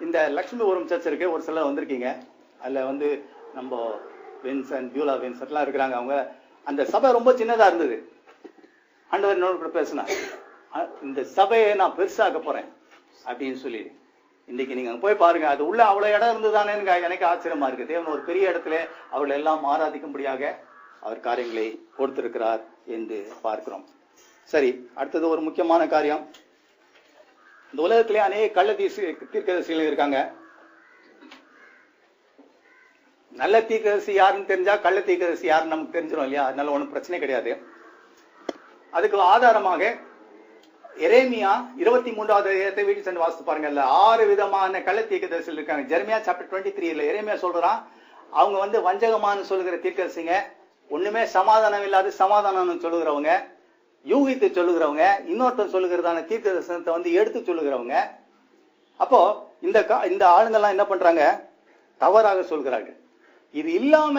இந்த லட்சுமிபுரம் சர்ச் இருக்கு, ஒரு சிலர் வந்திருக்கீங்க. அதுல நம்ம வின்சன் பியூலா வின்சன் எல்லாம் இருக்கிறாங்க. அவங்க அந்த சபை ரொம்ப சின்னதா இருந்தது. ஆண்டவர் என்னோட கூட பேசினார், இந்த சபையை நான் பெருசாக்க போறேன் அப்படின்னு சொல்லி. இன்னைக்கு நீங்க போய் பாருங்க, அது உள்ள அவ்வளவு இடம் இருந்துதானே எனக்கு ஆச்சரியமா இருக்கு. தேவன் ஒரு பெரிய இடத்துல அவளை எல்லாம் ஆராதிக்கும்படியாக அவர் காரியங்களை கொடுத்திருக்கிறார் என்று பார்க்கிறோம். சரி, அடுத்தது ஒரு முக்கியமான காரியம். இந்த உலகத்திலே அநேக கள்ள தீர்க்கதரிசிகள் இருக்காங்க. நல்ல தீர்க்கதரிசி யாருன்னு தெரிஞ்சா கள்ள தீர்க்கதரிசி யாருன்னு நமக்கு தெரிஞ்சிடும் இல்லையா? அதனால ஒன்றும் பிரச்சனை கிடையாது. அதுக்கு ஆதாரமாக எரேமியா 23வது அதிகாரத்தை வீட்டு சென்று வாசித்து பாருங்க. 6 விதமான கள்ள தீர்க்கதரிசிகள் இருக்காங்க. ஜெரமியா சாப்டர் 23 எரேமியா சொல்றான், அவங்க வஞ்சகமான சொல்லுகிற தீர்க்கதரிசிங்க, ஒண்ணுமே சமாதானம் இல்லாத சமாதானம் சொல்லுகிறவங்க, யூகித்து சொல்லுகிறவங்க, இன்னொருத்தர் சொல்லுகிறதான தீர்க்கதரிசனத்தை எடுத்து சொல்லுகிறவங்க. அப்போ இந்த ஆளுங்கெல்லாம் என்ன பண்றாங்க? தவறாக சொல்கிறார்கள். இது இல்லாம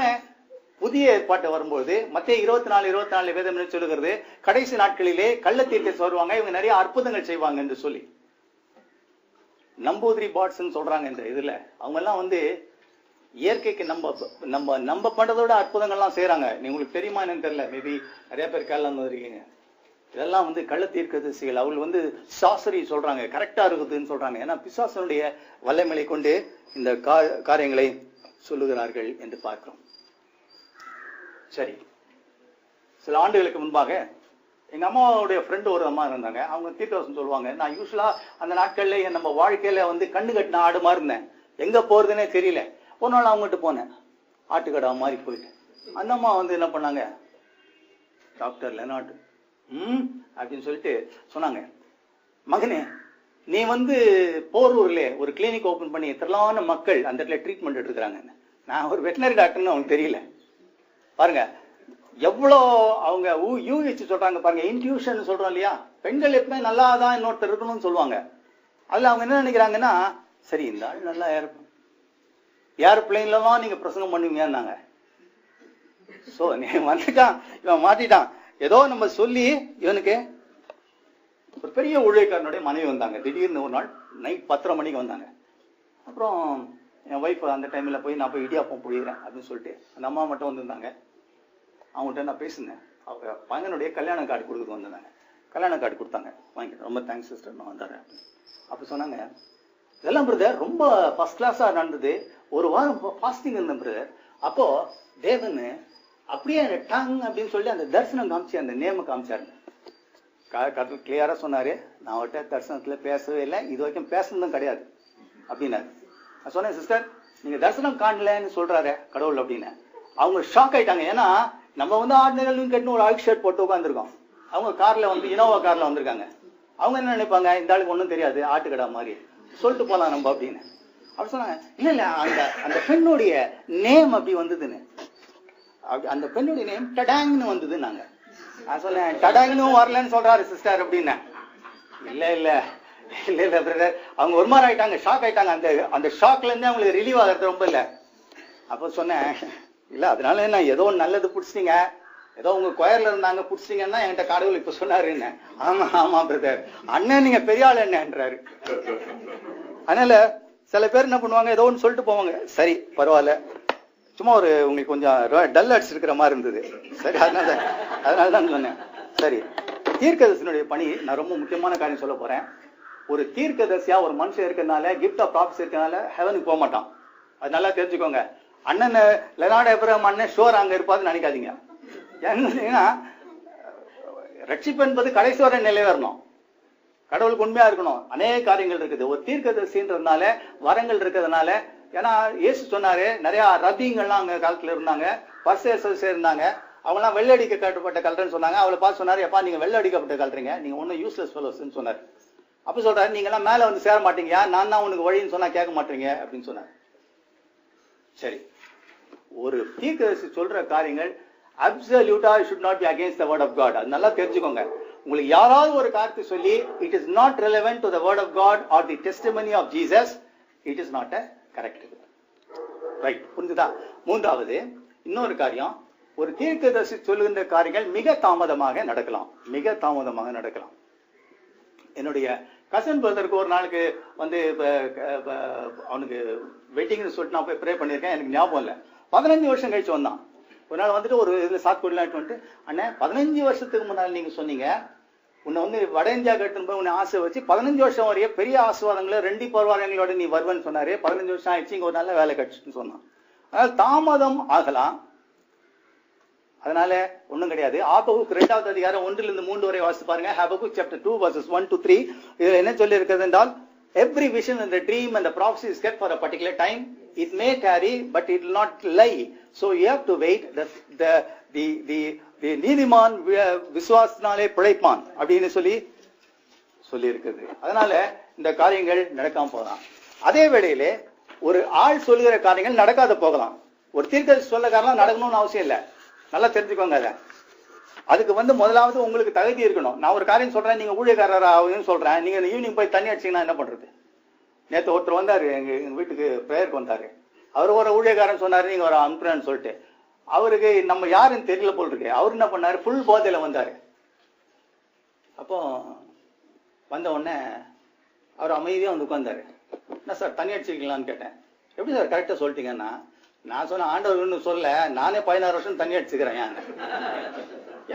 புதிய ஏற்பாட்டு வரும்போது மத்தேயு 24 வேதம் சொல்லுகிறது, கடைசி நாட்களிலே கள்ள தீர்க்கதரிசி வருவாங்க, இவங்க நிறைய அற்புதங்கள் செய்வாங்க என்று சொல்லி. நம்பூதிரி பாட்ஸ் சொல்றாங்க. இந்த இதுல அவங்க எல்லாம் இயற்கைக்கு நம்ம பண்றதோட அற்புதங்கள்லாம் செய்யறாங்க. உங்களுக்கு தெரியுமா என்னன்னு தெரியல, மேபி நிறைய பேர் கேரளா இருக்கீங்க. இதெல்லாம் கள்ள தீர்க்கதரிசிகள். அவங்க சாஸ்திரி சொல்றாங்க, கரெக்டா இருக்குதுன்னு சொல்றாங்க. ஏன்னா பிசாசனுடைய வல்லமையை கொண்டு இந்த காரியங்களை சொல்லுகிறார்கள் என்று பார்க்கிறோம். சரி, சில ஆண்டுகளுக்கு முன்பாக எங்க அம்மாவுடைய ஃப்ரெண்டு ஒரு அம்மா இருந்தாங்க. அவங்க தீர்க்கதரிசனம் சொல்லுவாங்க. நான் யூஸ்வலா அந்த நாட்கள்ல நம்ம வாழ்க்கையில கண்ணு கட்டின ஆடு மாதிரி இருந்தேன். எங்க போறதுன்னே தெரியல. ஒரு நாள் அவங்ககிட்ட போனேன், ஆட்டுக்கடா மாதிரி போயிட்டு. அந்த அம்மா என்ன பண்ணாங்க, டாக்டர் லெனார்ட் அப்படின்னு சொல்லிட்டு சொன்னாங்க, மகனே நீ போரூர்ல ஒரு கிளினிக் ஓபன் பண்ணி திரளான மக்கள் அந்த இடத்துல ட்ரீட்மெண்ட் எடுத்துக்கிறாங்க. நான் ஒரு வெட்டினரி டாக்டர்னு அவங்களுக்கு தெரியல. பாருங்க எவ்வளோ அவங்க யூகிச்சு சொல்றாங்க பாருங்க. இன்ட்யூஷன் சொல்றோம் இல்லையா? பெண்கள் எப்பவுமே நல்லாதான் இன்னொருத்தர் இருக்கணும்னு சொல்லுவாங்க. அதுல அவங்க என்ன நினைக்கிறாங்கன்னா, சரி இந்த ஆள் நல்லா ஏர்பிளைன்ல தான் நீங்க பிரசங்கம் பண்ணுவீங்கன்னாங்க. சோ நீ வந்துட்டான், இவன் மாட்டிட்டான். ஏதோ நம்ம சொல்லி இவனுக்கு ஒரு பெரிய ஊழியக்காரனுடைய மனைவி வந்தாங்க. திடீர்னு ஒரு நாள் நைட் 10:30 மணிக்கு வந்தாங்க. அப்புறம் என் ஒய்ஃப் அந்த டைம்ல போய் நான் போய் இடியாப்பம் புழிகிறேன் அப்படின்னு சொல்லிட்டு அந்த அம்மா மட்டும் வந்திருந்தாங்க. அவங்கள்ட்ட நான் பேசினேன். அவங்க பையனுடைய கல்யாண கார்டு கொடுக்குறது வந்தாங்க. கல்யாண கார்டு கொடுத்தாங்க, வாங்கிட்டேன். ரொம்ப தேங்க்ஸ் சிஸ்டர், நான் வந்துடுறேன். அப்போ சொன்னாங்க, இதெல்லாம் பிரதர் ரொம்ப ஃபர்ஸ்ட் கிளாஸா நடந்தது, ஒரு வாரம் ஃபாஸ்டிங் இருந்தேன் பிரதர். அப்போ தேவன் அப்படியே டங் அப்படின்னு சொல்லி அந்த தரிசனம் காமிச்சு அந்த நேம காமிச்சாரு. கிளியரா சொன்னாரு, நான் அவர்கிட்ட தரிசனத்துல பேசவே இல்லை, இது வரைக்கும் பேசணும் கிடையாது அப்படின்னாரு. நான் சொன்னேன், சிஸ்டர் நீங்க தரிசனம் காணலன்னு சொல்றாரு கடவுள் அப்படின்னு. அவங்க ஷாக் ஆயிட்டாங்க. ஏன்னா நம்ம வந்து ஆர்டினரி கட்டின ஒரு அழுக்கு ஷர்ட் போட்டு உட்காந்துருக்கோம். அவங்க கார்ல வந்து இனோவா கார்ல வந்திருக்காங்க. அவங்க என்ன நினைப்பாங்க, இந்த ஆளுக்கு ஒன்றும் தெரியாது, ஆட்டுக்கடா மாதிரி சொல்லிட்டு போலாம் நம்ம அப்படின்னு. அப்படி சொன்னாங்க. இல்ல இல்ல, அந்த அந்த பெண்ணுடைய நேம் அப்படி வந்ததுன்னு, அந்த பெண்ணுடைய நேம் டடாங்னு வந்தது. நான் சொன்னேன், டடாங்னு வரலன்னு சொல்றாரு சிஸ்டர் அப்படின்னு. இல்ல இல்ல இல்ல இல்ல பிரதர், அவங்க ஒரு மாதிரி ஆயிட்டாங்க, ஷாக் ஆயிட்டாங்க. அந்த ஷாக்ல இருந்து அவங்களுக்கு ரிலீவ் ஆகிறது ரொம்ப இல்ல. அப்ப சொன்னேன், இல்ல அதனால என்ன, ஏதோ நல்லது பிடிச்சிட்டீங்க, ஏதோ உங்க கொயர்ல இருந்தாங்க பிடிச்சிட்டீங்கன்னா என்கிட்ட கடவுள் இப்ப சொன்னாருன்னு. ஆமா ஆமா பிரதர், அண்ணன் நீங்க பெரிய ஆள் என்னன்றாரு. அதனால சில பேர் என்ன பண்ணுவாங்க, ஏதோ ஒன்று சொல்லிட்டு போவாங்க, சரி பரவாயில்ல, சும்மா ஒரு உங்களுக்கு கொஞ்சம் டல் அடிச்சிருக்கிற மாதிரி இருந்தது, சரி அதனால தான் சொன்னேன். சரி, தீர்க்கதரிசனுடைய பணி நான் ரொம்ப முக்கியமான காரியம் சொல்ல போறேன். ஒரு தீர்க்கதரிசியா ஒரு மனுஷன் இருக்கிறதுனால, கிஃப்ட் ஆஃப் ப்ராஃபிட்ஸ் இருக்கிறதுனால ஹெவனுக்கு போக மாட்டான். அது நல்லா தெரிஞ்சுக்கோங்க. அண்ணன் லெனார்ட் எப்ரஹாம் அண்ணன் ஷோர் அங்க இருப்பாதுன்னு நினைக்காதீங்க. ஏன்னா ரட்சிப்பு என்பது கடைசி வரை நிலைவரணும், கடவுளுக்கு உண்மையா இருக்கணும். அநேக காரியங்கள் இருக்குது. ஒரு தீர்க்கதரிசின்றதுனால வரங்கள் இருக்கிறதுனால, ஏன்னா இயேசு சொன்னாரு, நிறைய ரபிங்கள்லாம் அங்க காலத்துல இருந்தாங்க, பர்சேசர்ஸ் இருந்தாங்க, அவங்க எல்லாம் வெள்ளடிக்க கட்டப்பட்ட கல்றன்னு சொன்னாங்க. அவளை பார்த்து சொன்னாரு, எப்பா நீங்க வெள்ள அடிக்கப்பட்ட கல்றீங்க, நீங்க ஒன்னும் யூஸ்லெஸ் ஃபெலோஸ்ன்னு சொன்னாரு. அப்ப சொல்றாரு, நீங்க எல்லாம் மேல வந்து சேர மாட்டீங்க, நான் தான் உனக்கு வழின்னு சொன்னா கேட்க மாட்டீங்க அப்படின்னு சொன்னாரு. சரி, ஒரு தீர்க்கதரிசி சொல்ற காரியங்கள் absolutely should not be against the word of God. அது நல்லா தெரிஞ்சுக்கோங்க. உங்களுக்கு யாராவது ஒரு காரியத்தை சொல்லி it is not relevant to the word of God or the testimony of Jesus, it is not a correct. Right, புரிஞ்சுதா? மூன்றாவது இன்னொரு காரியம், ஒரு தீர்க்கதரிசி சொல்லுகின்ற காரியங்கள் மிக தாமதமாக நடக்கலாம், மிக தாமதமாக நடக்கலாம். என்னுடைய கசன் பிரதருக்கு ஒரு நாளுக்கு வந்து அவனுக்கு வெட்டிங்னு சொல்லிட்டு நான் போய் ப்ரே பண்ணியிருக்கேன், எனக்கு ஞாபகம் இல்லை. 15 வருஷம் கழிச்சு வந்தான். ஒரு நாள் வந்துட்டு ஒரு இதுல சாக்குலாம் வந்துட்டு, அண்ணன் 15 வருஷத்துக்கு முன்னாடி நீங்க சொன்னீங்க, உன்னை வந்து வட இந்தியா கட்டுன்னு போய் உன்னை ஆசை வச்சு 15 வருஷம் வரைய பெரிய ஆசீர்வாதங்களை 2 பருவாரங்களோட நீ வருவேன்னு சொன்னாரு. 15 வருஷம் ஆயிடுச்சு, இங்க ஒரு நல்ல வேலை கிடைச்சுன்னு சொன்னான். அதனால தாமதம் ஆகலாம், அதனால ஒண்ணும் கிடையாது. ஆபகுக் 2வது அதிகாரம் 1-3 வரை வாசித்து பாருங்க. Habakkuk chapter 2 verses 1-3. இதுல என்ன சொல்லி இருக்கிறது என்றால், every vision and the dream and the prophecy is kept for a particular time. It may tarry, but it will not lie. So you have to wait. The நீதிமான் விசுவாசத்தினாலே பிழைப்பான் அப்படின்னு சொல்லி இருக்குது. அதனால இந்த காரியங்கள் நடக்காம போகலாம். அதே வேளையிலே ஒரு ஆள் சொல்லுகிற காரியங்கள் நடக்காத போகலாம். ஒரு தீர்க்கதரிசி சொல்ல காரணம் நடக்கணும்னு அவசியம் இல்லை, நல்லா தெரிஞ்சுக்கோங்க. அதுக்கு வந்து முதலாவது உங்களுக்கு தகுதி இருக்கணும். நான் ஒரு காரியம் சொல்றேன், நீங்க ஊழியக்காரர் ஆகுதுன்னு சொல்றேன், நீங்க ஈவினிங் போய் தண்ணி அடிச்சீங்கன்னா என்ன பண்றது? நேற்று ஒருத்தர் வந்தாரு, எங்க வீட்டுக்கு பிரேயருக்கு வந்தாரு. அவர் ஒரு ஊழியக்காரன் சொன்னாரு, நீங்க ஒரு அனுப்புறேன்னு சொல்லிட்டு. அவருக்கு நம்ம யாருன்னு தெரியல போல் இருக்கு. அவர் என்ன பண்ணாரு, ஃபுல் போதையில வந்தாரு. அப்போ வந்த உடனே அவர் அமைதியா வந்து உட்கார்ந்தாரு. என்ன சார் தண்ணி அடிச்சிருக்கீங்களான்னு கேட்டேன். எப்படி சார் கரெக்டா சொல்லிட்டீங்கன்னா, நான் சொன்ன ஆண்டவர் சொல்ல, நானே 16 வருஷம் தண்ணி அடிச்சுக்கிறேன்.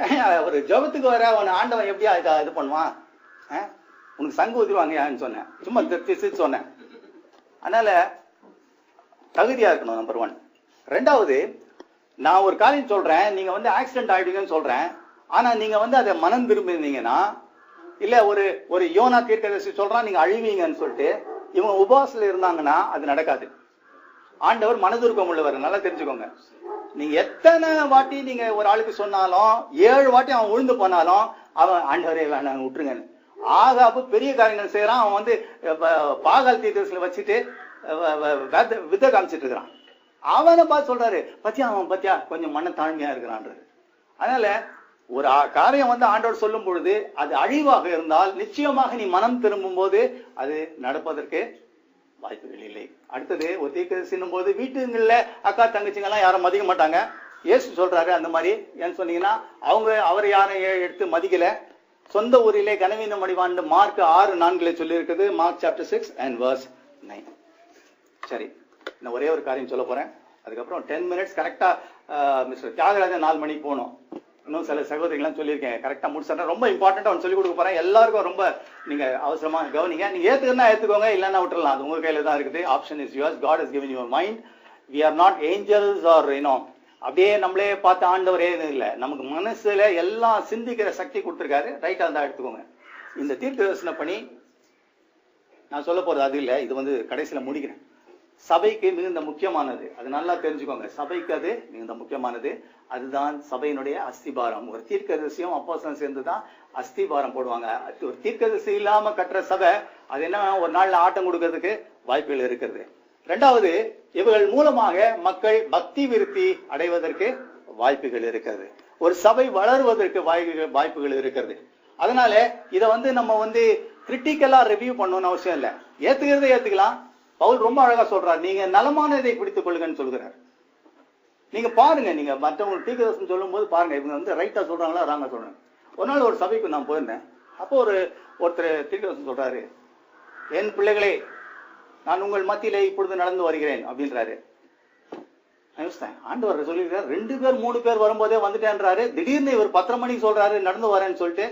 ஏன் ஒரு ஜபத்துக்கு வர அவன் ஆண்டவன் எப்படியா இது பண்ணுவான்? உனக்கு சங்கு ஊதிடுவாங்க ஏன்னு சொன்னேன், சும்மா சொன்னேன். அதனால தகுதியா இருக்கணும், நம்பர் 1. 2வது, நான் ஒரு காரியம் சொல்றேன், நீங்க வந்து ஆக்சிடென்ட் ஆயிடுவீங்கன்னு சொல்றேன், ஆனா நீங்க வந்து அதை மனம் திரும்பினீங்கன்னா, இல்ல ஒரு யோனா தீர்க்கதரிசி சொல்றான் நீங்க அழிவீங்கன்னு சொல்லிட்டு இவங்க உபவாசத்துல இருந்தாங்கன்னா அது நடக்காது. ஆண்டவர் மனதுருக்கம் உள்ளவர், நல்லா தெரிஞ்சுக்கோங்க. நீங்க எத்தனை வாட்டி நீங்க ஒரு ஆளுக்கு சொன்னாலும், 7 வாட்டி அவன் விழுந்து போனாலும், அவன் ஆண்டவரே வேணாங்க விட்டுருங்கன்னு. ஆகாபு பெரிய காரியங்கள் செய்யறான், அவன் வந்து பாகால் தீர்க்கதரிசில வச்சுட்டு வித்தை காமிச்சிட்டு இருக்கிறான். அவனை பார்த்து சொல்றாரு, பத்தியா கொஞ்சம் மன தாழ்மையா இருக்கிறான்றது. அதனால ஒரு காரியம் வந்து ஆண்டவர் சொல்லும் பொழுது அது அழிவாக இருந்தால் நிச்சயமாக நீ மனம் திரும்பும் போது அது நடப்பதற்கு வாய்ப்புகள் இல்லை. அடுத்தது, ஒரு தீர்க்கதரிசின்னும் போது வீட்டுங்கள்ல அக்கா தங்கச்சிங்க எல்லாம் யாரும் மதிக்க மாட்டாங்க. இயேசு சொல்றாரு அந்த மாதிரி. ஏன்னு சொன்னீங்கன்னா, அவரை யாரும் எடுத்து மதிக்கல. சொந்த ஊரிலே கனவீனம் அடைவான்னு மார்க் 6:4 சொல்லி இருக்குது. Mark chapter 6 and verse 9. சரி, நான் ஒரே ஒரு காரியம் சொல்ல போறேன். அதுக்கப்புறம் 10 minutes கரெக்டா மிஸ்டர் தியாகராஜன் 4 மணிக்கு போகணும். இன்னும் சில சகோதரிகள்லாம் சொல்லியிருக்கேன், கரெக்டா முடிச்சா ரொம்ப இம்பார்ட்டன்டா ஒன்று சொல்லி கொடுக்க போறேன். எல்லாருக்கும் ரொம்ப நீங்க அவசரமா கவனிங்க. நீங்க ஏத்துக்கன்னா ஏத்துக்கோங்க, இல்லைன்னா விட்டுறலாம். அது உங்க கையில தான் இருக்குது. Option is yours. God has given you a mind. We are not angels or அப்படியே நம்மளே பார்த்து ஆண்டவரே இல்லை. நமக்கு மனசுல எல்லாம் சிந்திக்கிற சக்தி கொடுத்துருக்காரு. ரைட்டா இருந்தா எடுத்துக்கோங்க. இந்த தீர்க்க தரிசன பணி நான் சொல்ல போறது அது இல்லை. இது கடைசியில முடிக்கிறேன். சபைக்கு மிகுந்த முக்கியமானது. அது நல்லா தெரிஞ்சுக்கோங்க. சபைக்கு அது மிகுந்த முக்கியமானது. அதுதான் சபையினுடைய அஸ்திபாரம். ஒரு தீர்க்கதரிசியும் அப்போஸ்தலனும் சேர்ந்துதான் அஸ்திபாரம் போடுவாங்க. ஒரு தீர்க்கதரிசி இல்லாம கட்டுற சபை அது என்ன ஒரு நாள்ல ஆட்டம் கொடுக்கறதுக்கு வாய்ப்புகள் இருக்கிறது. இரண்டாவது, இவர்கள் மூலமாக மக்கள் பக்தி விருத்தி அடைவதற்கு வாய்ப்புகள் இருக்கிறது. ஒரு சபை வளருவதற்கு வாய்ப்புகள் இருக்கிறது. அதனால இதை நம்ம கிரிட்டிக்கலா ரிவ்யூ பண்ணணும்னு அவசியம் இல்லை. ஏத்துக்கிறத ஏத்துக்கலாம். பவுல் ரொம்ப அழகா சொல்றாரு, நீங்க நலமானதை பிடித்துக் கொள்ளுங்கன்னு சொல்கிறார். நீங்க பாருங்க, நீங்க மற்றவங்க தீர்க்கதரிசனம் சொல்லும் போது பாருங்க, இவங்க ரைட்டா சொல்றாங்களா ராங்கா சொல்றாங்க. ஒரு நாள் ஒரு சபைக்கு நான் போயிருந்தேன். அப்போ ஒருத்தர் தீர்க்கதரிசனம் சொல்றாரு, என் பிள்ளைகளே நான் உங்கள் மத்தியிலே இப்பொழுது நடந்து வருகிறேன் அப்படின்றாரு. ஆண்டவர் சொல்லிருக்காரு, 2 பேர் 3 பேர் வரும்போதே வந்துட்டேன்றாரு. திடீர்னு இவர் 10 மணிக்கு சொல்றாரு நடந்து வரேன்னு சொல்லிட்டு.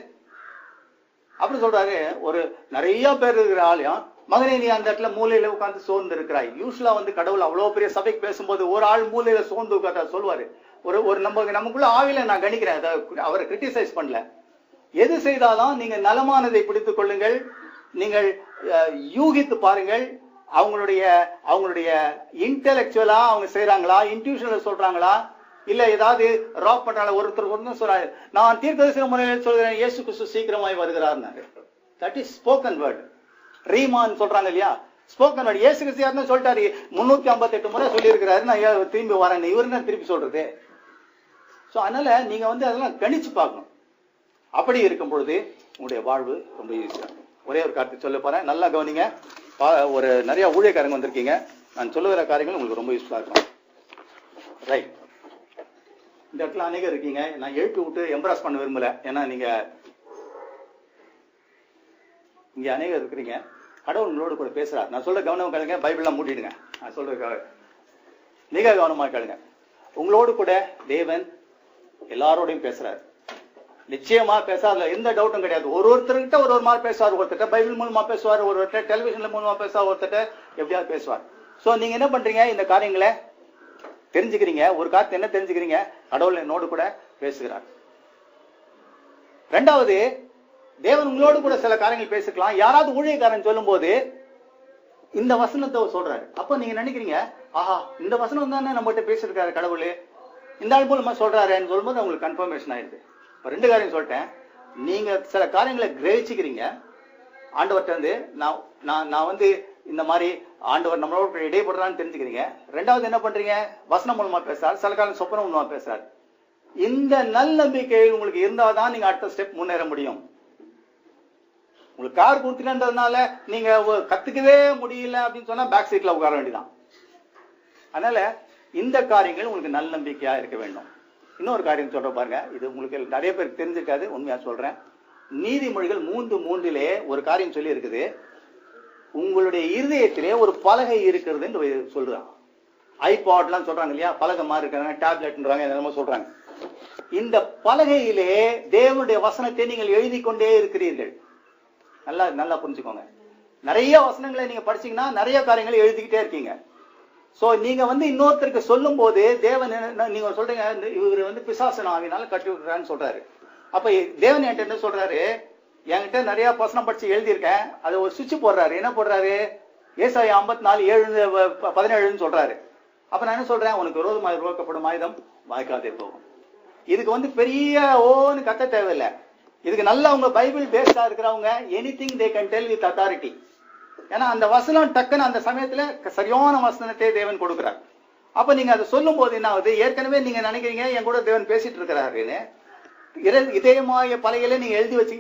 அப்படி சொல்றாரு. ஒரு நிறைய பேர் இருக்கிற ஆலயம், மகனே நீ அந்த இடத்துல மூலையில உட்கார்ந்து சோர்ந்து இருக்கிறாய். யூஸ்வலா கடவுள் அவ்வளவு பெரிய சபைக்கு பேசும்போது ஒரு ஆள் மூலையில சோர்ந்து உட்கார்ந்தா சொல்லுவாரு. ஒரு நமக்குள்ள ஆவில நான் கணிக்கிறேன், அவரை கிரிட்டிசைஸ் பண்ணல. எது செய்தாலும் நீங்க நலமானதை பிடித்துக் கொள்ளுங்கள். நீங்கள் யூகித்து பாருங்கள். அவங்களுடைய இன்டெலெக்சுவலா அவங்க செய்யறாங்களா, இன்ட்யூஷனல் சொல்றாங்களா, இல்ல ஏதாவது ராக் பண்றாங்க. ஒருத்தர் சொல்றாரு, நான் தீர்க்கதரிசன முறையில் சொல்கிறேன், இயேசு கிறிஸ்து சீக்கிரமாய் வருகிறார். That is spoken word. Riemann சொல்றாங்க இல்லையா, ஸ்போக்கன் வேர்ட். இயேசு கிறிஸ்து யாருன்னு சொல்லிட்டாரு, 358 முறை சொல்லி இருக்கிறாரு, நான் திரும்பி வரேன். இவரு தான் திருப்பி சொல்றது. சோ அதனால நீங்க அதெல்லாம் கணிச்சு பார்க்கணும். அப்படி இருக்கும் பொழுது உங்களுடைய வாழ்வு ரொம்ப ஈஸியா. ஒரே ஒரு காரியத்தை சொல்ல போறேன், நல்லா கவனிங்க. ஒரு நிறைய ஊழியக்காரங்க வந்திருக்கீங்க. நான் சொல்லுகிற காரியங்கள் உங்களுக்கு ரொம்ப யூஸ்ஃபுல்லா இருக்கும். ரைட். இந்த இடத்துல அநேகர் இருக்கீங்க. நான் எழுப்பி விட்டு எம்ப்ராஸ் பண்ண விரும்பல. ஏன்னா நீங்க இங்க அநேகர் இருக்கிறீங்க. கடவுள் உங்களோட கூட பேசுறாரு. நான் சொல்ற கவனம் கேளுங்க. பைபிள்லாம் மூடிடுங்க. நான் சொல்ற மிக கவனமா கேளுங்க. உங்களோடு கூட தேவன் எல்லாரோடையும் பேசுறாரு. நிச்சயமா பேசாத எந்த டவுட்டும் கிடையாது. ஒருத்தர்கிட்ட ஒரு மாதிரி பேசுவார். ஒருத்தட்ட பைபிள் மூலமா பேசுவார், ஒருத்தட்ட டெலிவிஷன்ல மூலமா பேசுவார், ஒருத்தட்ட எப்படியாவது பேசுவார். சோ நீங்க என்ன பண்றீங்க, இந்த காரியங்களை தெரிஞ்சுக்கிறீங்க. ஒரு காரியத்தை என்ன தெரிஞ்சுக்கிறீங்க, கடவுள் என்னோடு கூட பேசுகிறார். ரெண்டாவது, தேவன் உங்களோடு கூட சில காரியங்கள் பேசிக்கலாம். யாராவது ஊழியக்காரன் சொல்லும் போது இந்த வசனத்தை சொல்றாரு. அப்ப நீங்க நினைக்கிறீங்க, ஆஹா இந்த வசனம் தானே நம்மகிட்ட பேசிருக்காரு கடவுள், இந்த ஆள் மூலமா சொல்றாருன்னு சொல்லும்போது உங்களுக்கு கன்ஃபர்மேஷன் ஆயிடுது. இப்ப 2 காரியம் சொல்லிட்டேன். நீங்க சில காரியங்களை கிரகிச்சுக்கிறீங்க. ஆண்டவர்கிட்ட நான் இந்த மாதிரி ஆண்டவர் நம்மளோட இடைப்படுறான்னு தெரிஞ்சுக்கிறீங்க. ரெண்டாவது என்ன பண்றீங்க, வசனம் மூலமா பேசுறாரு, சில காலம் சொப்பனம் மூலமா பேசுறாரு. இந்த நல்லம்பிக்கை உங்களுக்கு இருந்தாதான் நீங்க அடுத்த ஸ்டெப் முன்னேற முடியும். உங்களுக்கு கார் கொடுத்துட்டதுனால நீங்க கத்துக்கவே முடியல அப்படின்னு சொன்னா பேக் சீட்ல உட்கார வேண்டியதான். அதனால இந்த காரியங்கள் உங்களுக்கு நல்லம்பிக்கையா இருக்க வேண்டும். இன்னொரு காரியம் சொல்ற பாருங்க, இது உங்களுக்கு நிறைய பேருக்கு தெரிஞ்சிருக்காது, உண்மையா சொல்றேன். நீதிமொழிகள் 3:3 ஒரு காரியம் சொல்லி இருக்குது, உங்களுடைய இருதயத்திலே ஒரு பலகை இருக்கிறது சொல்றான். ஐபாட்லாம் சொல்றாங்க இல்லையா, பலகை மாதிரி இருக்காங்க, டேப்லெட்ன்றாங்க, என்னமோ சொல்றாங்க. இந்த பலகையிலே தேவனுடைய வசனத்தை நீங்கள் எழுதி கொண்டே இருக்கிறீர்கள். நல்லா புரிஞ்சுக்கோங்க. நிறைய வசனங்களை நீங்க படிச்சீங்கன்னா நிறைய காரியங்களை எழுதிக்கிட்டே இருக்கீங்க. சோ நீங்க இன்னொருத்தருக்கு சொல்லும் போது தேவன் நீங்க சொல்றீங்க, இவர் பிசாசு ஆவினால கட்டி விடுறான்னு சொல்றாரு. அப்ப தேவன் என்கிட்ட என்ன சொல்றாரு, என்கிட்ட நிறைய வசனம் படிச்சு எழுதியிருக்கேன், அது ஒரு சுவிட்ச் போடுறாரு. என்ன போடுறாரு, ஏசாயா 54:7-17 சொல்றாரு. அப்ப நான் என்ன சொல்றேன், உனக்கு விரோதமாக உருவாக்கப்படும் ஆயுதம் வாய்க்காதே போகும். இதுக்கு பெரிய ஓன்னு கத்த தேவையில்லை. இதுக்கு நல்லா உங்க பைபிள் பேஸ்டா இருக்கிறவங்க anything they can tell with authority. ஏன்னா அந்த வசனம் டக்குன்னு அந்த சமயத்துல சரியான வசனத்தை தேவன் கொடுக்கிறார். அப்ப நீங்க அதை சொல்லும் போது என்ன ஆகுது, ஏற்கனவே நீங்க நினைக்கிறீங்க என் கூட தேவன் பேசிட்டு இருக்கிறாருன்னு, இதயமாய பலகையில நீங்க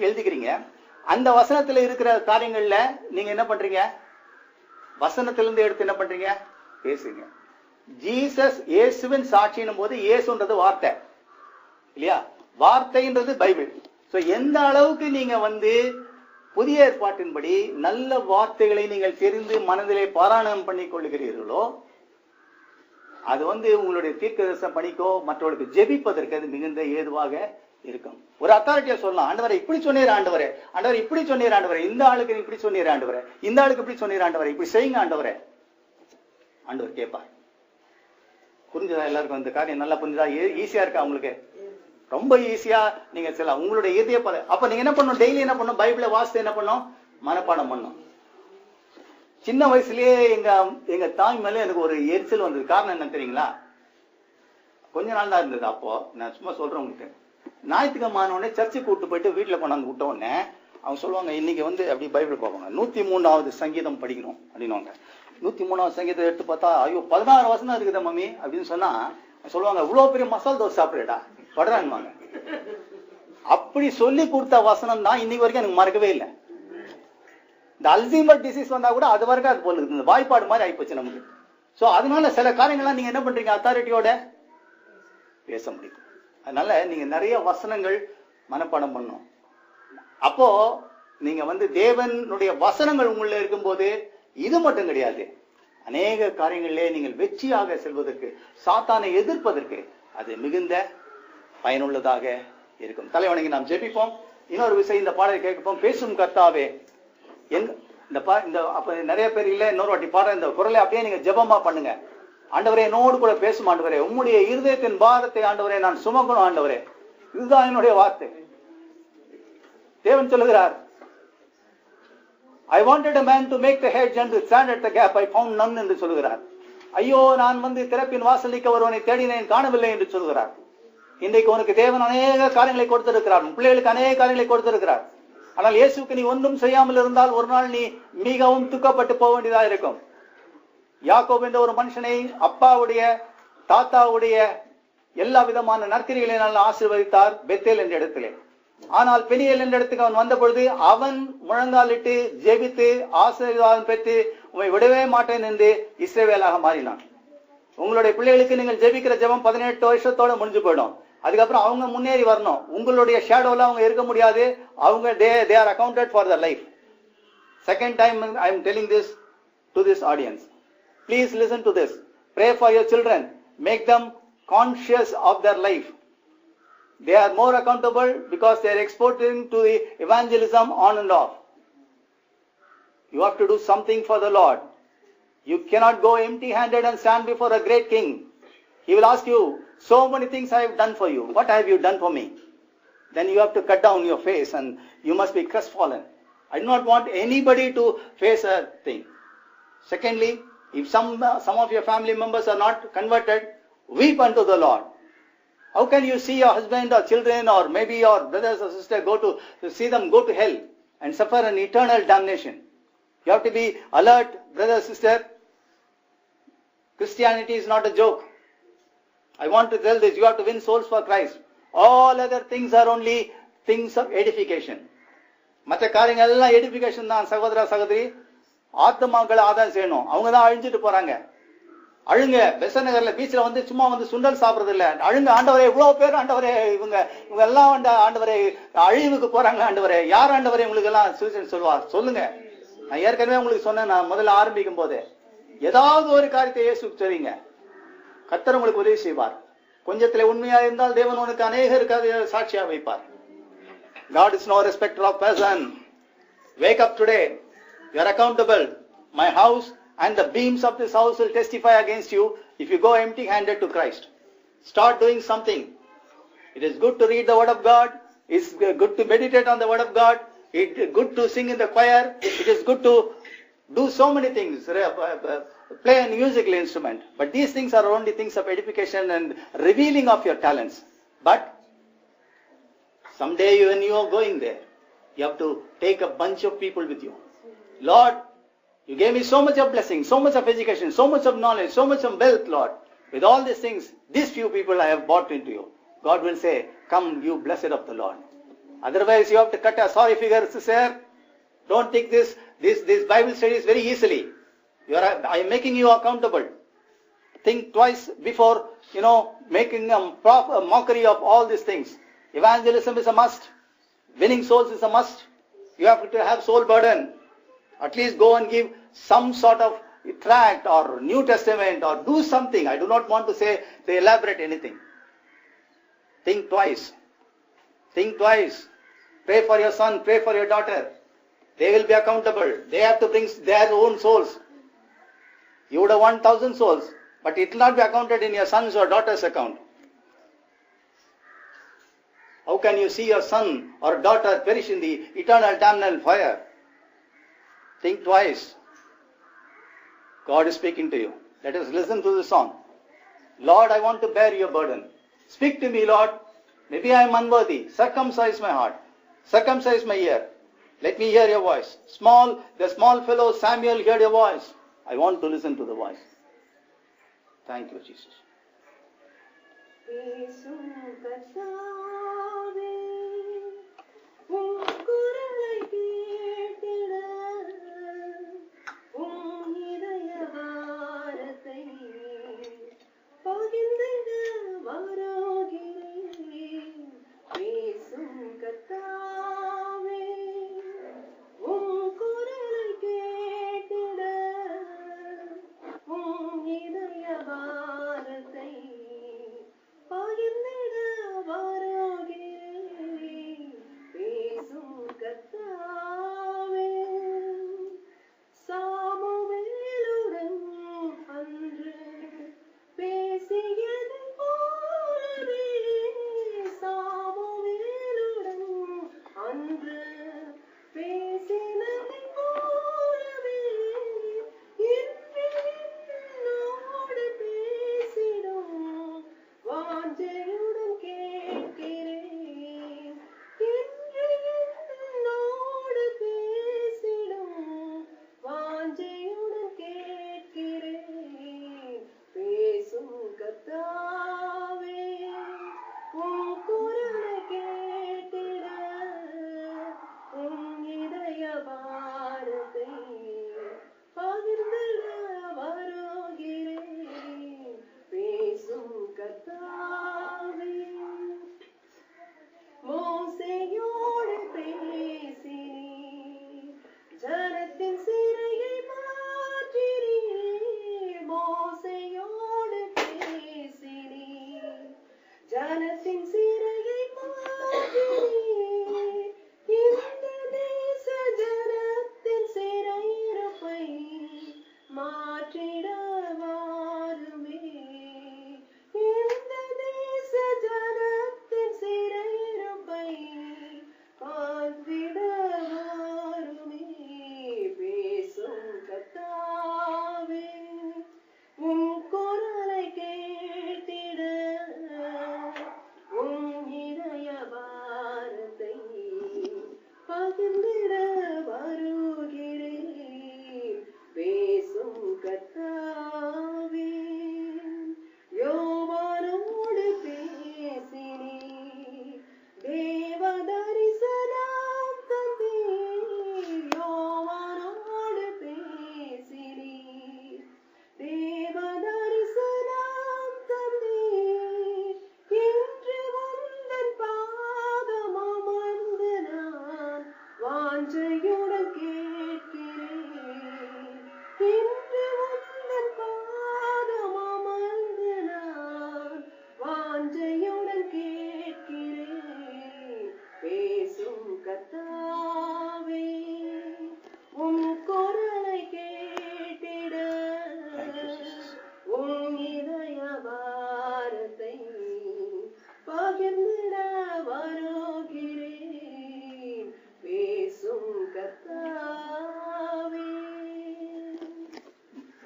எழுதிக்கிறீங்க. அந்த வசனத்துல இருக்கிற காரியங்கள்ல நீங்க என்ன பண்றீங்க, வசனத்திலிருந்து எடுத்து என்ன பண்றீங்க, பேசுங்க. ஜீசஸ் இயேசுவின் சாட்சியின் போது இயேசுன்றது வார்த்தை இல்லையா, வார்த்தைன்றது பைபிள். சோ எந்த அளவுக்கு நீங்க புதிய ஏற்பாட்டின்படி நல்ல வார்த்தைகளை நீங்கள் தெரிந்து மனதிலே பாராயணம் பண்ணிக் கொள்ளுகிறீர்களோ, அது உங்களுடைய தீர்க்கதரிசன பணிக்கோ மற்றவர்களுக்கு ஜெபிப்பதற்கு அது மிகுந்த ஏதுவாக இருக்கும். ஒரு அத்தாரிட்டியா சொல்லலாம், ஆண்டவரை இப்படி சொன்னீர் ஆண்டவரே, ஆண்டவர் இப்படி சொன்னீர் ஆண்டவரே, இந்த ஆளுக்கு இப்படி சொன்னீர் ஆண்டவரே, இந்த ஆளுக்கு இப்படி சொன்னீர் ஆண்டவரே, இப்படி செய்யுங்க ஆண்டவரே. ஆண்டவர் கேட்பார். புரிஞ்சதா எல்லாருக்கும்? இந்த காரியம் நல்லா புரிஞ்சதா? ஈஸியா இருக்கா உங்களுக்கு? ரொம்ப ஈஸியா நீங்க சொல்லலாம். உங்களுடைய இதய அப்ப நீங்க என்ன பண்ணணும்? டெய்லி என்ன பண்ணணும்? பைபிளை வாசித்து என்ன பண்ணணும்? மனப்பாடம் பண்ணணும். சின்ன வயசுலயே எங்க தாய் மேல எனக்கு ஒரு எரிச்சல் வந்தது. காரணம் என்ன தெரியுங்களா? கொஞ்ச நாள் தான் இருந்தது. அப்போ நான் சும்மா சொல்றேன் உங்களுக்கு. ஞாயிற்றுக்கிழமை உடனே சர்ச்சுக்கு கூட்டு போயிட்டு வீட்டுல கொண்டாந்து விட்ட உடனே அவங்க சொல்லுவாங்க, இன்னைக்கு அப்படி பைபிள் பார்ப்பாங்க, 103வது சங்கீதம் படிக்கணும் அப்படின்னுவாங்க. 103வது சங்கீதத்தை எடுத்து பார்த்தா, ஐயோ 16 வசனம் இருக்குதா மம்மி அப்படின்னு சொன்னா சொல்லுவாங்க, இவ்வளவு பெரிய மசால் தோசை சாப்பிடுடா படுறான்வாங்க. அப்படி சொல்லி கொடுத்த வசனம் தான் இன்னைக்கு வரைக்கும் எனக்கு மறக்கவே இல்லை. இந்த அல்சீமர் டிசீஸ் வந்தா கூட அது வரைக்கும் அது போல இருக்கு. இந்த வாய்ப்பாடு மாதிரி ஆயிப்போச்சு நமக்கு. சோ அதனால சில காரியங்கள்லாம் நீங்க என்ன பண்றீங்க? அத்தாரிட்டியோட பேச முடியும். அதனால நீங்க நிறைய வசனங்கள் மனப்பாடம் பண்ணணும். அப்போ நீங்க தேவனுடைய வசனங்கள் உள்ள இருக்கும்போது இது மட்டும் கிடையாது, அநேக காரியங்களிலே நீங்கள் வெற்றியாக செல்வதற்கு, சாத்தானை எதிர்ப்பதற்கு அது மிகுந்த பயனுள்ளதாக இருக்கும். தலைவணங்கி நாம் ஜெபிப்போம். இன்னொரு விஷயம், இந்த பாடலை கேட்போம். பேசும் கர்த்தாவே, அப்ப நிறைய பேர் இல்ல, இன்னொரு வாட்டி பாடுற இந்த குரலை அப்படியே நீங்க ஜெபமா பண்ணுங்க. ஆண்டவரே என்னோடு கூட பேசும் ஆண்டவரே, உம்முடைய இருதயத்தின் பாரத்தை ஆண்டவரே நான் சுமக்கணும் ஆண்டவரே. இதுதான் என்னுடைய வார்த்தை. தேவன் சொல்லுகிறார், I wanted a man to make the hedge and to stand at the gap, I found none என்று சொல்லுகிறார். ஐயோ நான் திறப்பின் வாசலிக்க ஒருவனை தேடினேன், காணவில்லை என்று சொல்லுகிறார். இன்றைக்கு உனக்கு தேவன் அநேக காரியங்களை கொடுத்திருக்கிறார், பிள்ளைகளுக்கு அநேக காரியங்களை கொடுத்திருக்கிறார். ஆனால் இயேசுக்கு நீ ஒன்றும் செய்யாமல் இருந்தால் ஒரு நாள் நீ மிகவும் துக்கப்பட்டு போக வேண்டியதா இருக்கும். யாக்கோபு என்ற ஒரு மனுஷனை அப்பாவுடைய தாத்தாவுடைய எல்லா விதமான நற்கிரிகளினால் ஆசீர்வதித்தார் பெத்தேல் என்ற இடத்திலே. ஆனால் பெனியேல் என்ற இடத்துக்கு அவன் வந்த பொழுது அவன் முழங்காலிட்டு ஜெபித்து ஆசீர்வாதம் பெற்று உம்மை விடவே மாட்டேன் என்று இஸ்ரவேலாக மாறினான். உங்களுடைய பிள்ளைகளுக்கு நீங்கள் ஜெபிக்கிற ஜெபம் 18 வருஷத்தோட முடிஞ்சு போயிடும். அதுக்கப்புறம் அவங்க முன்னேறி வரணும். உங்களுடைய ஷேடோல அவங்க இருக்க முடியாது. அவங்க they are accounted for their life. Second time I am telling this to this audience. Please listen to this. Pray for your children. Make them conscious of their life. They are more accountable because they are exporting to the evangelism on and off. You have to do something for the Lord. You cannot go empty-handed and stand before a great king. He will ask you, so many things I have done for you. What have you done for me? Then you have to cut down your face and you must be crestfallen. I do not want anybody to face a thing. Secondly, if some of your family members are not converted, weep unto the Lord. How can you see your husband or children or maybe your brothers or sisters see them go to hell and suffer an eternal damnation? You have to be alert, brother, sister. Christianity is not a joke. I want to tell this, you have to win souls for Christ. All other things are only things of edification. மற்ற காரியங்கள் எல்லாம் edification தான். சகோதர சகோதரி, ஆத்மாக்களை ஆதாயம் செய்யணும். அவங்க தான் அழிஞ்சிட்டு போறாங்க. அழுங்க. பெசநகர்ல பீச்ல சும்மா சுண்டல் சாப்பிடுறது இல்ல. அழுங்க. ஆண்டவரே இவ்வளவு பேர் ஆண்டவரே, இவங்க எல்லாம் ஆண்டவரே அழிவுக்கு போறாங்க ஆண்டவரே. யார் ஆண்டவரே உங்களுக்கு எல்லாம் சூசன் சொல்லுவார்? சொல்லுங்க. நான் ஏற்கனவே உங்களுக்கு சொன்னேன், நான் முதல்ல ஆரம்பிக்கும் போது ஏதாவது ஒரு காரியத்தை இயேசுக்கு தெரியுங்க. கர்த்தர் உங்களுக்கு உதவி செய்வார். கொஞ்சத்திலே உண்மையா இருந்தால் தேவன் உனக்கு அநேகருக்கு சாட்சியா வைப்பார். God is no respecter of person. Wake up today. You are accountable. My house and the beams of this house will testify against you if you go empty-handed to Christ. Start doing something. It is good to read the word of God. It's good to meditate on the word of God. It's good to sing in the choir. It is good to do so many things. Play a musical instrument. But these things are only things of edification and revealing of your talents. But someday when you are going there, you have to take a bunch of people with you. Lord, you gave me so much of blessing, so much of education, so much of knowledge, so much of wealth, Lord. With all these things, these few people I have brought into you. God will say, come, you blessed of the Lord. Otherwise, you have to cut a sorry figure, sister. Don't take this Bible studies very easily. I am making you accountable. Think twice before, making a mockery of all these things. Evangelism is a must. Winning souls is a must. You have to have soul burden. At least go and give some sort of tract or New Testament or do something. I do not want to say to elaborate anything. Think twice. Think twice. Pray for your son, pray for your daughter. They will be accountable. They have to bring their own souls. You would have 1,000 souls, but it will not be accounted in your son's or daughter's account. How can you see your son or daughter perish in the eternal damnable fire? Think twice. God is speaking to you. Let us listen to the song. Lord, I want to bear your burden. Speak to me, Lord. Maybe I am unworthy. Circumcise my heart. Circumcise my ear. Let me hear your voice. The small fellow Samuel heard your voice. I want to listen to the voice. Thank you, Jesus.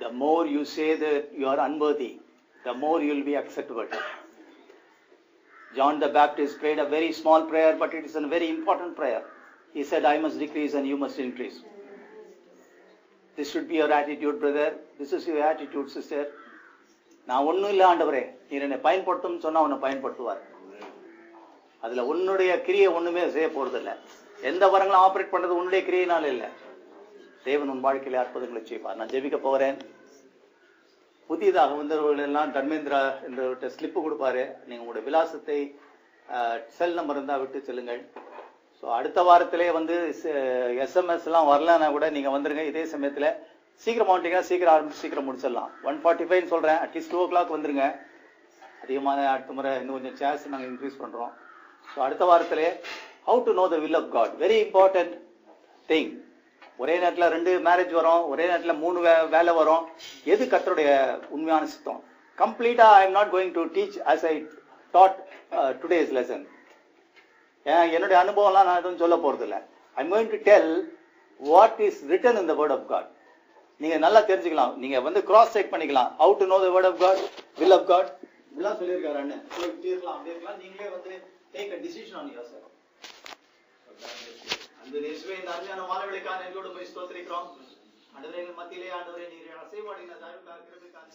The more you say that you are unworthy, the more you will be acceptable. John the Baptist prayed a very small prayer, but it is a very important prayer. He said, I must decrease and you must increase. This should be your attitude, brother. This is your attitude, sister. நான் ஒன்றும் இல்லை ஆண்டவரே, நீர் என்னை பயன்படுத்தும் சொன்னா உன்னை பயன்படுத்துவார். அதுல உன்னுடைய கிரியை ஒண்ணுமே செய்ய போறதில்ல. எந்த வரங்களும் ஆபரேட் பண்றது உன்னுடைய கிரியையினால இல்லை. தேவன் உன் வாழ்க்கையில அற்புதங்களை செய்வார். நான் ஜெபிக்க போறேன். புதிதாக வந்தவர்கள் எல்லாம் தர்மேந்திரா என்ற ஸ்லிப்பு கொடுப்பாரு. நீங்க உங்களுடைய விலாசத்தை செல் நம்பர் இருந்தா விட்டு செல்லுங்கள். ஸோ அடுத்த வாரத்திலே வந்து SMS எல்லாம் வரலன்னா கூட நீங்க வந்துருங்க. இதே சமயத்துல சீக்கிரம் வந்துட்டீங்கன்னா சீக்கிரம் ஆரம்பிச்சு சீக்கிரம் முடிச்சிடலாம். 1:45 சொல்றேன், அட்லீஸ்ட் 2 o'clock வந்துருங்க. அதிகமான அடுத்த முறை இன்னும் கொஞ்சம் சேர்ஸ் நாங்கள் இன்க்ரீஸ் பண்றோம். ஸோ அடுத்த வாரத்திலே how to know the will of God, very important thing. ஒரே நேரத்தில் 2 மேரேஜ் வரும், ஒரே நேரத்தில் 3 வேலை வரும். எது கர்த்தருடைய உண்மையான சித்தம்? கம்ப்ளீட்டா I am not going to teach as I taught today's lesson. என்னுடைய அனுபவம்லாம் நான் எதுவும் சொல்ல போறது இல்லை. I am going to tell what is written in the word of God. நீங்க நல்லா தெரிஞ்சுக்கலாம், நீங்க கிராஸ் செக் பண்ணிக்கலாம். how to know the word of God, will of God இதெல்லாம் சொல்லியிருக்காரு அண்ணன். இப்படி இருக்கலாம் அப்படி இருக்கலாம், நீங்களே take a decision on yourself. அந்த இயேசுவே இந்த அருமையான மாலைகளுக்காக நன்றியோடு போய் ஸ்தோத்திரிக்கிறோம். ஆண்டவரே, எங்கள் மத்தியிலே ஆண்டவரே நீர் அசைவாடின தயவுக்காக கிருபைக்காக